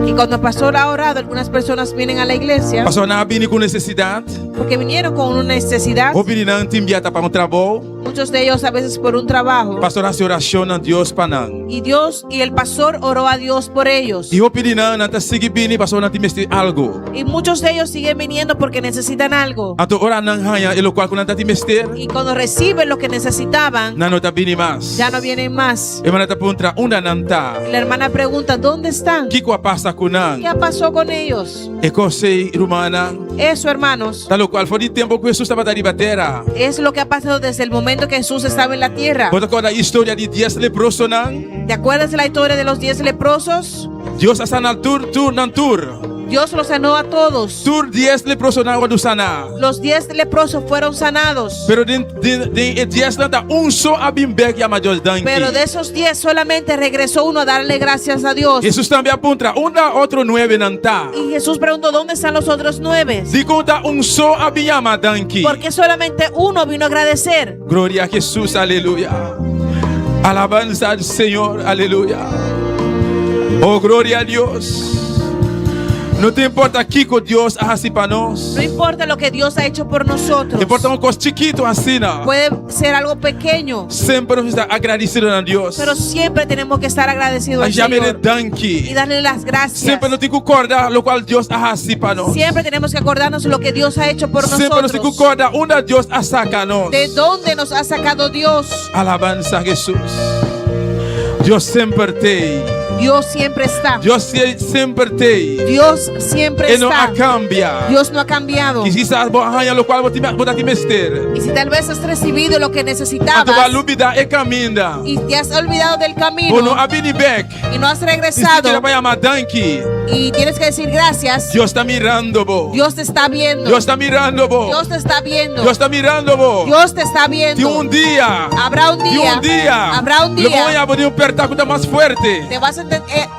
que cuando el pastor ha orado, algunas personas vienen a la iglesia Pastor na bini com necessidade. porque vinieron con una necesidad. Ou bini na timbiata para um trabalho. Muchos de ellos a veces por un trabajo. Pastor na oração na Deus para nang. Y Dios y el pastor oró a Dios por ellos. E o pedi na ta sigi bini pastor na timesti algo. Y muchos de ellos siguen viniendo porque necesitan algo. Ato ora nang hanya elo qual kunanta timester. Y cuando reciben lo que necesitaban, Na nota bini mas. ya no vienen más. E manata puntra unda nanta. Y la hermana pregunta, ¿dónde están? Kiko pasta kunang. ¿Qué pasó con ellos? E kosei rumana. Eso, hermanos, Talo qual foi de tempo que Jesus estava da batera. es lo que ha pasado desde el momento que Jesús estaba en la tierra. Bota com a história de 10 leprosos nang. ¿Te acuerdas de la historia de los 10 leprosos? Deus asana tur nan tur. Dios los sanó a todos. Tur 10 leprosos nang wadu sana. Los 10 leprosos fueron sanados. Pero de 10 nanta só abimbek ya major danki. Pero de esos 10 solamente regresó uno a darle gracias a Dios. Jesus também apunta outro 9 nanta. Y Jesús preguntó, ¿dónde están los otros 9? Di conta só abiyama danki. Porque solamente uno vino a agradecer. Glória a Jesus, aleluia. Alabanza al Senhor, aleluia. Oh, glória a Deus. Não te importa aqui que Deus hace para nós. No importa lo que Dios ha hecho por nosotros. Importa coisa chiquito assim, não. Puede ser algo pequeño, Sempre nos está agradecido a Deus. pero siempre tenemos que estar agradecidos A al jamere Señor y danki. darle las gracias. Sempre não tem que acordar lo qual Deus hace para nós. Siempre tenemos que acordarnos lo que Dios ha hecho por Sempre não tem que nosotros. acordar onde Deus saca nós. De dónde nos ha sacado Dios. Alabanza a Jesus. Deus sempre tem. Dios siempre está. Deus sempre tem. Dios siempre E não está. cambia. Dios no ha cambiado. Que se sabe arranha lo qual vou te mester. Y si tal vez has recibido lo que A tua necesitabas lubida e caminda. y te has olvidado del camino Bono abini back. y no has Se regresado que vai amar danki. y tienes que decir gracias, Deus está mirando bo. Dios te está viendo. Deus está mirando bo. Dios te está viendo. Deus está mirando bo. Dios te está De viendo. dia. Habrá un De día. dia. Habrá un Lo vou día. a poder apertar com mais forte. Te vas a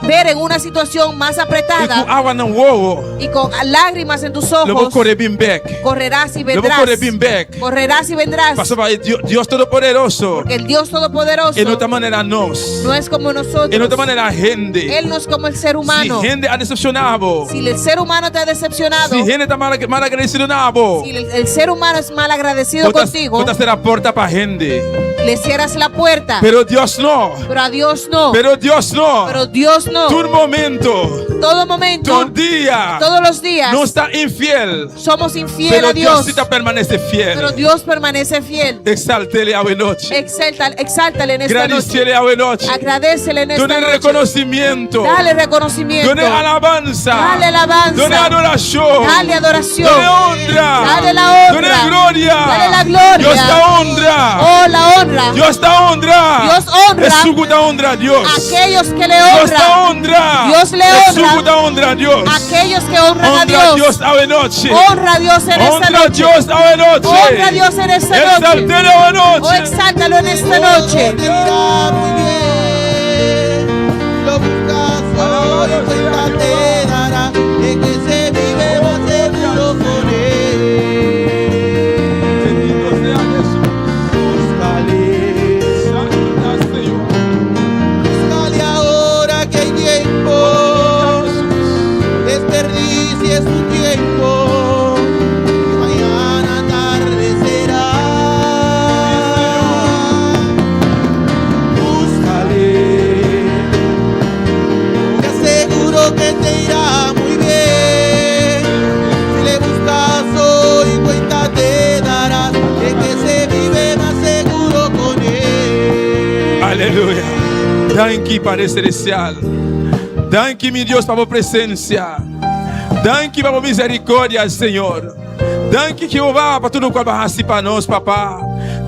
ver en una situación más E com apretada água não voa. y con lágrimas en tus Lo vou ojos. correr bem back. Correrás y Lo vou vendrás. correr bem back. Correrás y vendrás. Pastor vai Deus todo-poderoso. Porque el Dios Todopoderoso E outra maneira nós. no es como nosotros. E outra maneira gente. Él no es como el ser Se humano. gente a decepcionado. Si el ser humano te ha decepcionado, Se gente está mal agradecido nabo. si el ser humano es mal agradecido contigo, Botas a porta para gente. le cierras la puerta. Pero Deus não. Pero a Dios no. Pero Deus não. Pero Dios no. Todo momento. Todo momento, Todo dia. todos los días, Não está infiel. somos infiel Pero a Dios. Deus permanece fiel. Pero Dios permanece fiel. Exalte-le a noite. Exáltale en esta noche. Agradecele a noite. Agradecele en esta Done noche. reconocimiento. Dale reconocimiento. Done alabanza. Dale alabanza. Done adoración. Dale adoración. Done honra. Dale la honra. Done gloria. Dale la gloria. Dios da honra. Oh, la honra. Dios da honra. Dios honra. Es su da honra a Dios. Aquellos que le Dios da honran. honra. Dios le Es honra. su da honra a Dios. Aquellos que honran a Honra a Dios. Dios a noche. Honra a Dios en esta Honra a noche. Dios a noche. Honra a Dios en esta noche. Exaltele a Oh, noche. exáltalo en esta noche. Oh, Oh, Aleluia. Danke, Padre Celestial. Danke, meu Deus, para a presença. Danke para a misericórdia, Senhor. Danke, Jeová, para tudo o qual barrasse para nós, papá.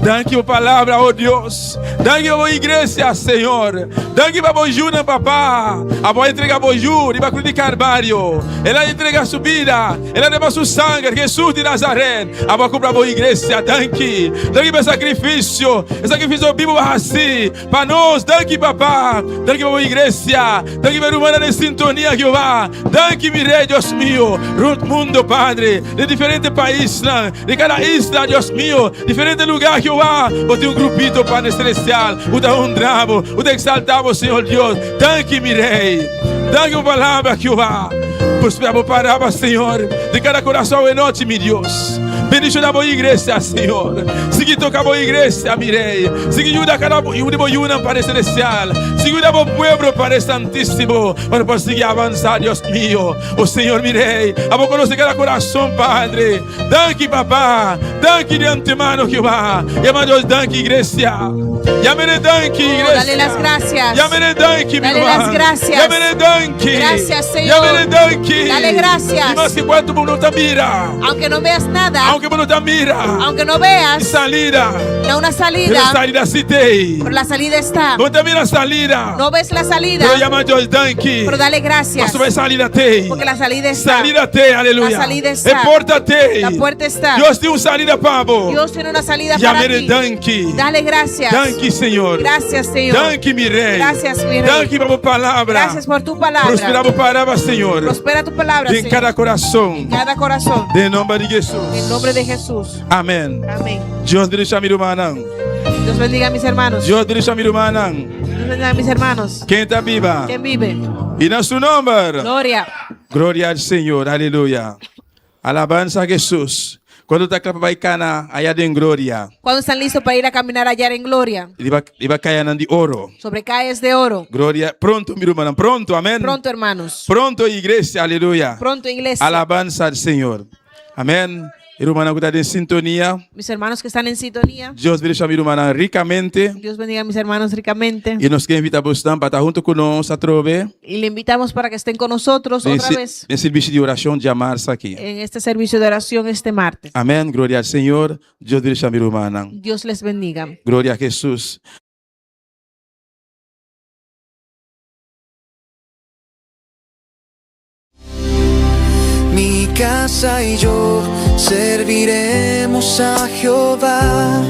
Thank you, palavra, oh Deus. Thank you, igreja, Senhor. Thank you, Babojuna, papá. A boa entrega Bojur, e Cruz de Carvalho. Ela entrega a sua vida. Ela leva seu sangue, Jesus de Nazaré. A boa compra a boa igreja. Thank you. Thank you pelo sacrifício. O sacrifício vivo assim. Para nós, thank you, papá. Thank you, boa igreja. Thank you, meu irmão, em sintonia, Jeová. Thank you, mi rei, Deus mío. Runt mundo, Padre. De diferentes países, de cada isla, Deus mío. Diferente lugar, Jeová. Vou ter grupito, Padre Celestial. O te honramos, o te exaltamos, Senhor Deus. Thank you, mi rei. Thank you, palavra, Jeová. Prospera a palavra, Senhor. De cada coração e noite, meu Deus. Bendice a boa igreja, Senhor. Siga tocar a boa igreja, mi rei. Siga ajuda cada boa Padre Celestial. Siga ajuda o pueblo, Padre Santíssimo. Para conseguir avançar, Deus mío. O Senhor, mi rei. A boa conoce cada coração, Padre. Thank you, papá. Thank you de antemano, Jehová. Llama a Deus, thank you, igreja. Llámele thank you, igreja. Dale las gracias. Llámele thank you, mi Dale hermano. las gracias. Llámele thank you. Gracias, Señor. Llámele thank you. Dale gracias. Y más que cuánto no te mira. Aunque no veas nada, Aunque no te mira. aunque no veas Salida. una Pero salida, salida sí te. pero la salida está. No te mira salida. No ves la salida, Pero llama a Dios thank you. pero dale gracias. Mas vai salida te. Porque la salida está. Salida te, aleluya. La salida está. E porta te. La puerta está. Dios tiene una salida para vos. Dios tiene una salida para Llámele ti. thank you. Dale gracias. Thank you, Señor. Gracias, Señor. Thank you, mi rey. Gracias, mi rey. Thank you por tu palabra. Gracias por tu palabra. Prospera tu palabra, Señor. Prospera tu palabra, En Señor. cada corazón. Cada corazón. De nombre de Jesús. En nombre de Jesús. Amén. Amén. Dios dirija a mi hermana. Dios bendiga a mis hermanos. Dios dirija a mi hermana. Dios bendiga a mis hermanos. Quem está viva? ¿Quién vive? Y en su nombre. Gloria. Gloria al Señor. Aleluya. Alabanza a Jesús. Quando está para Cana, allá en gloria. ¿Cuándo están listos para ir a caminar allá en gloria? Ele vai cair de ouro. Sobre calles de oro. Gloria. Pronto, mi hermana. Pronto, amén. Pronto, hermanos. Pronto, igreja. Aleluya. Pronto, iglesia. Alabanza al Señor. Amén. Hermana que está en sintonía. Mis hermanos que están en sintonía. Dios bendiga a mi hermana ricamente. Dios bendiga a mis hermanos ricamente. E nós queremos invitar você para estar junto conosco a trove. Y le invitamos para que estén con nosotros otra vez Nesse serviço de oração de amarsa aqui. en este servicio de oración este martes. Amém. Glória ao Senhor. Deus bendiga a mi hermana. Dios les bendiga. Glória a Jesus. Mi casa y yo serviremos a Jehová.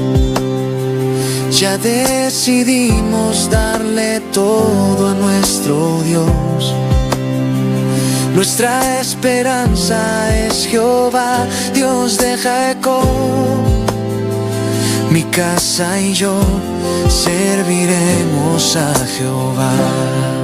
Ya decidimos darle todo a nuestro Dios. Nuestra esperanza es Jehová, Dios de Jacob. Mi casa y yo serviremos a Jehová.